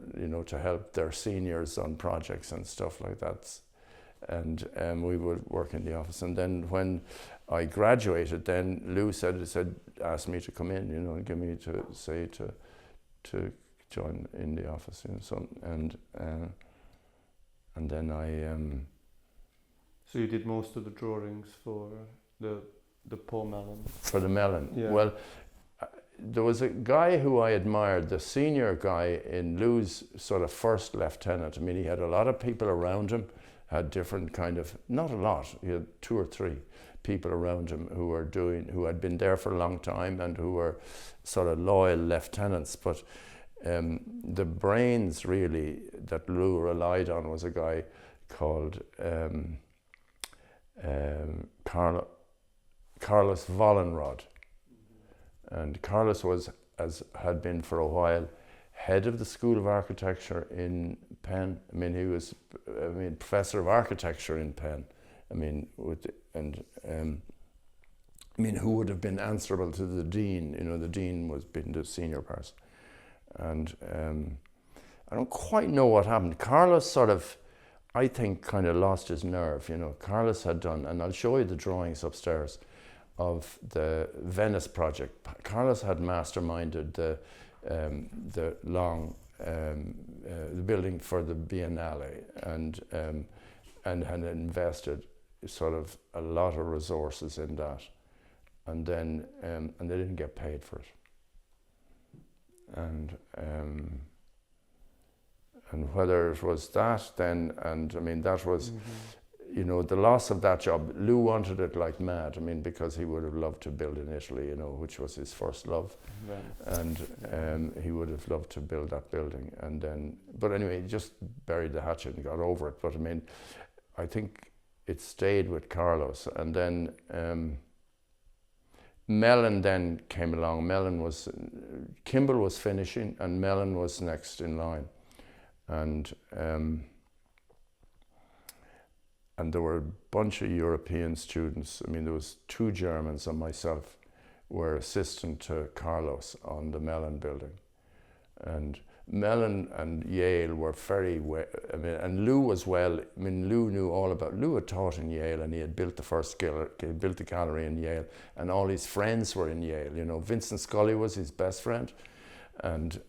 to help their seniors on projects and stuff like that. And we would work in the office. And then when I graduated, then Lou asked me to come in, and give me to join in the office. And then I. So you did most of the drawings for the Paul Mellon. For the Mellon. Yeah. Well, there was a guy who I admired, the senior guy in Lou's sort of first lieutenant. He had a lot of people around him. Had different kind of, not a lot, he had 2 or 3 people around him who had been there for a long time and who were sort of loyal lieutenants. But the brains really that Lou relied on was a guy called Carlos Wallenrod. And Carlos had been for a while head of the School of Architecture in Penn. I mean, he was, professor of architecture in Penn. I mean, who would have been answerable to the dean? You know, the dean was been the senior person. And I don't quite know what happened. Carlos sort of, I think, kind of lost his nerve. You know, Carlos had done, and I'll show you the drawings upstairs of the Venice project. Carlos had masterminded the building for the Biennale, and had invested sort of a lot of resources in that, and then and they didn't get paid for it, and whether it was that then, and I mean that was, you know, the loss of that job. Lou wanted it like mad. I mean, because he would have loved to build in Italy, you know, which was his first love, and he would have loved to build that building. And then, but anyway, he just buried the hatchet and got over it. But I mean, I think it stayed with Carlos, and then Mellon then came along. Kimball was finishing, and Mellon was next in line, and there were a bunch of European students. I mean, there was 2 Germans and myself were assistant to Carlos on the Mellon building. And Mellon and Yale were very well, I mean, and Lou was well, I mean, Lou knew all about, Lou had taught in Yale, and he had built he built the gallery in Yale, and all his friends were in Yale, you know. Vincent Scully was his best friend, and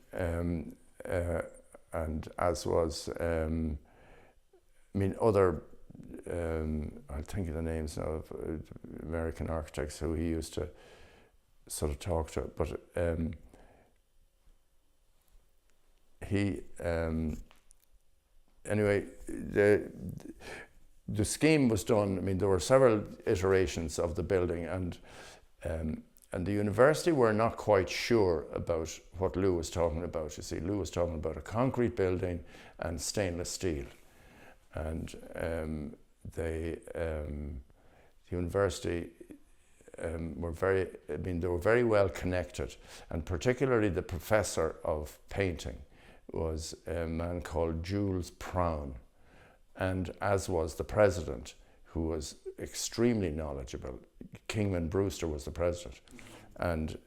as was, other, I'll think of the names now of American architects who he used to sort of talk to, but anyway, the scheme was done. I mean, there were several iterations of the building, and the university were not quite sure about what Lou was talking about. You see, Lou was talking about a concrete building and stainless steel, and the university they were very well connected, and particularly the professor of painting was a man called Jules Prown, and as was the president, who was extremely knowledgeable. Kingman Brewster was the president, and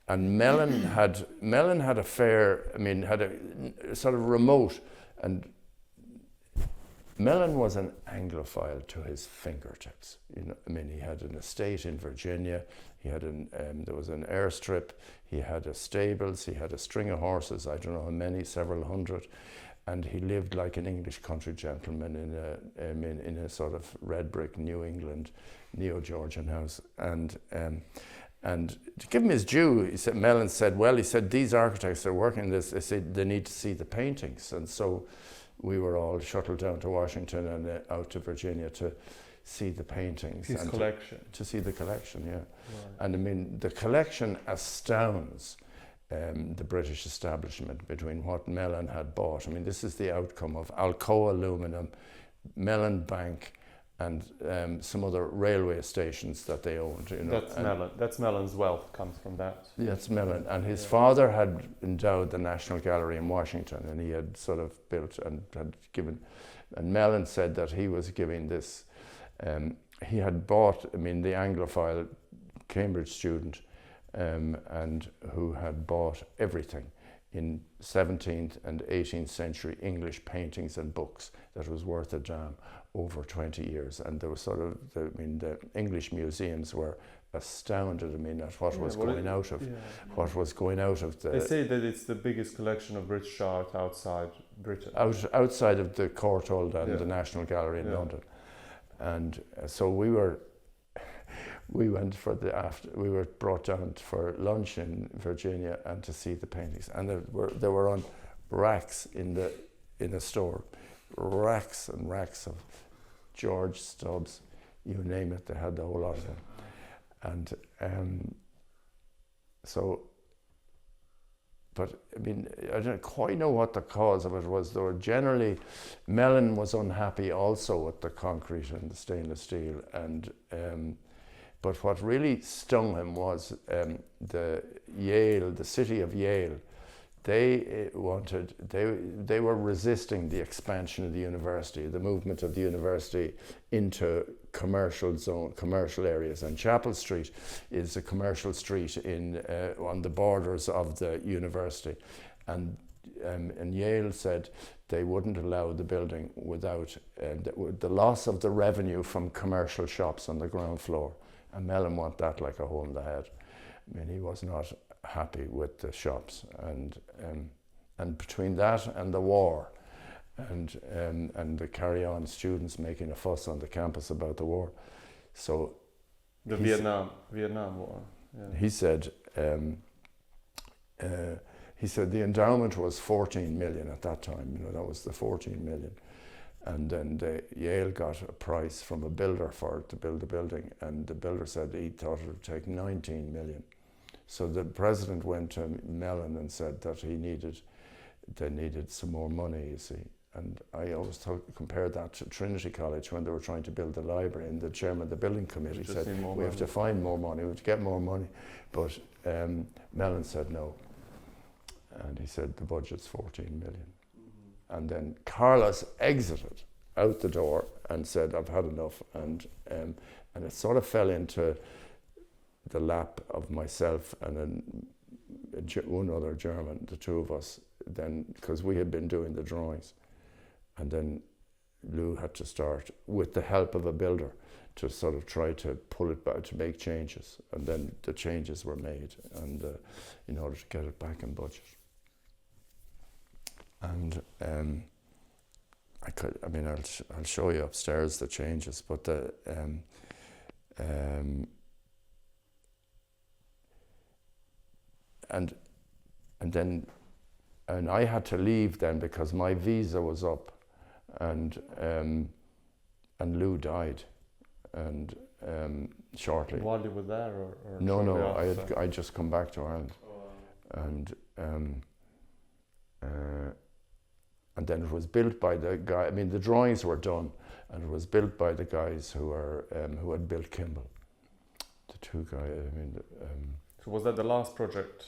Mellon had a fair, had a sort of remote, and Mellon was an Anglophile to his fingertips. You know, he had an estate in Virginia. He had there was an airstrip. He had a stables. He had a string of horses. I don't know how many, several hundred, and he lived like an English country gentleman in a sort of red brick New England neo-Georgian house. And to give him his due, Mellon said, well, he said, these architects are working this. They said they need to see the paintings, and so we were all shuttled down to Washington and out to Virginia to see the paintings. His collection. To see the collection, yeah. Right. And the collection astounds the British establishment between what Mellon had bought. This is the outcome of Alcoa Aluminum, Mellon Bank, and some other railway stations that they owned. You know. That's Mellon's wealth comes from that. That's Mellon, and his father had endowed the National Gallery in Washington, and he had sort of built and had given. And Mellon said that he was giving this. He had bought. The Anglophile Cambridge student, and who had bought everything in 17th and 18th century English paintings and books that was worth a damn over 20 years. And there was sort of, the English museums were astounded, at what was going out of, what was going out of the... They say that it's the biggest collection of British art outside Britain. Outside of the Courtauld and the National Gallery in London. And so we went for we were brought down for lunch in Virginia and to see the paintings, and they were on racks in a store, racks and racks of George Stubbs, you name it, they had the whole lot of them. And so but I mean, I don't quite know what the cause of it was. Though generally, Mellon was unhappy also with the concrete and the stainless steel, and but what really stung him was the city of Yale. They were resisting the expansion of the university, the movement of the university into commercial areas. And Chapel Street is a commercial street on the borders of the university. And Yale said they wouldn't allow the building without the loss of the revenue from commercial shops on the ground floor. And Mellon wanted that like a hole in the head. I mean, he was not happy with the shops, and between that and the war, and the carry-on students making a fuss on the campus about the war, so the Vietnam War. Yeah. He said the endowment was 14 million at that time. You know, that was the 14 million. And then Yale got a price from a builder to build the building, and the builder said he thought it would take 19 million. So the president went to Mellon and said that they needed some more money, you see. And I always compared that to Trinity College when they were trying to build the library, and the chairman of the building committee said, we have to find more money, we have to get more money. But Mellon said no. And he said the budget's 14 million. And then Carlos exited out the door and said, I've had enough. And it sort of fell into the lap of myself and one other German, the two of us, then, because we had been doing the drawings. And then Lou had to start, with the help of a builder, to sort of try to pull it back, to make changes. And then the changes were made, and in order to get it back in budget. And I'll show you upstairs the changes, but and I had to leave then because my visa was up, and Lou died, and shortly. While you were there, or no, I just come back to Ireland, and then it was built by the guy. I mean, the drawings were done, and it was built by the guys who had built Kimball. The two guys. I mean. So was that the last project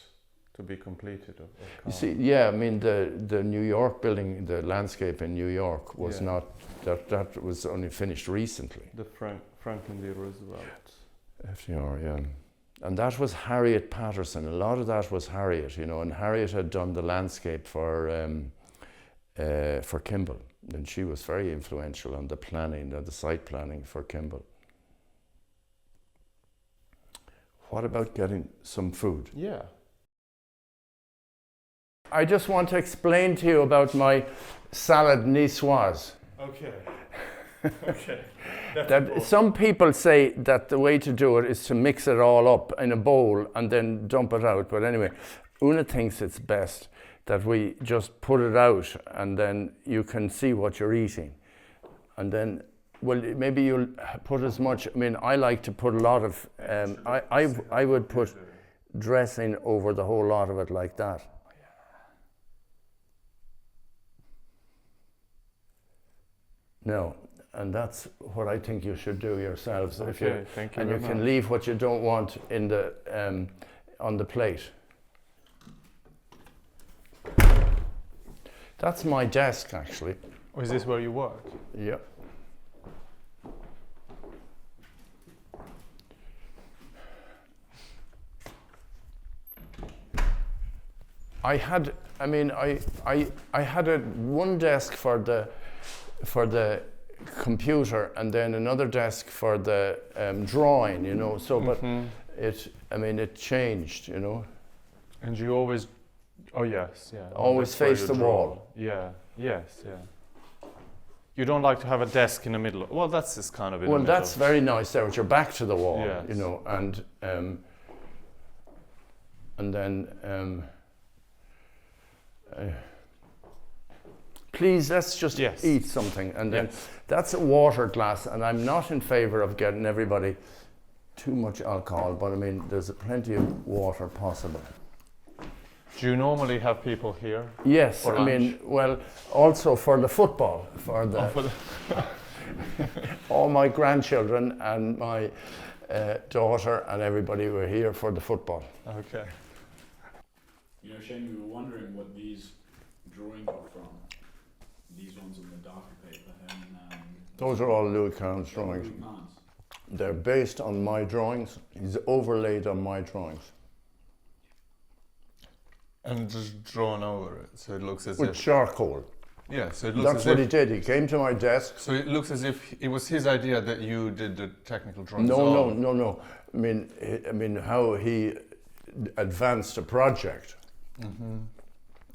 to be completed? You see, yeah. I mean, the New York building, the landscape in New York was not that was only finished recently. The Franklin D. Roosevelt. FDR, yeah. And that was Harriet Patterson. A lot of that was Harriet, you know, and Harriet had done the landscape for Kimball, and she was very influential on the planning, the site planning for Kimball. What about getting some food? Yeah. I just want to explain to you about my salad niçoise. Okay. Okay. That some people say that the way to do it is to mix it all up in a bowl and then dump it out. But anyway, Una thinks it's best that we just put it out, and then you can see what you're eating. And then, well, maybe you'll put as much. I mean, I like to put a lot of, I would put dressing over the whole lot of it like that. No, and that's what I think you should do yourselves. Okay, thank you. And you can leave what you don't want in the on the plate. That's my desk, actually. Or is this where you work? Yeah. I had one desk for the computer, and then another desk for the drawing, you know. So, but it changed, you know. And you always, always face the wall. Yeah. Yes. Yeah. You don't like to have a desk in the middle. Well, that's this kind of. Well, that's very nice there with your back to the wall, yes. You know, and then. Please, let's just eat something, and then that's a water glass, and I'm not in favour of getting everybody too much alcohol, but I mean, there's plenty of water possible. Do you normally have people here? Yes, For I mean, lunch? well, also for the football, all my grandchildren and my daughter and everybody were here for the football. Okay. You know, Shane, we were wondering what these drawings are from. These ones on the darker paper. And, Those are all Louis Kahn's drawings. They're based on my drawings. He's overlaid on my drawings. And just drawn over it, so it looks as With if... charcoal. Yeah, so it looks That's as what if... he did. He came to my desk. So it looks as if it was his idea that you did the technical drawings. No. I mean, how he advanced a project. Mm-hmm.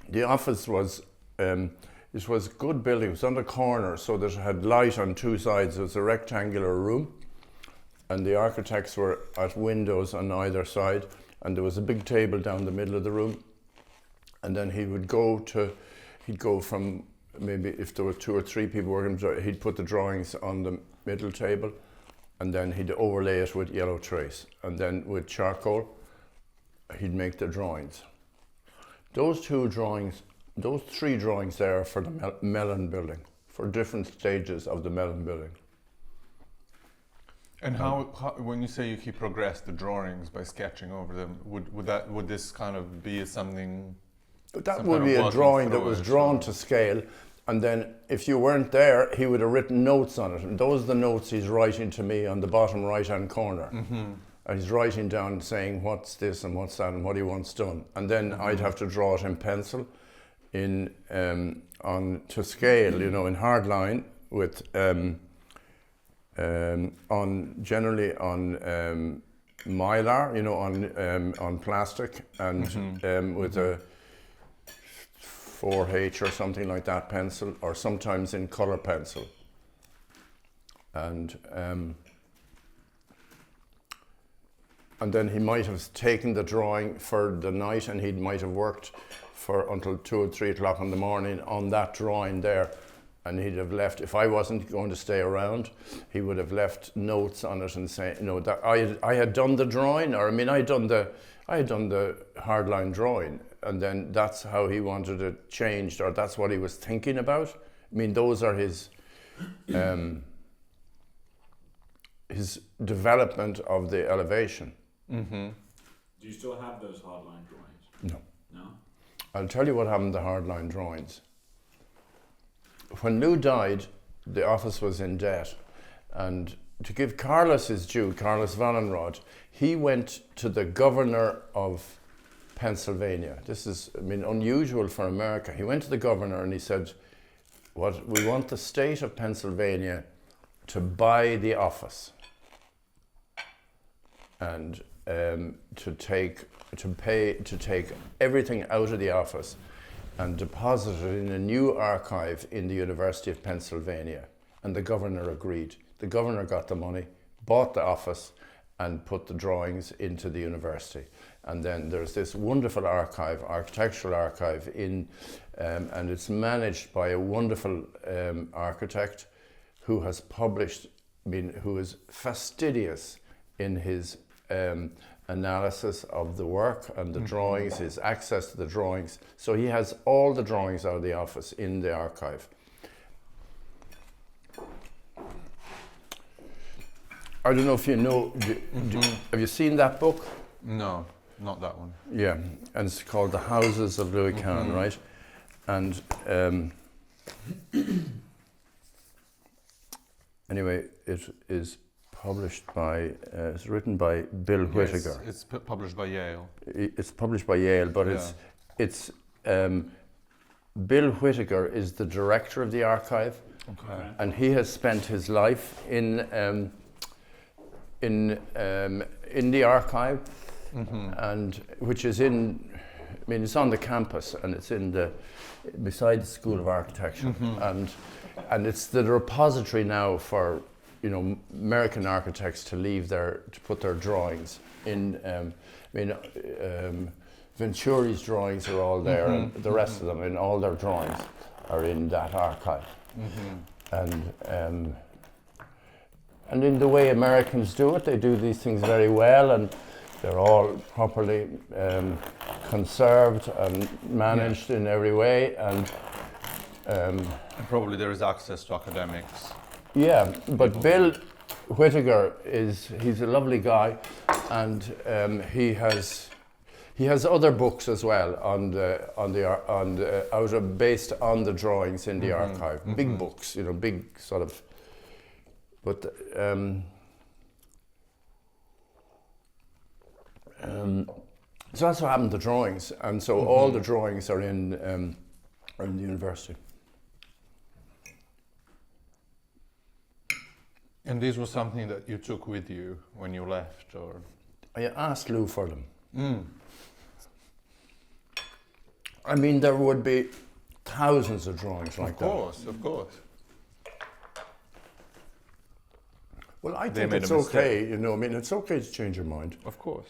The office was, it was a good building. It was on the corner, so that it had light on two sides. It was a rectangular room, and the architects were at windows on either side, and there was a big table down the middle of the room. And then he'd go from, maybe if there were 2 or 3 people working, he'd put the drawings on the middle table, and then he'd overlay it with yellow trace. And then with charcoal, he'd make the drawings. Those 3 drawings there are for the Mellon building, for different stages of the Mellon building. And how, when you say you progress the drawings by sketching over them, would this kind of be something? That would be a drawing that was drawn to scale, and then if you weren't there, he would have written notes on it, and those are the notes he's writing to me on the bottom right-hand corner. Mm-hmm. And he's writing down saying what's this and what's that and what he wants done, and then I'd have to draw it in pencil, to scale, you know, in hard line with generally on mylar, you know, on plastic, and with a 4H or something like that pencil, or sometimes in colour pencil. And then he might have taken the drawing for the night, and he might have worked until 2 or 3 o'clock in the morning on that drawing there. And he'd have left, if I wasn't going to stay around, he would have left notes on it and say, you know, that I had done the drawing, or I mean, I had done the hardline drawing, and then that's how he wanted it changed, or that's what he was thinking about. I mean, those are his development of the elevation. Mm-hmm. Do you still have those hardline drawings? No. No? I'll tell you what happened to hardline drawings. When Lou died, the office was in debt, and to give Carlos his due, Carlos Wallenrod, he went to the governor of Pennsylvania. This is, I mean, unusual for America. He went to the governor and he said, we want the state of Pennsylvania to buy the office and to take everything out of the office and deposit it in a new archive in the University of Pennsylvania. And the governor agreed. The governor got the money, bought the office, and put the drawings into the university. And then there's this wonderful archive, architectural archive, and it's managed by a wonderful architect who has published, who is fastidious in his analysis of the work and the drawings, his access to the drawings. So he has all the drawings out of the office in the archive. I don't know if you know, have you seen that book? No, not that one. Yeah, and it's called The Houses of Louis Kahn, right? And anyway, it is published by, it's written by Bill Whittaker. It's published by Yale. It's published by Yale, but it's Bill Whittaker is the director of the archive, and he has spent his life in the archive, and which is it's on the campus, and it's beside the School of Architecture, and it's the repository now for, you know, American architects to put their drawings in. Venturi's drawings are all there, and the rest of them, and all their drawings are in that archive. And in the way Americans do it, they do these things very well, and they're all properly conserved and managed in every way, and And probably there is access to academics. yeah, but Bill Whittaker he's a lovely guy, and he has other books as well based on the drawings in the archive. Big books, big sort of. But so that's what happened to drawings, and so all the drawings are in the university. And these were something that you took with you when you left, or? I asked Lou for them. I mean, there would be thousands of drawings like that. Of course. Well, I They think made it's a mistake. okay, I mean, it's okay to change your mind. Of course.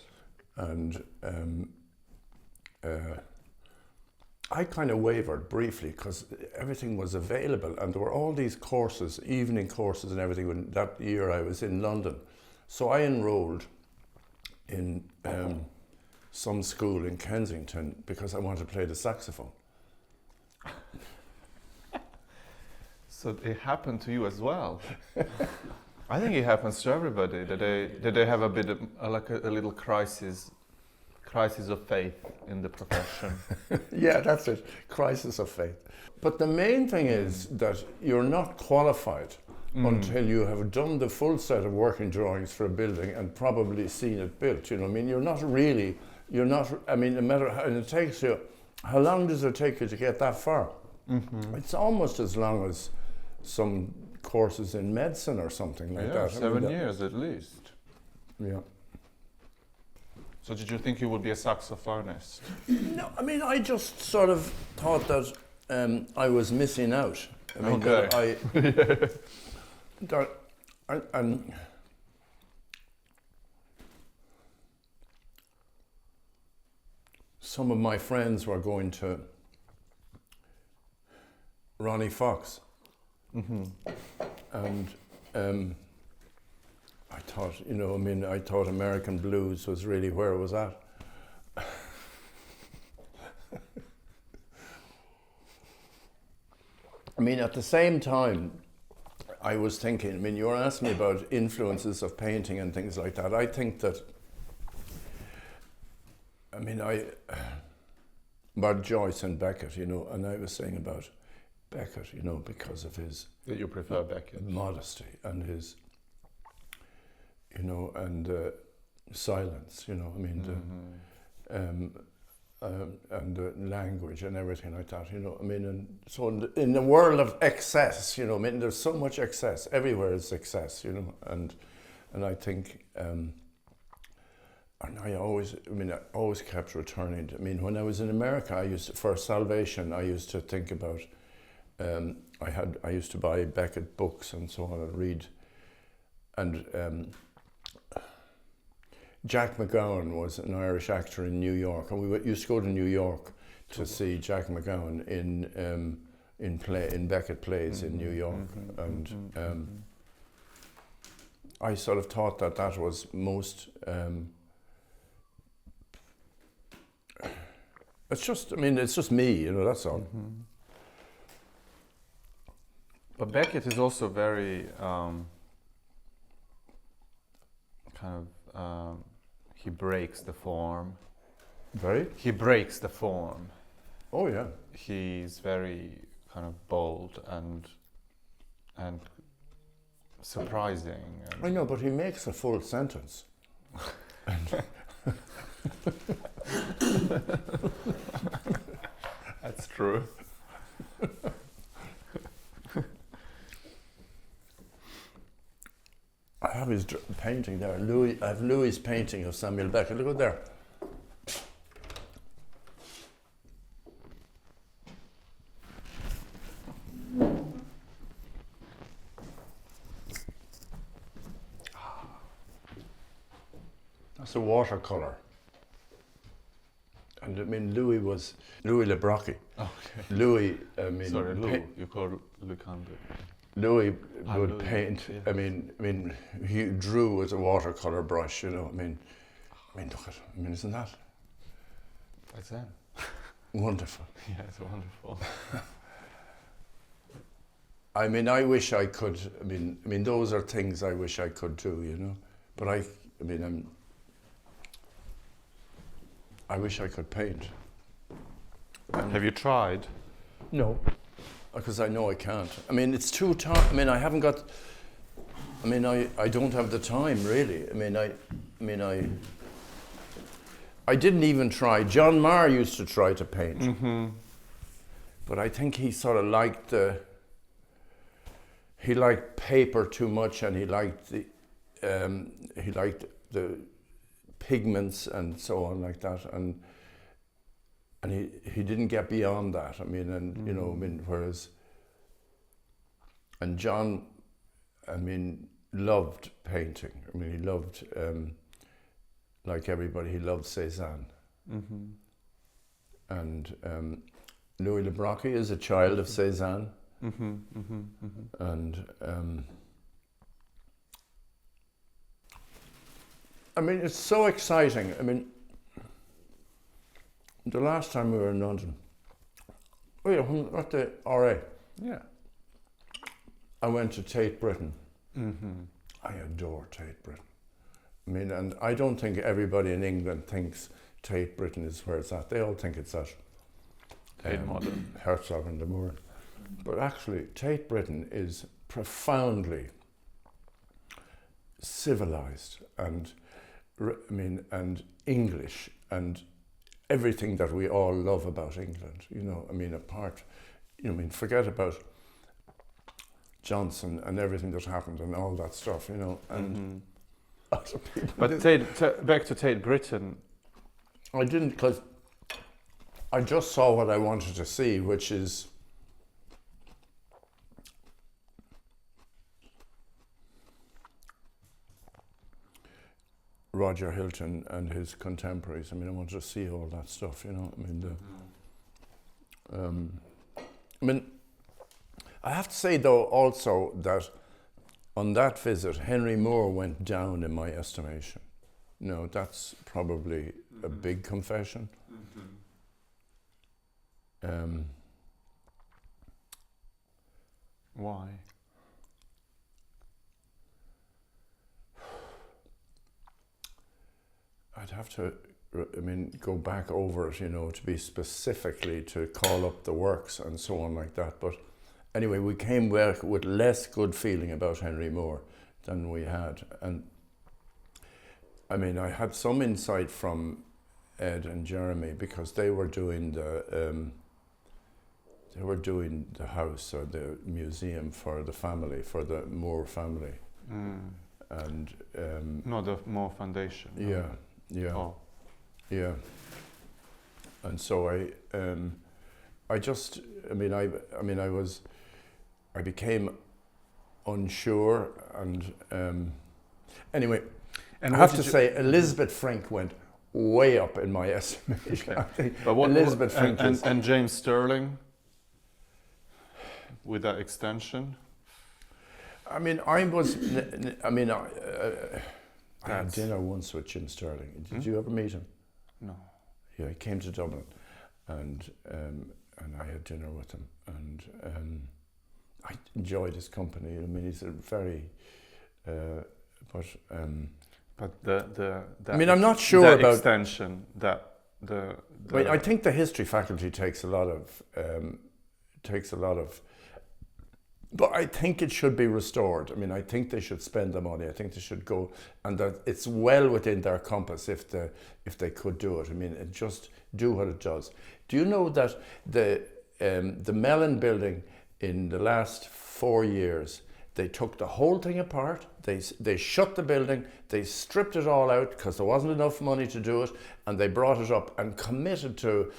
And I kind of wavered briefly because everything was available, and there were all these courses, evening courses and everything. When that year I was in London, so I enrolled in some school in Kensington because I wanted to play the saxophone. So it happened to you as well. I think it happens to everybody. That they have a bit of like a little crisis of faith in the profession. Yeah, that's it. Crisis of faith. But the main thing is that you're not qualified until you have done the full set of working drawings for a building and probably seen it built. I mean, no matter how, and it takes you, how long does it take you to get that far? It's almost as long as some courses in medicine or something like that. 7 years at least. Yeah. So did you think you would be a saxophonist? No, I mean, I just sort of thought that I was missing out. I mean, Okay. and some of my friends were going to Ronnie Fox, and I thought, I thought American blues was really where it was at. I mean, at the same time, I was thinking, I mean, you were asking me about influences of painting and things like that. I think that, about Joyce and Beckett, and I was saying about Beckett, because of his That you prefer Beckett? modesty and his, and silence, and the language and everything like that, and so in the world of excess, there's so much excess, everywhere is excess, and I think, and I always kept returning to, when I was in America, for salvation, I used to think about, I used to buy Beckett books and so on and read, and Jack McGowan was an Irish actor in New York, and we used to go to New York to see Jack McGowan in Beckett plays in New York, and I sort of thought that was most. It's just me, that's all. But Beckett is also very he breaks the form. Very? He breaks the form. Oh yeah. He's very kind of bold and surprising. And I know, but he makes a full sentence. That's true. I have his painting there. I have Louis' painting of Samuel Beckett. Look at there. That's a watercolor. And Louis Le Brocchi. Okay. Louis, Sorry, Lou. You call Lou Campbell. Louis would Louis, paint. yeah. He drew with a watercolor brush. Look at. Isn't that? That's it. Wonderful. Yeah, it's wonderful. I mean, I wish I could. I mean, those are things I wish I could do, you know. But I wish I could paint. Have you tried? No, because I know I can't. I mean, it's too tough. I mean, I haven't got. I mean, I don't have the time really. I didn't even try. John Meagher used to try to paint, but I think he sort of liked he liked paper too much, and he liked the pigments and so on like that, and he didn't get beyond that. I mean, and you know, I mean, whereas, and John, I mean, loved painting. I mean, he loved, like everybody, he loved Cézanne. And Louis Le Brocq is a child of Cézanne. And I mean, it's so exciting. I mean, the last time we were in London, at the RA, I went to Tate Britain. I adore Tate Britain. I mean, and I don't think everybody in England thinks Tate Britain is where it's at. They all think it's at Herzog and de Moor. But actually, Tate Britain is profoundly civilized and and English and everything that we all love about England. You know, I mean, forget about Johnson and everything that happened and all that stuff, you know. And But back to Tate Britain. I didn't, because I just saw what I wanted to see, which is Roger Hilton and his contemporaries. I mean, I wanted to see all that stuff, you know. I mean, I have to say though also that on that visit, Henry Moore went down in my estimation. No, that's probably a big confession. Why? I'd have to, go back over it, you know, to be specifically to call up the works and so on like that. But anyway, we came back with less good feeling about Henry Moore than we had. And I mean, I had some insight from Ed and Jeremy because they were doing the house or the museum for the family, for the Moore family. And not the Moore Foundation. Yeah. Oh. Yeah. And so I became unsure, and anyway, and I have to say Elizabeth Frink went way up in my estimation. Okay. I think But what, Elizabeth Frink and James Sterling with that extension. I had dinner once with Jim Sterling. Did you ever meet him? No. Yeah, he came to Dublin, and I had dinner with him, and I enjoyed his company. I mean, he's a very, but the I mean, I'm not sure about extension that the. I mean, I think the history faculty takes a lot of. But I think it should be restored. I mean, I think they should spend the money. I think they should go, and that it's well within their compass if they could do it. I mean, just do what it does. Do you know that the Mellon building in the last 4 years, they took the whole thing apart. They shut the building. They stripped it all out because there wasn't enough money to do it, and they brought it up and committed to.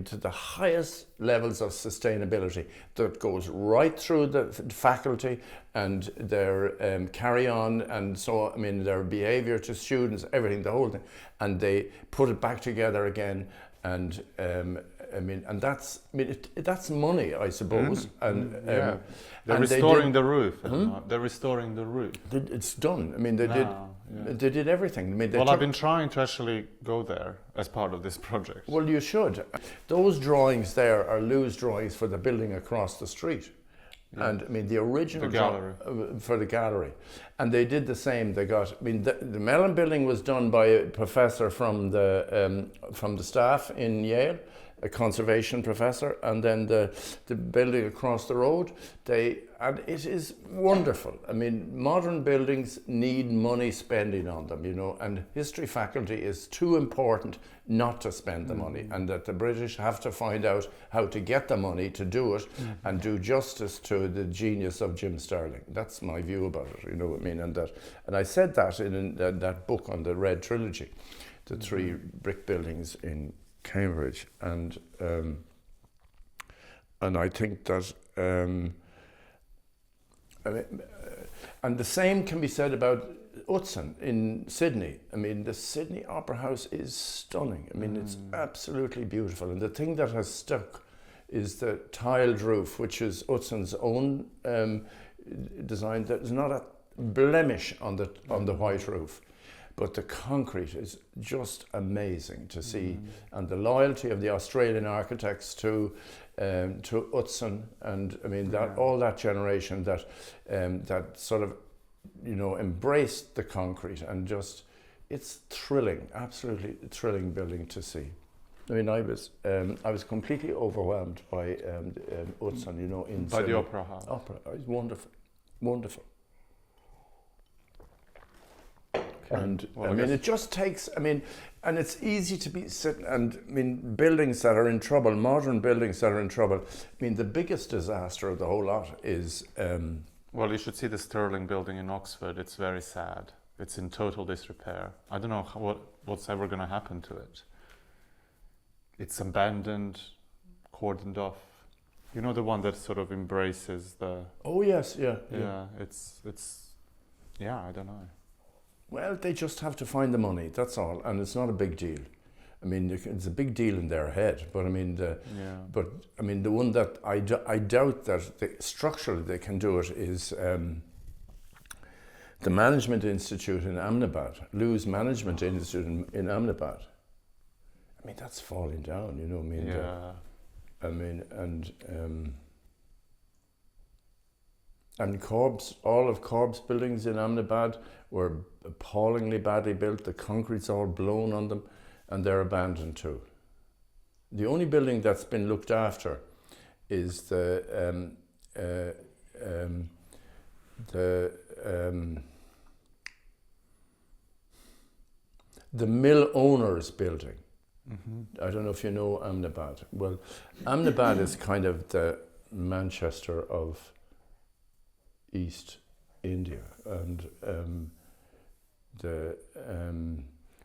To the highest levels of sustainability that goes right through the faculty and their carry on, and so their behaviour to students, everything, the whole thing, and they put it back together again, and that's money, I suppose. They're restoring the roof. They're restoring the roof. It's done. I mean, they did. They did everything. I mean, they Well, took, I've been trying to actually go there as part of this project. well, you should. Those drawings there are Lou's drawings for the building across the street. And I mean, the original The gallery. for the gallery, and they did the same. They got. I mean, the Mellon building was done by a professor from the staff in Yale, a conservation professor, and then the building across the road. And it is wonderful. I mean, modern buildings need money spending on them, you know, and history faculty is too important not to spend the money, and that the British have to find out how to get the money to do it and do justice to the genius of Jim Sterling. That's my view about it, you know what I mean? And I said that in that book on the Red Trilogy, the three brick buildings in Cambridge, and I think that I mean, and the same can be said about Utzon in Sydney. I mean, the Sydney Opera House is stunning. I mean, it's absolutely beautiful, and the thing that has stuck is the tiled roof, which is Utzon's own design. There's not a blemish on the white roof. But the concrete is just amazing to see, and the loyalty of the Australian architects to Utzon, and I mean that all that generation that sort of, you know, embraced the concrete, and just it's thrilling, absolutely thrilling building to see. I mean, I was completely overwhelmed by Utzon, you know, in By the Opera House. Opera, it's wonderful, wonderful. And Well, I mean, it just takes, I mean, and it's easy to be sitting, and I mean, buildings that are in trouble, modern buildings that are in trouble. I mean, the biggest disaster of the whole lot is. Well, you should see the Sterling building in Oxford. It's very sad. It's in total disrepair. I don't know what's ever going to happen to it. It's abandoned, cordoned off. You know, the one that sort of embraces the. Oh yes, yeah. Yeah, it's. Yeah, I don't know. Well, they just have to find the money. That's all, and it's not a big deal. I mean, it's a big deal in their head, but I mean, the one that I doubt that structurally they can do it is the Management Institute in Ahmedabad, Lou's Management Institute in Ahmedabad. I mean, that's falling down, you know. I mean, and all of Corb's buildings in Ahmedabad were appallingly badly built. The concrete's all blown on them, and they're abandoned too. The only building that's been looked after is the mill owners building. I don't know if you know Ahmedabad. Well, Ahmedabad is kind of the Manchester of East India, and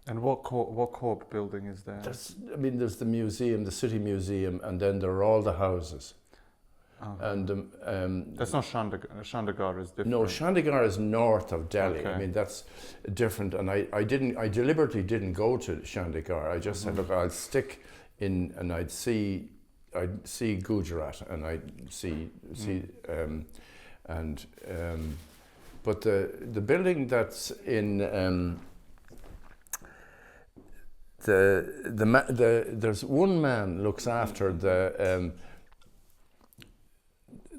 And what Cork building is there? There's the museum, the city museum, and then there are all the houses. And that's not Chandigarh is different. No, Chandigarh is north of Delhi. Okay. I mean, that's different. And I deliberately didn't go to Chandigarh. I just said, look, I'll stick in, and I'd see Gujarat, and I'd see but the building that's in there's one man looks after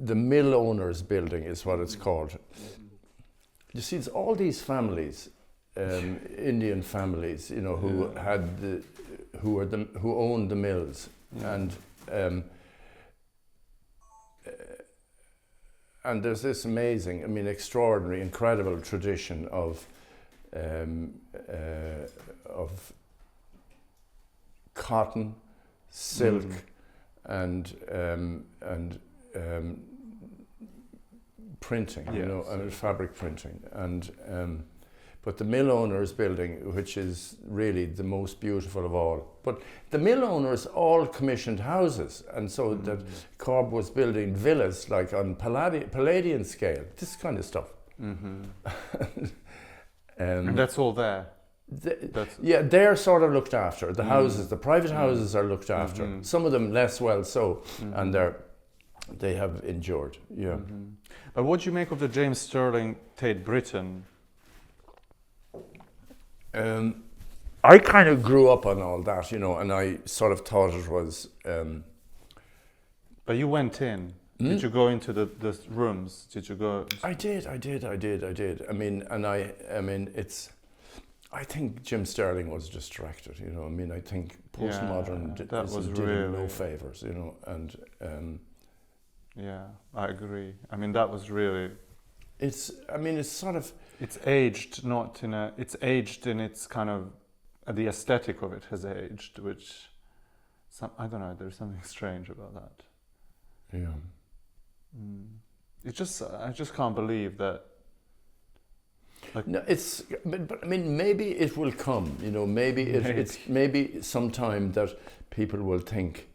the mill owners building is what it's called. You see, it's all these families, Indian families, you know, who owned the mills, and there's this amazing, I mean, extraordinary, incredible tradition of cotton, silk, and printing, you know, and fabric printing, and but the mill owners building, which is really the most beautiful of all. But the mill owners all commissioned houses, and so that Cork was building villas like on Palladian scale, this kind of stuff. And that's all there. They're sort of looked after. The houses, the private houses are looked after. Some of them less well so, and they have endured. Yeah. But what do you make of the James Sterling Tate Britain I kind of grew up on all that, and I sort of thought it was. But you went in. Did you go into the rooms? Did you go? I did. I mean, I think Jim Sterling was distracted. I think postmodern did him no favors. And. Yeah, I agree. I mean, that was really. It's sort of. It's aged, not in a. It's aged in its kind of. The aesthetic of it has aged, which. I don't know. There's something strange about that. Yeah. I just can't believe that. Like, no, but I mean, maybe it will come. It's maybe sometime that people will think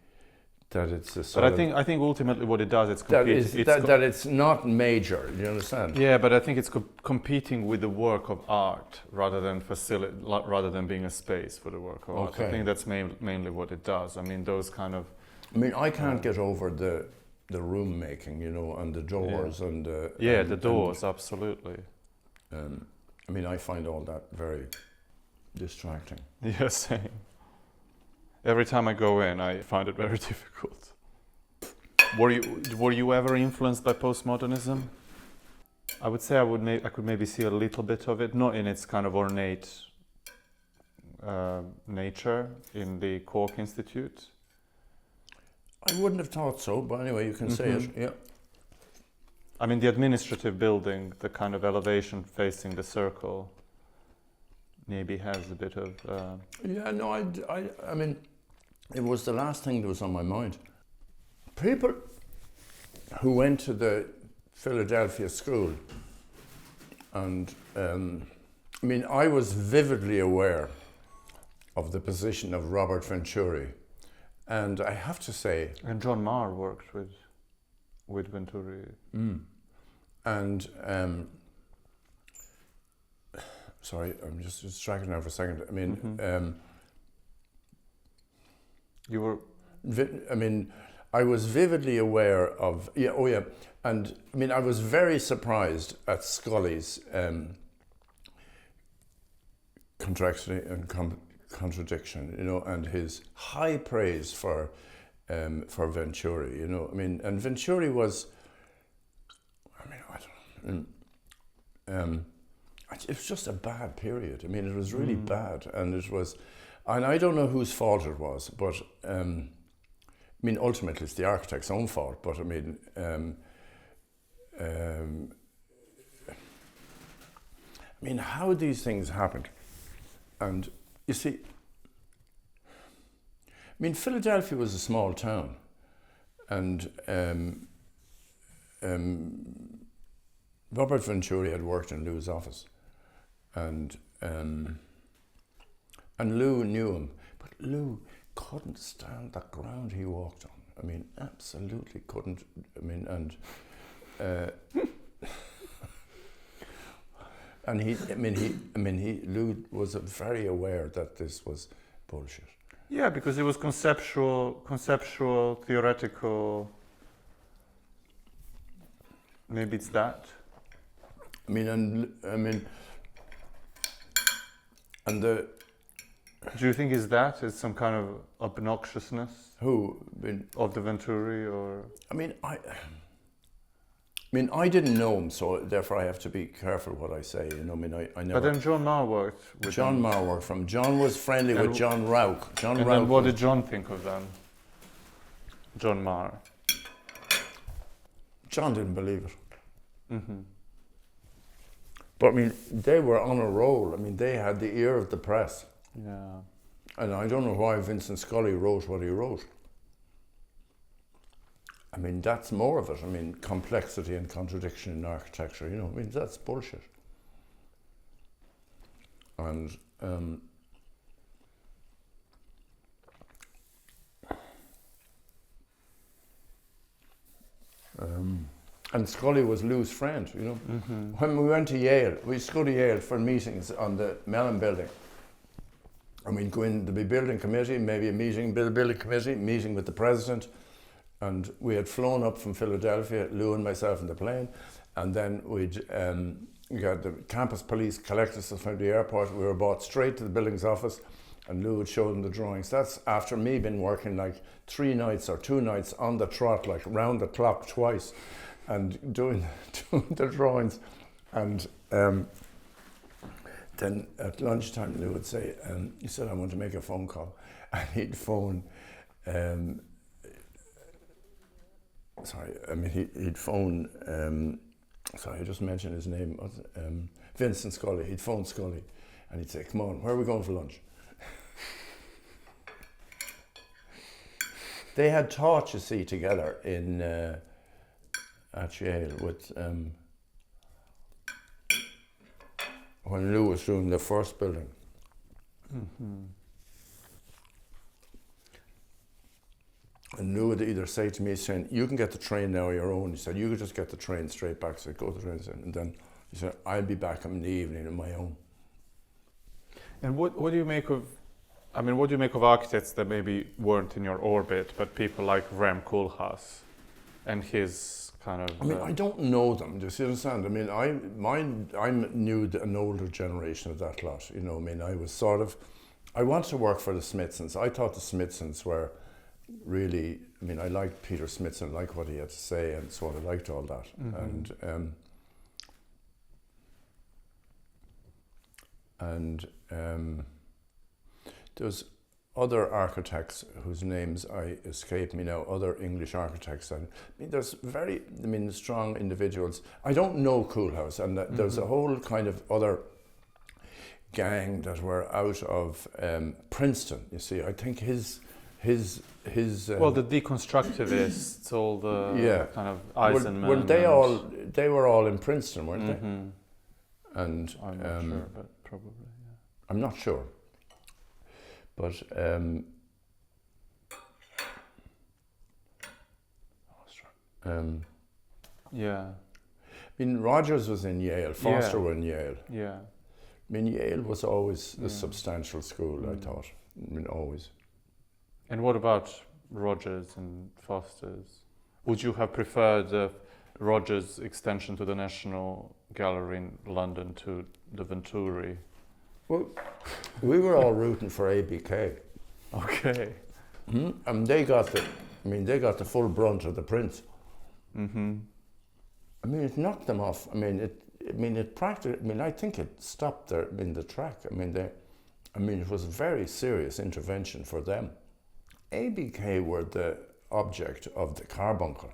that it's a sort But I think ultimately what it does, it's that competing. that it's not major. You understand? Yeah, but I think it's competing with the work of art rather than being a space for the work of art. Okay. I think that's mainly what it does. I mean, those kind of. I mean, I can't get over the room making, and the doors and the doors, absolutely. I mean, I find all that very distracting. Yeah, same. Every time I go in, I find it very difficult. Were you ever influenced by postmodernism? I would say I could maybe see a little bit of it, not in its kind of ornate nature in the Cork Institute. I wouldn't have thought so, but anyway, you can say it. Yeah. I mean, the administrative building, the kind of elevation facing the circle, maybe has a bit of. Yeah, no, I mean, it was the last thing that was on my mind. People who went to the Philadelphia school, and I mean, I was vividly aware of the position of Robert Venturi, and I have to say. And John Meagher worked with Venturi. And sorry, I'm just distracted now for a second. I mean, you were. I mean, I was vividly aware of and I mean, I was very surprised at Scully's contradiction, and his high praise for Venturi, I mean, and Venturi was. I mean, I don't know. It was just a bad period. I mean, it was really bad, and I don't know whose fault it was, but I mean, ultimately it's the architect's own fault. But I mean, how these things happened, and you see, I mean, Philadelphia was a small town, and Robert Venturi had worked in Lou's office, and Lou knew him, but Lou couldn't stand the ground he walked on. I mean, absolutely couldn't. I mean, and Lou was very aware that this was bullshit. Yeah, because it was conceptual, theoretical. Maybe it's that. Do you think it's some kind of obnoxiousness? Of the Venturi, or? I didn't know him, so therefore I have to be careful what I say. I never. But then John Meagher worked with John Meagher worked from. John was friendly with John Rauch. Then what did John think of them? John Meagher. John didn't believe it. But I mean, they were on a roll. I mean, they had the ear of the press. Yeah. And I don't know why Vincent Scully wrote what he wrote. I mean, that's more of it. I mean, complexity and contradiction in architecture, I mean, that's bullshit. And and Scully was Lou's friend, When we went to Yale, we used to go to Yale for meetings on the Mellon building. I mean, go in, there'd be building committee, maybe a meeting, building committee, meeting with the president. And we had flown up from Philadelphia, Lou and myself in the plane. And then we'd we got the campus police collect us from the airport. We were brought straight to the building's office, and Lou would show them the drawings. That's after me been working like 3 nights or 2 nights on the trot, like round the clock twice, and doing the drawings. And then at lunchtime, Lou would say, he said, I want to make a phone call. And he'd phone, he'd phone, sorry, I just mentioned his name, Vincent Scully. He'd phone Scully and he'd say, come on, where are we going for lunch? They had taught, you see, together in at Yale with when Lou was doing the first building. And Lou would either say to me, saying, you can get the train now on your own. He said, you could just get the train straight back. So I'd go to the train, and then he said, I'll be back in the evening on my own. And what do you make of, what do you make of architects that maybe weren't in your orbit, but people like Rem Koolhaas and his kind of... I don't know them, do you understand? I'm new, an older generation of that lot, you know. I wanted to work for the Smithsons. I thought the Smithsons were really, I liked Peter Smithson, I liked what he had to say and so on. I liked all that. And there's other architects whose names escape me now, other English architects. And there's very, strong individuals. I don't know Koolhaas, and there's a whole kind of other gang that were out of Princeton, you see. I think his the deconstructivists, all the kind of Eisenman. Well, they were all in Princeton, weren't they? And I'm not sure, but probably. Yeah. I'm not sure, but yeah. Rogers was in Yale. Foster were in Yale. Yeah. Yale was always a substantial school. I thought. Always. And what about Rogers and Foster's? Would you have preferred the Rogers extension to the National Gallery in London to the Venturi? Well, we were all rooting for ABK. Okay. And they got the full brunt of the Prince. It knocked them off. It practically. I think it stopped the track. It was a very serious intervention for them. ABK were the object of the carbuncle.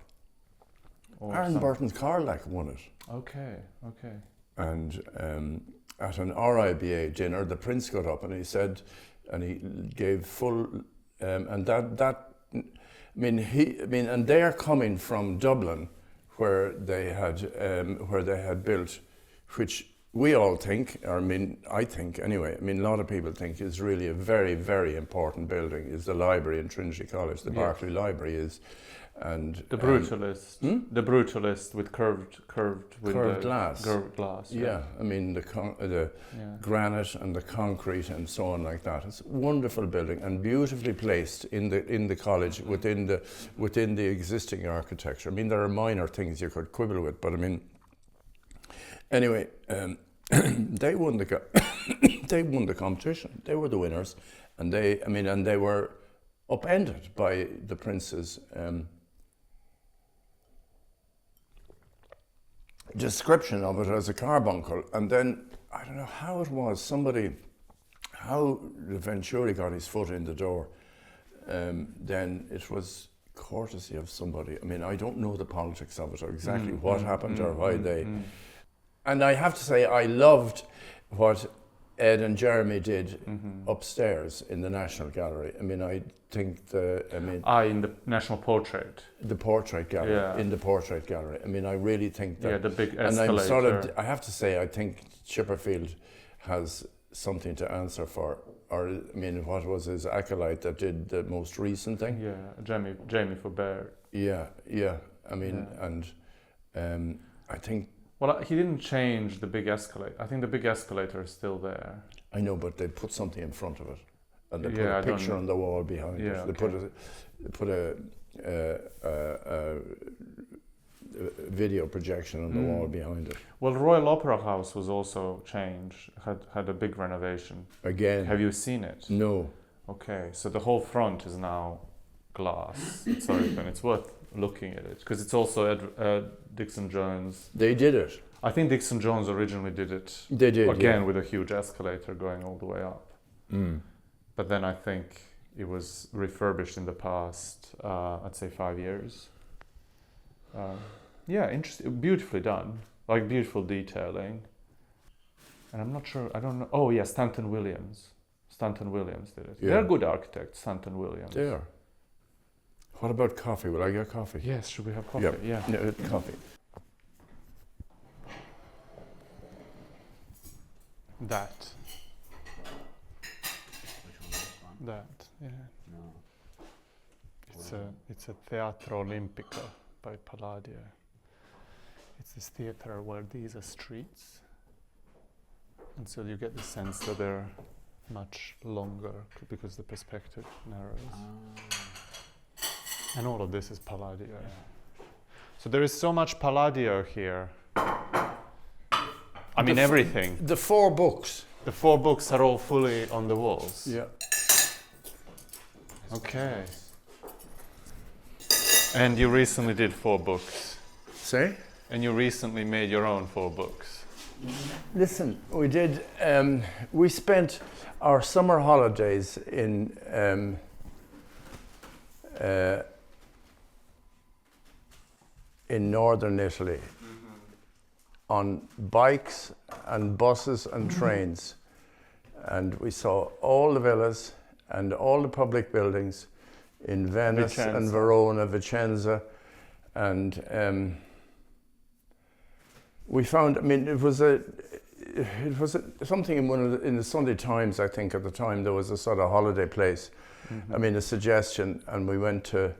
Aaron Burton's Carlac won it. Okay. And at an RIBA dinner, the Prince got up and he said, and he gave full, and and they're coming from Dublin, where they had built, which we all think, or I think anyway, a lot of people think is really a very, very important building, is the library in Trinity College, the Berkeley Library is, and... The Brutalist, the Brutalist with curved glass. Curved glass, yeah. The granite and the concrete and so on like that. It's a wonderful building and beautifully placed in the college within the existing architecture. There are minor things you could quibble with, but anyway, they won the competition. They were the winners, and they were upended by the Prince's description of it as a carbuncle. And then I don't know how it was. How the Venturi got his foot in the door. Then it was courtesy of somebody. I don't know the politics of it or exactly what happened or why they. And I have to say, I loved what Ed and Jeremy did upstairs in the National Gallery. I think in the National Portrait. The Portrait Gallery, in the Portrait Gallery. I really think that. Yeah, the big escalator. And I have to say, I think Chipperfield has something to answer for. Or, what was his acolyte that did the most recent thing? Yeah, Jamie Faubert. Yeah. And I think. Well, he didn't change the big escalator. I think the big escalator is still there. I know, but they put something in front of it, and they put a picture on the wall behind it. They put video projection on the wall behind it. Well, Royal Opera House was also changed, had a big renovation. Again. Have you seen it? No. Okay, so the whole front is now glass. It's open. It's worth looking at it because it's also Dixon Jones. They did it. I think Dixon Jones originally did it. They did, again yeah. with a huge escalator going all the way up. But then I think it was refurbished in the past, I'd say 5 years. Yeah, interesting, beautifully done, like beautiful detailing. And I'm not sure, I don't know. Oh yeah, Stanton Williams did it. Yeah. They're good architects, Stanton Williams. They are. What about coffee? Will I get coffee? Yes, should we have coffee? Yep. Yeah. No, coffee. That, yeah. It's a Teatro Olimpico by Palladio. It's this theatre where these are streets, and so you get the sense that they're much longer because the perspective narrows. And all of this is Palladio. So there is so much Palladio here. I mean, everything. The 4 books. The 4 books are all fully on the walls. Yeah. Okay. And you recently did 4 books. Say? And you recently made your own 4 books. Listen, we did. We spent our summer holidays in northern Italy on bikes and buses and trains, and we saw all the villas and all the public buildings in Venice and Verona, Vicenza, and we found. I mean, it was something in the Sunday Times. I think at the time there was a sort of holiday place. I mean, a suggestion, and we went to.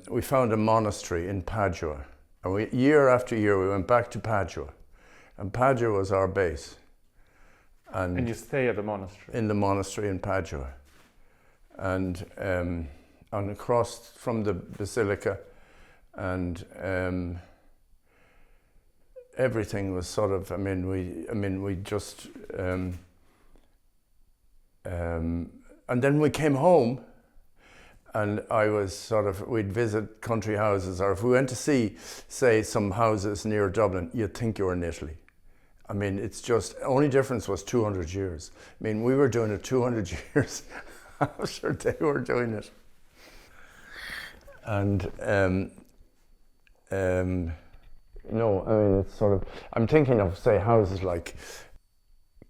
We found a monastery in Padua, and year after year we went back to Padua, and Padua was our base. And you stay at the monastery? In the monastery in Padua, and across from the basilica, and everything was sort of. I mean, we just. And then we came home. And I was sort of, we'd visit country houses, or if we went to see, say, some houses near Dublin, you'd think you were in Italy. I mean, it's just, only difference was 200 years. I mean, we were doing it 200 years after they were doing it. And, no, I mean, it's sort of, I'm thinking of, say, houses like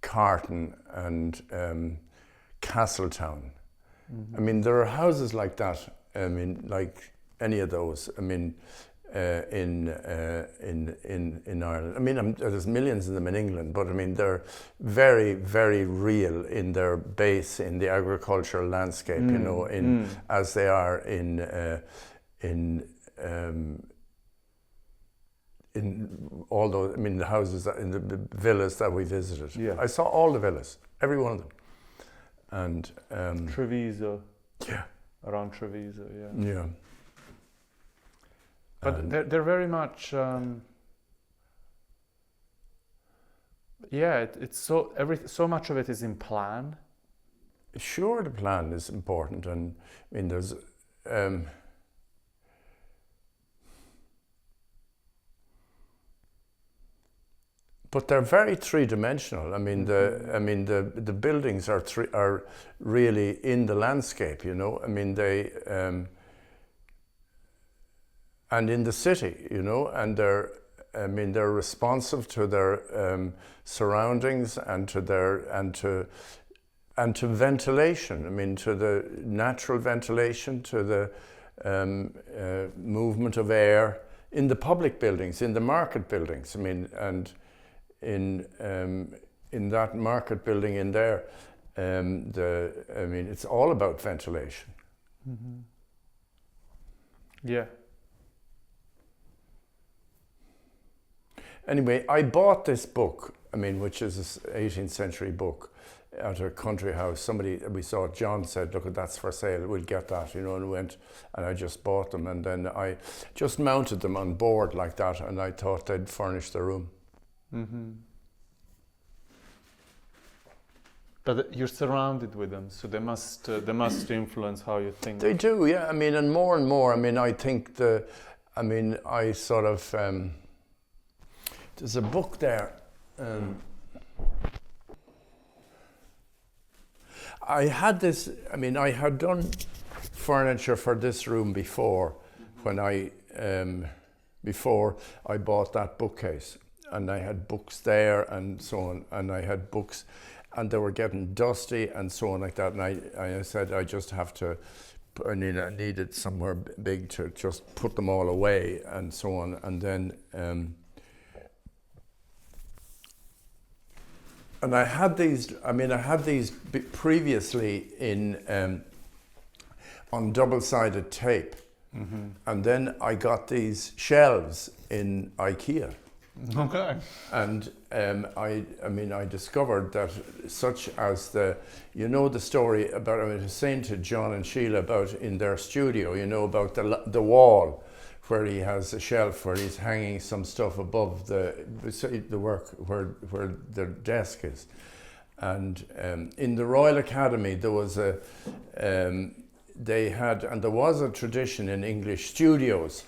Carton and Castletown. I mean, there are houses like that. I mean, like any of those. I mean, in Ireland. I mean, there's millions of them in England, but I mean, they're very, very real in their base in the agricultural landscape. You know, as they are in all those. I mean, the houses in the villas that we visited. Yeah. I saw all the villas, every one of them. And Treviso. Yeah. Around Treviso, yeah. Yeah. But they're very much it's so much of it is in plan. Sure, the plan is important, and I mean there's but they're very three-dimensional. I mean, the buildings are really in the landscape. You know, I mean they and in the city. You know, and they're responsive to their surroundings and to ventilation. I mean, to the natural ventilation, to the movement of air in the public buildings, in the market buildings. I mean, and in that market building in there, it's all about ventilation. Mm-hmm. Yeah. Anyway, I bought this book. I mean, which is an 18th century book, at a country house. Somebody we saw, John said, "Look, that's for sale. We'll get that," you know, and went, and I just bought them, and then I just mounted them on board like that, and I thought they'd furnish the room. Mm-hmm. But you're surrounded with them, so they must influence how you think. They do, yeah. I mean, and more. I mean, I think I sort of. There's a book there. I had this. I mean, I had done furniture for this room before, when before I bought that bookcase, and I had books there and so on, and I had books. And they were getting dusty and so on like that. And I said, I just have to, I needed somewhere big to just put them all away and so on. And then, and I had these previously in, on double-sided tape. Mm-hmm. And then I got these shelves in IKEA. Okay. And I discovered that, such as the story about, I was saying to John and Sheila about in their studio, about the wall where he has a shelf where he's hanging some stuff above the work where the desk is. And in the Royal Academy there was there was a tradition in English studios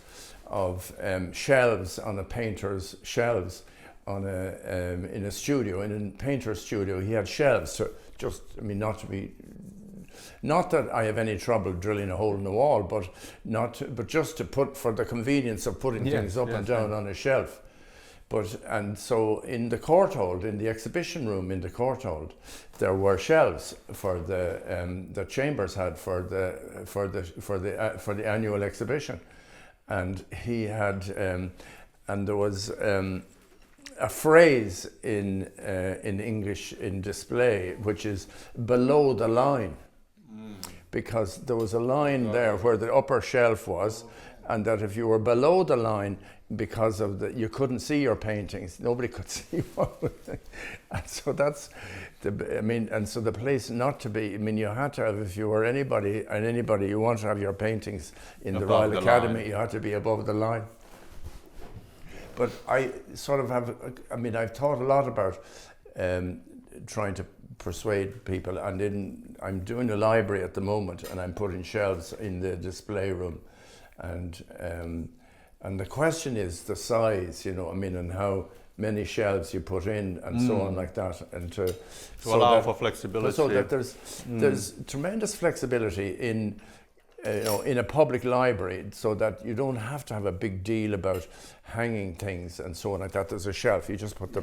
of shelves on a painter's shelves on in a studio. In a painter's studio, he had shelves to just, not that I have any trouble drilling a hole in the wall, but just to put, for the convenience of putting things up and down on a shelf. And so in the courthold, in the exhibition room in the courthold, there were shelves for the chambers had for the annual exhibition. And he had, and there was a phrase in English in display, which is below the line, because there was a line there where the upper shelf was, and that if you were below the line, because of you couldn't see your paintings, nobody could see what was there. And so that's and so the place not to be, you had to have, if you were anybody you want to have your paintings in the Royal Academy, you had to be above the line. But I sort of have, I've thought a lot about trying to persuade people, and I'm doing a library at the moment, and I'm putting shelves in the display room, and the question is the size, and how many shelves you put in, and so on like that, and to allow for flexibility. So that there's tremendous flexibility in a public library, so that you don't have to have a big deal about hanging things and so on like that. There's a shelf. You just put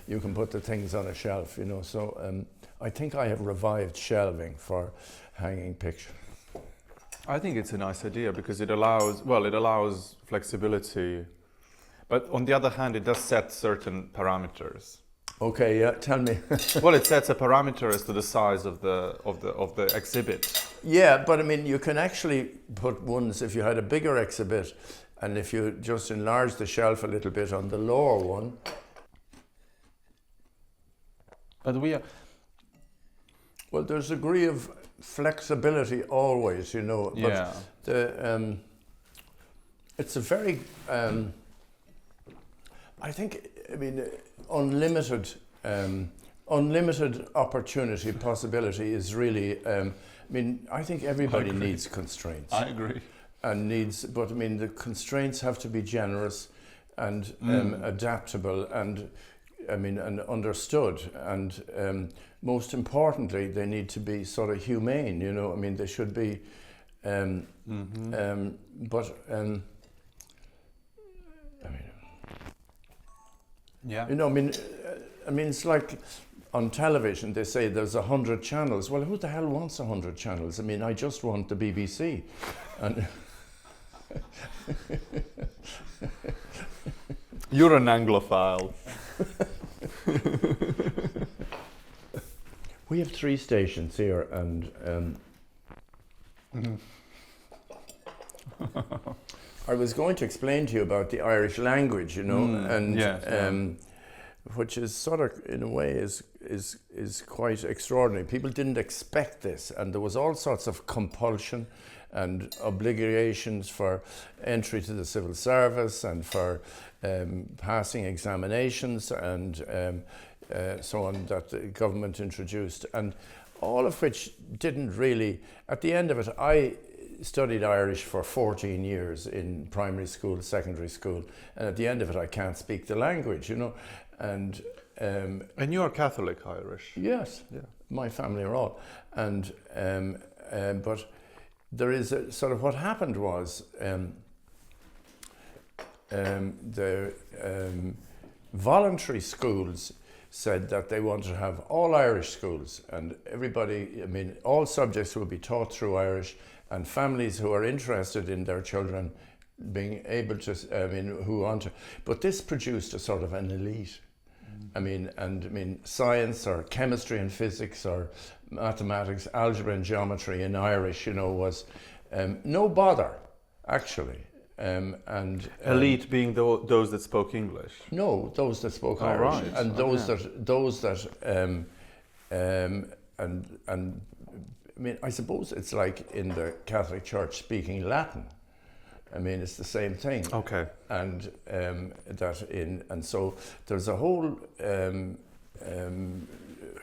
you can put the things on a shelf, So I think I have revived shelving for hanging pictures. I think it's a nice idea because it allows flexibility, but on the other hand, it does set certain parameters. Okay, yeah, tell me. Well, it sets a parameter as to the size of the exhibit. Yeah, but you can actually put ones, if you had a bigger exhibit, and if you just enlarge the shelf a little bit on the lower one. But there's a degree of flexibility always, but yeah. It's a very I think unlimited opportunity, possibility is really I think everybody needs constraints. I agree. But the constraints have to be generous and adaptable and and understood, and most importantly, they need to be sort of humane. They should be. Yeah. It's like on television they say there's 100 channels. Well, who the hell wants 100 channels? I just want the BBC. And you're an Anglophile. We have 3 stations here, and I was going to explain to you about the Irish language, and which is sort of, in a way, is quite extraordinary. People didn't expect this, and there was all sorts of compulsion and obligations for entry to the civil service and for passing examinations and so on that the government introduced, and all of which didn't really, at the end of it, I studied Irish for 14 years in primary school, secondary school, and at the end of it I can't speak the language, you know, and you're Catholic Irish? yes, Yeah. my family are all, and but there is a sort of, what happened was the voluntary schools said that they wanted to have all Irish schools, and everybody, I mean, all subjects will be taught through Irish, and families who are interested in their children being able to, I mean, who want to, but this produced a sort of an elite. I mean, science or chemistry and physics or mathematics, algebra and geometry in Irish, you know, was no bother, actually. Elite being those that spoke English? No, those that spoke Irish, right. and those that and I mean, I suppose it's like in the Catholic Church speaking Latin. I mean, it's the same thing. Okay. And so there's a whole a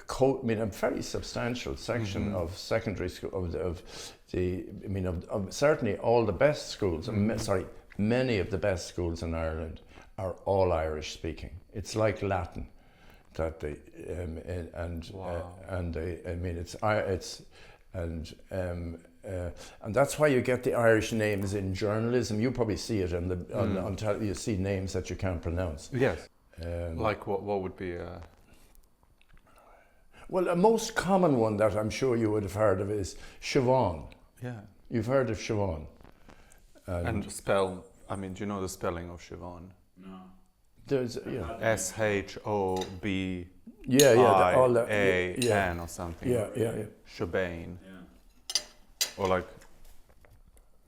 very substantial section of secondary school of certainly all the best schools. Many of the best schools in Ireland are all Irish speaking. It's like Latin, that they and that's why you get the Irish names in journalism. You probably see it on you see names that you can't pronounce. Yes. Like what would be Well, a most common one that I'm sure you would have heard of is Siobhan. Yeah. You've heard of Siobhan. And spell, I mean, do you know the spelling of Siobhan? No. There's SHOB all that A-N or something. Yeah. Siobhan. Yeah. Or like,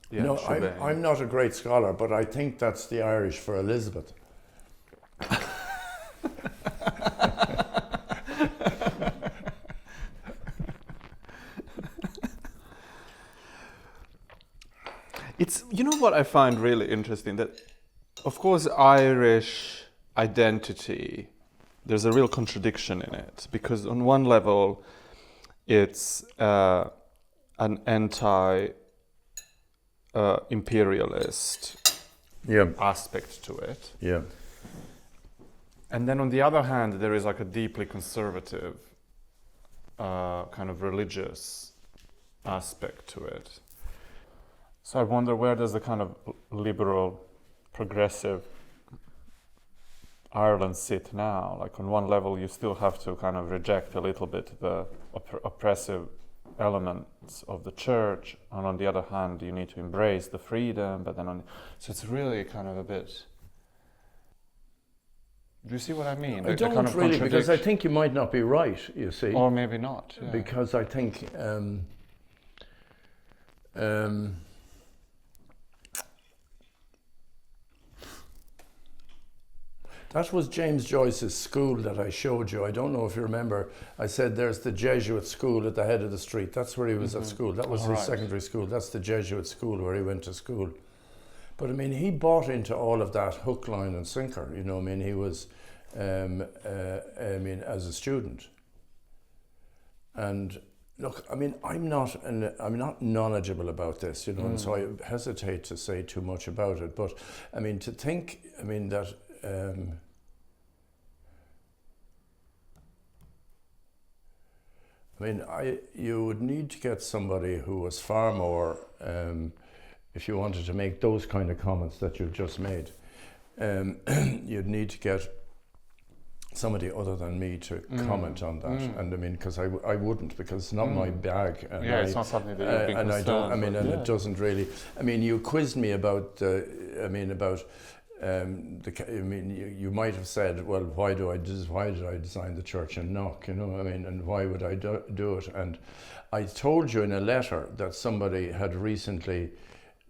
yeah, No, Siobhan. I'm not a great scholar, but I think that's the Irish for Elizabeth. It's, you know what I find really interesting, that of course Irish identity, there's a real contradiction in it, because on one level it's an anti-imperialist aspect to it. Yeah. And then on the other hand, there is like a deeply conservative kind of religious aspect to it. So I wonder, where does the kind of liberal, progressive Ireland sit now? Like, on one level, you still have to kind of reject a little bit the oppressive elements of the church, and on the other hand, you need to embrace the freedom. But then, so it's really kind of a bit. Do you see what I mean? I don't kind of really, because I think you might not be right. You see, or maybe not. Yeah. Because I think. That was James Joyce's school that I showed you. I don't know if you remember. I said there's the Jesuit school at the head of the street. That's where he was at school. That was his secondary school. That's the Jesuit school where he went to school. But I mean, he bought into all of that hook, line and sinker. You know, I mean, he was, as a student. And look, I mean, I'm not knowledgeable about this, you know, and so I hesitate to say too much about it. But I mean, to think, I mean, that. You would need to get somebody who was far more, if you wanted to make those kind of comments that you've just made, you'd need to get somebody other than me to comment on that. And I mean, because I wouldn't, because it's not my bag. And it's not something that you've been and I don't, I mean, with. and it doesn't really, I mean, you quizzed me about, you might have said, well, why did I design the church in Knock, you know, I mean, and why would I do it? And I told you in a letter that somebody had recently,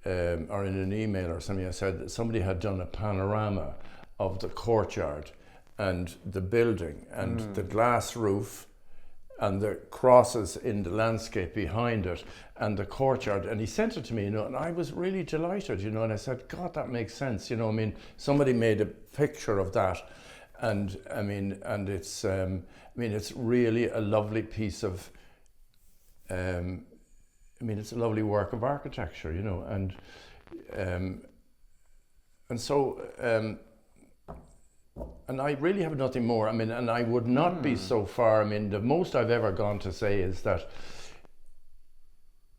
or in an email or something, I said that somebody had done a panorama of the courtyard and the building and the glass roof and the crosses in the landscape behind it and the courtyard. And he sent it to me, and I was really delighted, and I said, God, that makes sense. Somebody made a picture of that, and it's it's really a lovely piece of it's a lovely work of architecture, and so and I really have nothing more. And I would not be so far. The most I've ever gone to say is that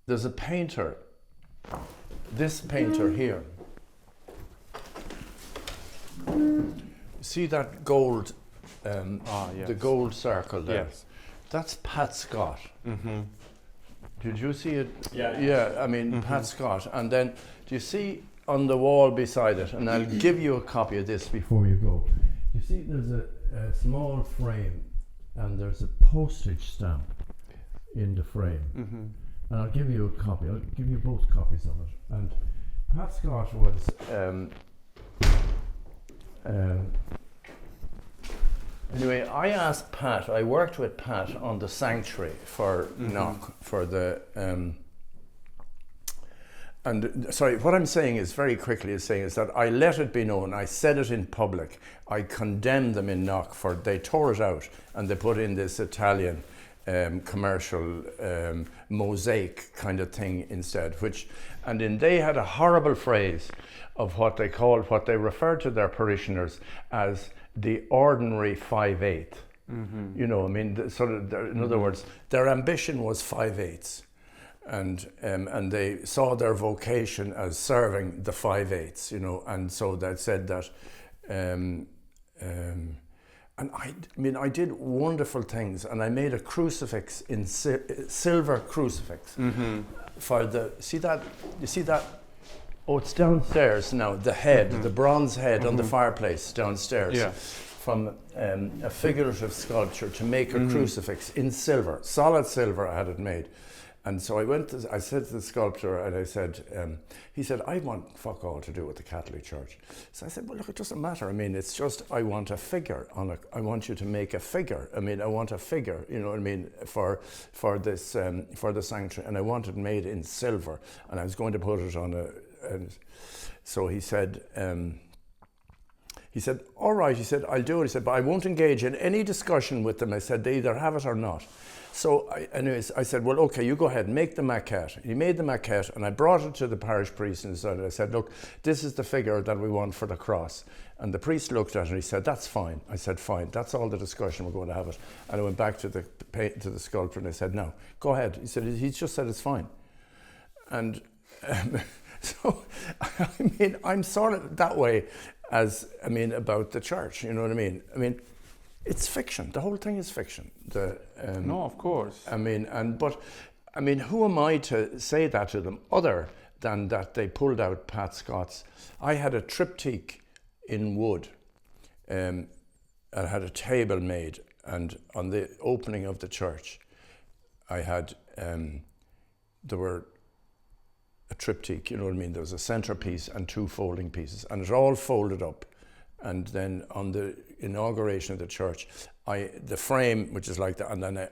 there's a painter, this painter here. See that gold, yes. the gold circle there? Yes. That's Pat Scott. Did you see it? Yeah. Yeah, Pat Scott. And then, do you see on the wall beside it, and I'll give you a copy of this before you go. You see there's a small frame and there's a postage stamp in the frame. And I'll give you a copy. I'll give you both copies of it. And Pat Scott was anyway, I asked Pat, I worked with Pat on the sanctuary for Knock, for the and sorry, what I'm saying is very quickly is that I let it be known, I said it in public, I condemned them in Knock they tore it out and they put in this Italian commercial mosaic kind of thing instead, and then they had a horrible phrase of what they referred to their parishioners as the ordinary 5/8. In other words, their ambition was 5/8. And they saw their vocation as serving the 5/8, and so they said that, and I did wonderful things, and I made a crucifix in silver crucifix for you see that? Oh, it's downstairs now. The head, the bronze head on the fireplace downstairs. Yeah. From a figurative sculpture to make a crucifix in silver, solid silver. I had it made. And so I said to the sculptor, and I said, he said, I want fuck all to do with the Catholic Church. So I said, well, look, it doesn't matter. It's just, I want a figure I want you to make a figure. I want a figure, for this, for the sanctuary. And I want it made in silver. And I was going to put it on so he said, all right, he said, I'll do it. He said, but I won't engage in any discussion with them. I said, they either have it or not. So I said, well, okay, you go ahead and make the maquette. He made the maquette, and I brought it to the parish priest, and I said, look, this is the figure that we want for the cross. And the priest looked at it, and he said, that's fine. I said, fine, that's all the discussion, we're going to have it. And I went back to the sculptor, and I said, no, go ahead. He said, he just said it's fine. And so, I'm sort of that way as, about the church, you know what I mean? It's fiction. The whole thing is fiction. No, of course. But who am I to say that to them other than that they pulled out Pat Scott's? I had a triptych in wood. I had a table made, and on the opening of the church, I had, there were a triptych, you know what I mean? There was a centerpiece and two folding pieces, and it all folded up. And then on the inauguration of the church, the frame, which is like that, and then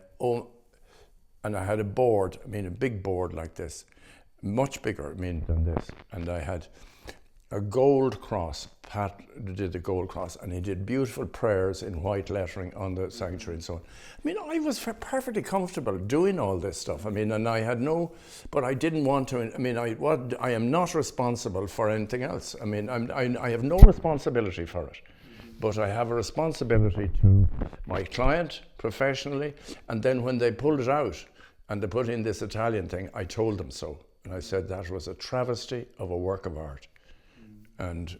I had a board, a big board like this, much bigger, than this, and I had a gold cross. Pat did the gold cross, and he did beautiful prayers in white lettering on the sanctuary and so on. I was perfectly comfortable doing all this stuff. And I had but I didn't want to. I am not responsible for anything else. I have no responsibility for it, but I have a responsibility to my client professionally. And then when they pulled it out and they put in this Italian thing, I told them so, and I said that was a travesty of a work of art. And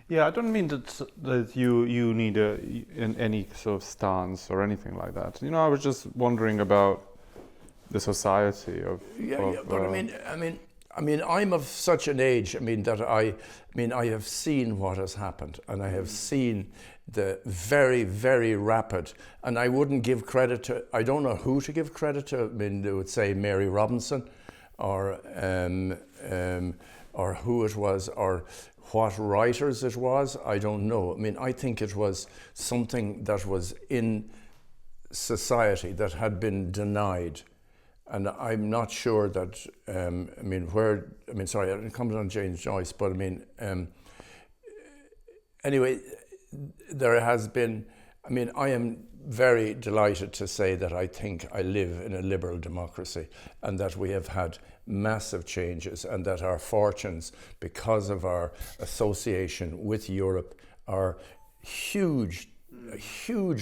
yeah, I don't mean that you need any sort of stance or anything like that. I was just wondering about the society of. But I'm of such an age. That I have seen what has happened, and I have seen the very, very rapid. And I wouldn't give credit to. I don't know who to give credit to. They would say Mary Robinson, or or who it was, or what writers it was, I don't know. I mean, I think it was something that was in society that had been denied. And I'm not sure that, sorry, it comes on James Joyce, but anyway, there has been, I am very delighted to say that I think I live in a liberal democracy and that we have had massive changes and that our fortunes, because of our association with Europe, are a huge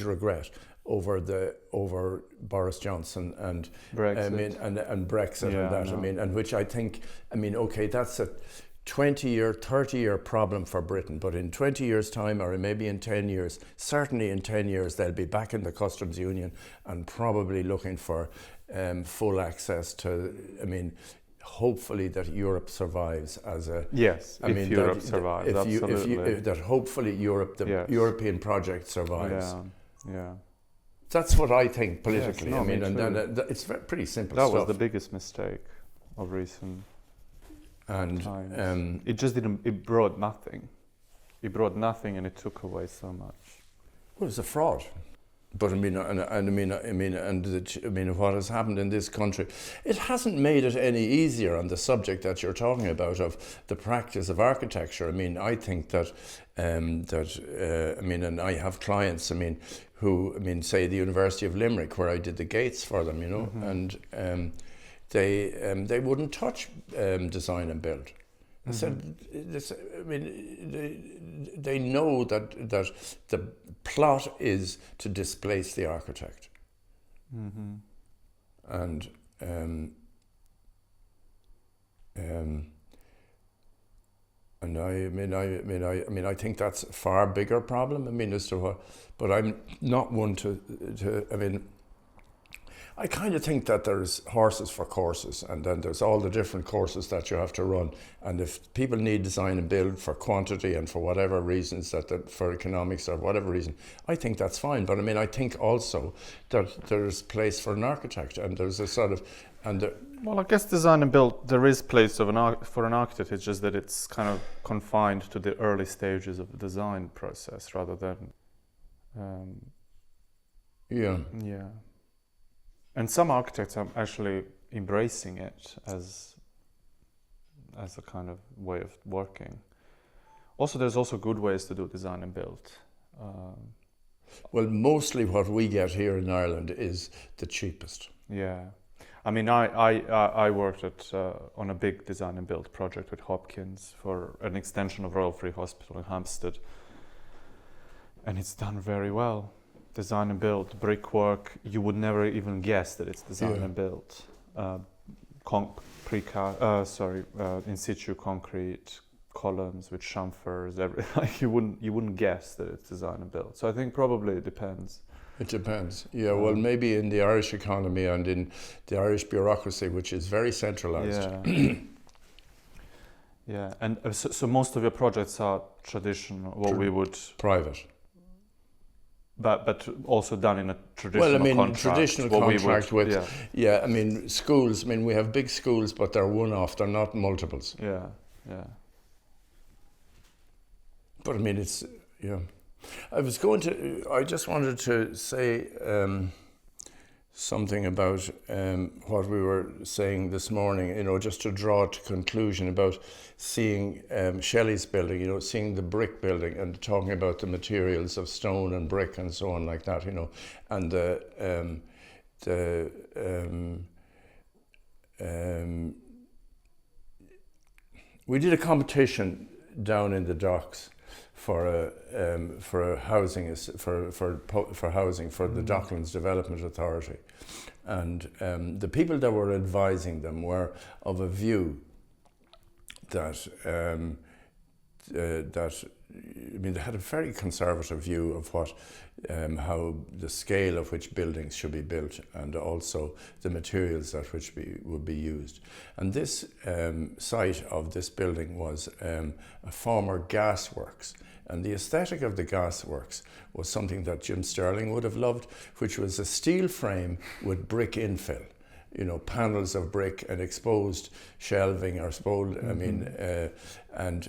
regret over Boris Johnson and Brexit. and Brexit Yeah, and that. And which I think, okay, that's a 20-year, 30-year problem for Britain, but in 20 years' time, or maybe in 10 years, certainly in 10 years, they'll be back in the customs union and probably looking for full access to, hopefully that Europe survives as a... Yes, if Europe survives, absolutely. That hopefully Europe, the European project survives. Yeah. That's what I think politically. Yes, and it's pretty simple that stuff. was the biggest mistake of recent times. It just didn't. It brought nothing. It brought nothing, and it took away so much. Well, it's a fraud. But what has happened in this country, it hasn't made it any easier on the subject that you're talking about of the practice of architecture. I think that, and I have clients, who, say the University of Limerick, where I did the gates for them, and they wouldn't touch design and build. I said, they know that the plot is to displace the architect, and I think that's a far bigger problem. As to what, but I'm not one to. I kind of think that there's horses for courses, and then there's all the different courses that you have to run. And if people need design and build for quantity and for whatever reasons, for economics or whatever reason, I think that's fine. But I think also that there's place for an architect, and there's a sort of, well, I guess design and build, there is place for an architect. It's just that it's kind of confined to the early stages of the design process rather than. Yeah. And some architects are actually embracing it as a kind of way of working. Also, there's also good ways to do design and build. Well, mostly what we get here in Ireland is the cheapest. Yeah. I worked on a big design and build project with Hopkins for an extension of Royal Free Hospital in Hampstead. And it's done very well. Design and build, brickwork, you would never even guess that it's design and build. In situ concrete columns with chamfers, you wouldn't guess that it's design and build. So I think probably it depends. It depends. Yeah, well, maybe in the Irish economy and in the Irish bureaucracy, which is very centralised. Yeah, and so most of your projects are traditional, we would... Private. But also done in a traditional contract. Traditional contract with, schools. We have big schools, but they're one-off. They're not multiples. Yeah. But it's, I just wanted to say something about what we were saying this morning, just to draw to conclusion about seeing Shelley's building, seeing the brick building and talking about the materials of stone and brick and so on like that, and we did a competition down in the docks for housing for the Docklands Development Authority, and the people that were advising them were of a view that they had a very conservative view of how the scale of which buildings should be built, and also the materials that would be used. And this site of this building was a former gasworks. And the aesthetic of the gasworks was something that Jim Sterling would have loved, which was a steel frame with brick infill. you know, panels of brick and exposed shelving or exposed. I mean, and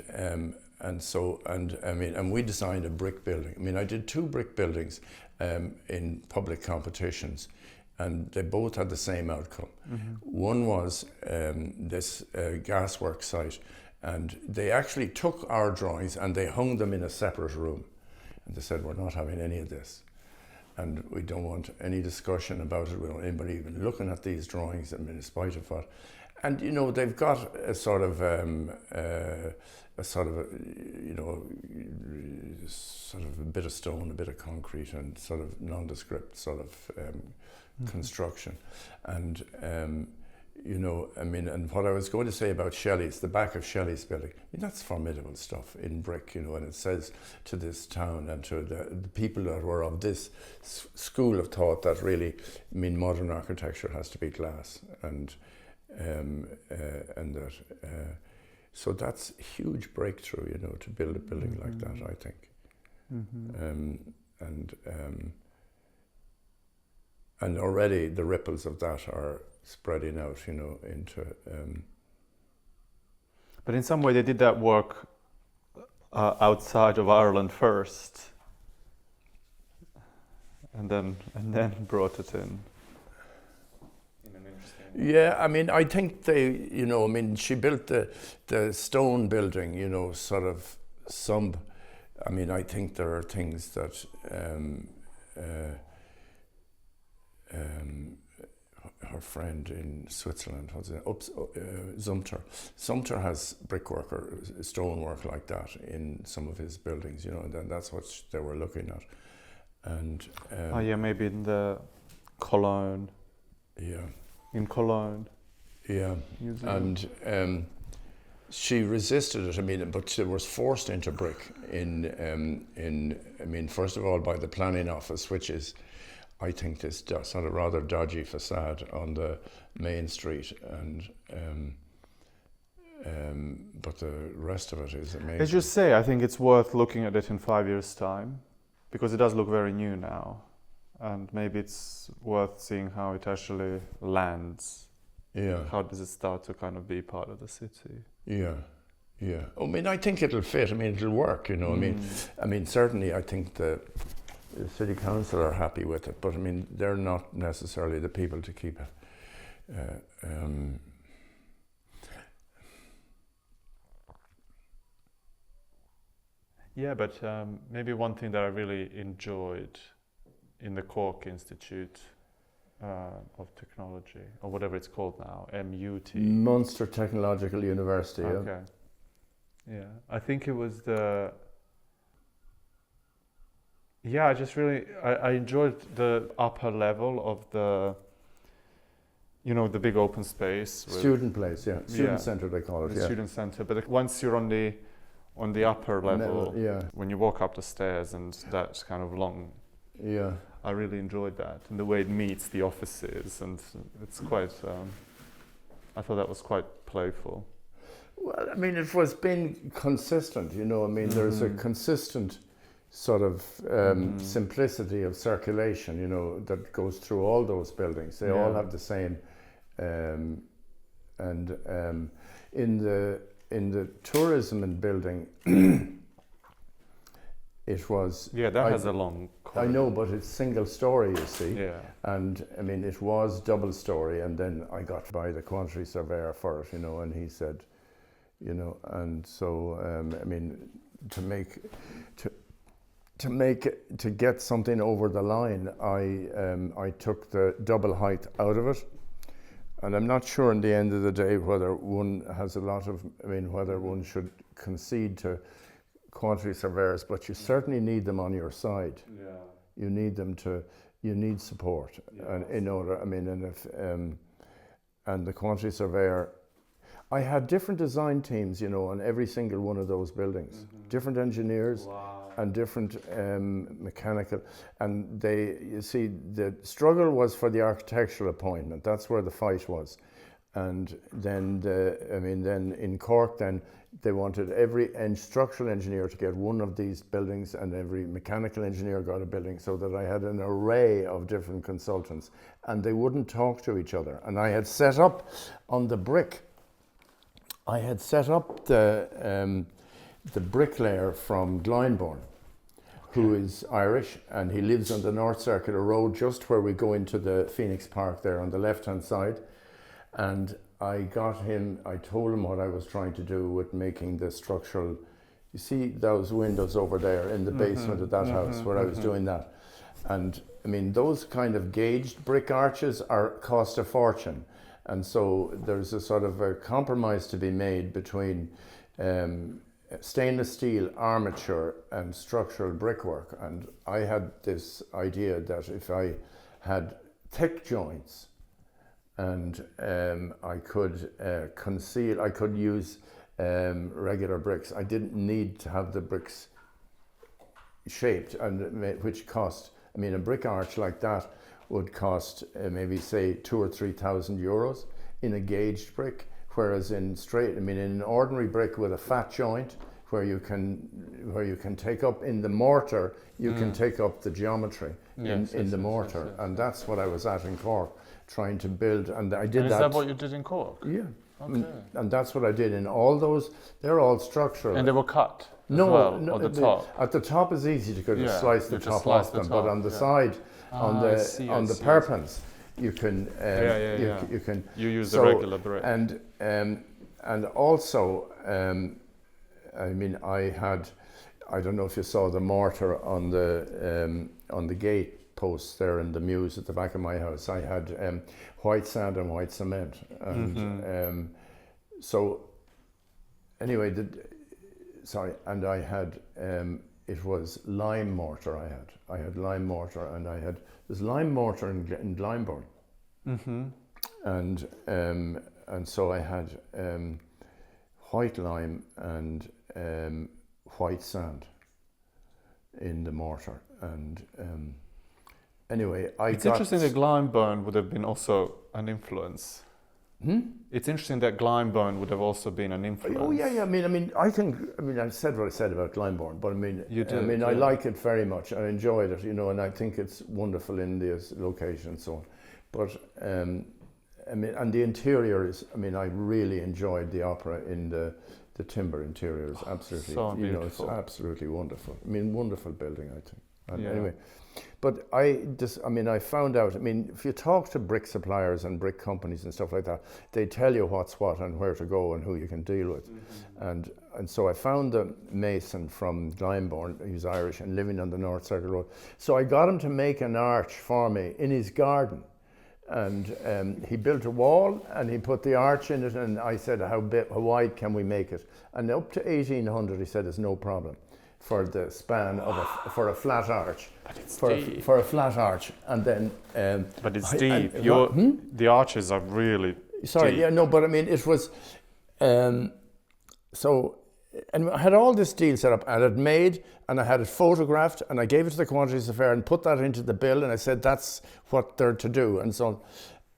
we designed a brick building. I mean, I did 2 brick buildings in public competitions, and they both had the same outcome. One was this gasworks site, and they actually took our drawings and they hung them in a separate room. And they said, we're not having any of this. And we don't want any discussion about it. We don't want anybody even looking at these drawings, I mean, in spite of what. And, you know, they've got a sort of a bit of stone, a bit of concrete, and sort of nondescript sort of construction. And, you know, I mean, and what I was going to say about Shelley's, the back of Shelley's building, I mean, that's formidable stuff in brick, you know, and it says to this town and to the people that were of this school of thought that really, I mean, modern architecture has to be glass, and that, so that's a huge breakthrough, you know, to build a building like that, I think. And already the ripples of that are spreading out, you know, into. But in some way, they did that work outside of Ireland first, and then brought it in. Yeah, I mean, I think they, you know, I mean, she built the stone building, you know, sort of some. I mean, I think there are things that. Her friend in Switzerland, Zumter. Zumter has brickwork or stonework like that in some of his buildings, you know, and that's what they were looking at. And maybe in the Cologne. Yeah. In Cologne. Yeah. Museum. And she resisted it. I mean, but she was forced into brick in. I mean, first of all, by the planning office, which is, I think, this sort of rather dodgy facade on the main street, and but the rest of it is amazing. As you say, I think it's worth looking at it in 5 years' time, because it does look very new now, and maybe it's worth seeing how it actually lands. Yeah. How does it start to kind of be part of the city? Yeah. Yeah. I mean, I think it'll fit. I mean, it'll work. You know. I mean, certainly, I think the City Council are happy with it, but I mean, they're not necessarily the people to keep it. Yeah, but maybe one thing that I really enjoyed in the Cork Institute of Technology, or whatever it's called now, MUT. Munster Technological University. Okay. Yeah, I think it was I just really, I enjoyed the upper level of the, you know, the big open space. Student place, yeah. Student centre, they call it, the yeah. Student centre, but once you're on the upper level, yeah. when you walk up the stairs and that's kind of long, yeah. I really enjoyed that, and the way it meets the offices, and it's quite, I thought that was quite playful. Well, I mean, it was been consistent, you know, I mean, there's a consistent sort of simplicity of circulation, you know, that goes through all those buildings. They all have the same, and in the tourism and building, it was. Yeah, that has a long corridor. I know, but it's single story, you see. Yeah. And I mean, it was double story, and then I got by the quantity surveyor for it, you know, and he said, you know, and so I mean, to get something over the line, I took the double height out of it, and I'm not sure in the end of the day whether one has a lot of, I mean, whether one should concede to quantity surveyors, but you certainly need them on your side. Yeah. You need them you need support, and in order, I mean, and if and the quantity surveyor. I had different design teams, you know, on every single one of those buildings. Different engineers and different mechanical. And you see, the struggle was for the architectural appointment. That's where the fight was. And then then in Cork, then they wanted every structural engineer to get one of these buildings, and every mechanical engineer got a building, so that I had an array of different consultants, and they wouldn't talk to each other. And I had set up on the brick, I had set up the bricklayer from Glyndebourne, who is Irish, and he lives on the North Circular Road, just where we go into the Phoenix Park there on the left-hand side. And I told him what I was trying to do with making the structural, you see those windows over there in the basement of that house where I was doing that. And I mean, those kind of gauged brick arches cost a fortune. And so there's a sort of a compromise to be made between stainless steel armature and structural brickwork. And I had this idea that if I had thick joints, and I could use regular bricks. I didn't need to have the bricks shaped, and which cost, I mean, a brick arch like that would cost maybe say 2,000 or 3,000 euros in a gauged brick, whereas in an ordinary brick with a fat joint, where you can take up in the mortar, you can take up the geometry in the mortar, and that's what I was at in Cork, trying to build, and I did that. Is that what you did in Cork? Yeah. Okay. And that's what I did in all those. They're all structural. And they were cut. No, at the top. At the top is easy to go to slice the top slice off the them, top, but on the side, on the perpens, you can you can. You use the regular brick. And also, I mean, I don't know if you saw the mortar on the gate posts there in the mews at the back of my house. I had white sand and white cement, and so anyway, and I had it was lime mortar. I had lime mortar, and there's lime mortar in Glyndebourne, and so I had white lime and white sand in the mortar, and anyway, it's interesting that Glyndebourne would have been also an influence. It's interesting that Glyndebourne would have also been an influence. Oh yeah. I mean, I said what I said about Glyndebourne, but I mean, I like it very much. I enjoyed it, and I think it's wonderful in this location and so on. But and the interior is. I mean, I really enjoyed the opera in the timber interior is absolutely, so beautiful. It's absolutely wonderful. I mean, wonderful building, I think. Anyway, but I found out, if you talk to brick suppliers and brick companies and stuff like that, they tell you what's what and where to go and who you can deal with. And so I found the mason from Glyndebourne, who's Irish and living on the North Circular Road. So I got him to make an arch for me in his garden. And he built a wall and he put the arch in it, and I said, how wide can we make it? And up to 1800, he said, is no problem for the span for a flat arch. But it's deep. For a flat arch, and then. But it's deep. The arches are really. Sorry, deep. yeah, no, but I mean, it was. So, and I had all this deal set up, and I had made, and I had it photographed, and I gave it to the quantities affair and put that into the bill, and I said that's what they're to do, and so on.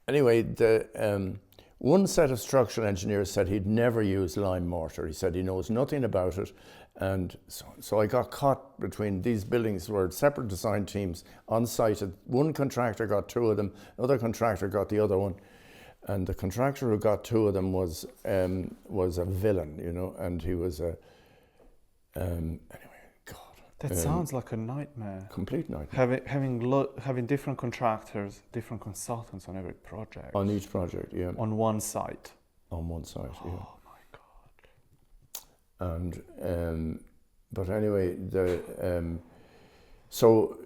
Anyway, the one set of structural engineers said he'd never use lime mortar. He said he knows nothing about it, and so I got caught between these buildings were separate design teams on site. One contractor got two of them, another contractor got the other one. And the contractor who got two of them was a villain, and he was anyway, God. That sounds like a nightmare. Complete nightmare. Having different contractors, different consultants on every project. On each project, yeah. On one site. On one site, yeah. Oh my God. And but anyway, so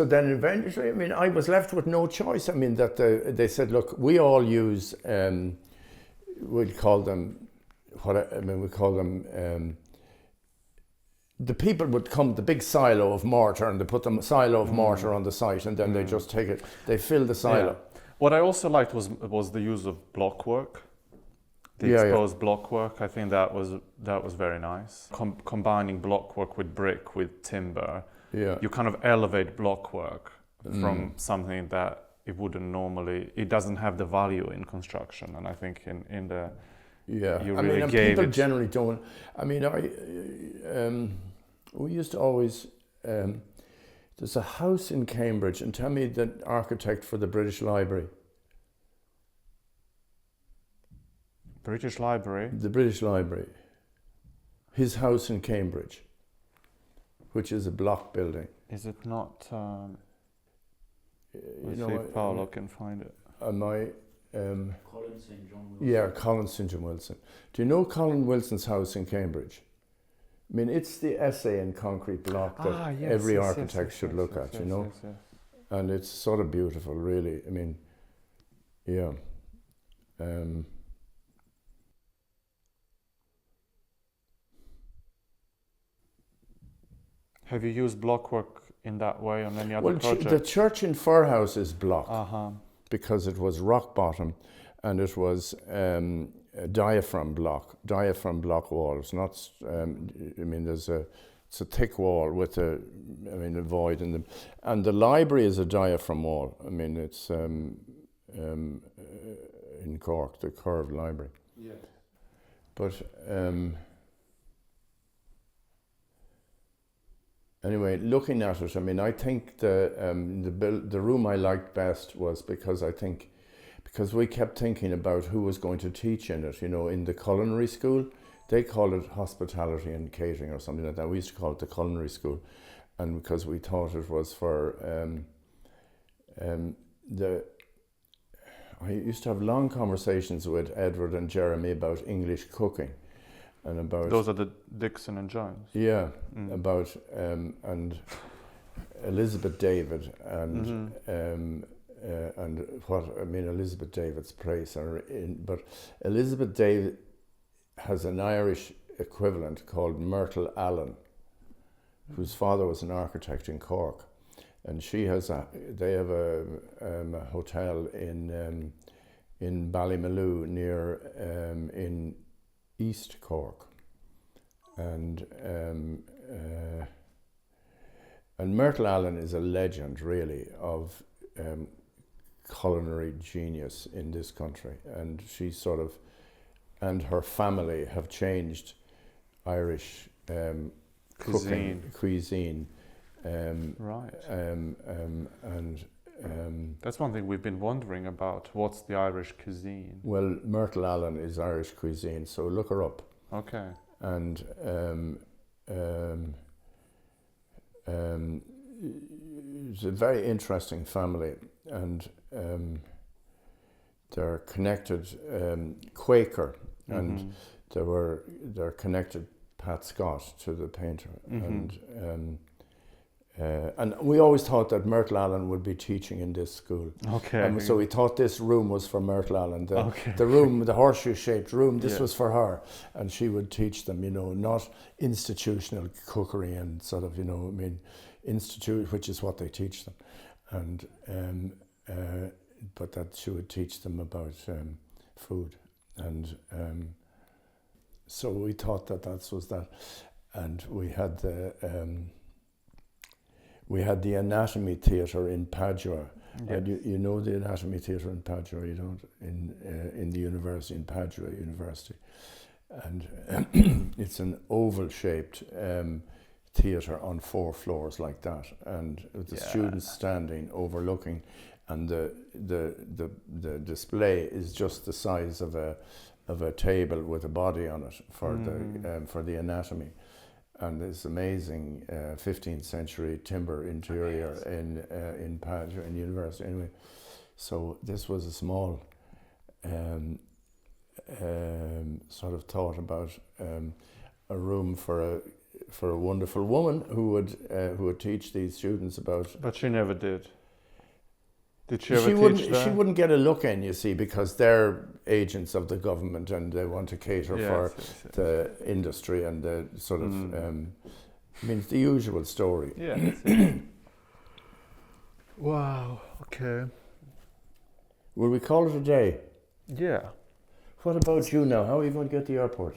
then eventually, I was left with no choice. That they said, look, we all use, we'd call them, the people would come, the big silo of mortar, and they put the silo of mortar on the site, and then they just take it, they fill the silo. Yeah. What I also liked was the use of block work. The exposed block work, I think that was very nice. Combining block work with brick, with timber. Yeah. You kind of elevate block work from something that it wouldn't normally, it doesn't have the value in construction. And I think in the, Yeah, you I really mean, and gave people it. generally don't. I mean, we used to always. There's a house in Cambridge, and tell me the architect for the British Library. British Library. The British Library. His house in Cambridge, which is a block building. Is it not? You Let's know, see if Paolo can find it. My Colin St. John Wilson. yeah, Colin St. John Wilson. Do you know Colin Wilson's house in Cambridge? I mean, it's the essay in concrete block that every architect should look at, you know? Yes. And it's sort of beautiful, really. I mean, yeah. Have you used blockwork in that way on any other Well, project? the church in Firhouse is block because it was rock bottom, and it was a diaphragm block walls. Not, I mean, it's a thick wall with a void in them, and the library is a diaphragm wall. I mean, it's in Cork, the Curved Library. Yeah. But anyway, looking at it, I mean, I think the room I liked best was because we kept thinking about who was going to teach in it. You know, in the culinary school, they call it hospitality and catering or something like that. We used to call it the culinary school, and because we thought it was for I used to have long conversations with Edward and Jeremy about English cooking, and about those are the Dixon and Jones. Yeah, about and Elizabeth David and what I mean, Elizabeth David's place but Elizabeth David has an Irish equivalent called Myrtle Allen, whose father was an architect in Cork, and they have a hotel in Ballymaloe near in East Cork, and Myrtle Allen is a legend, really, of culinary genius in this country, and she and her family have changed Irish cuisine. Right. And that's one thing we've been wondering about. What's the Irish cuisine? Well, Myrtle Allen is Irish cuisine, so look her up. Okay. And it's a very interesting family, and they're connected Quaker, and they're connected Pat Scott to the painter, and we always thought that Myrtle Allen would be teaching in this school. Okay. So we thought this room was for Myrtle Allen. The room, the horseshoe-shaped room, this was for her, and she would teach them, you know, not institutional cookery and sort of, you know, I mean, which is what they teach them, and but that she would teach them about food, and so we thought that was that, and we had the Anatomy Theatre in Padua. Yes. You know the Anatomy Theatre in Padua, you don't, in the university, in Padua University. And it's an oval-shaped theatre on 4 floors like that, and with the students standing overlooking, and the display is just the size of a table with a body on it for the anatomy. And this amazing 15th century timber interior in Padua, in university. Anyway, so this was a small sort of thought about a room for a wonderful woman who would teach these students about. But she never did. Did she ever teach that? She wouldn't get a look in, you see, because they're agents of the government and they want to cater for the industry and the sort of, I mean, it's the usual story. Yeah. Wow, okay. Will we call it a day? Yeah. What about you now? How are you going to get to the airport?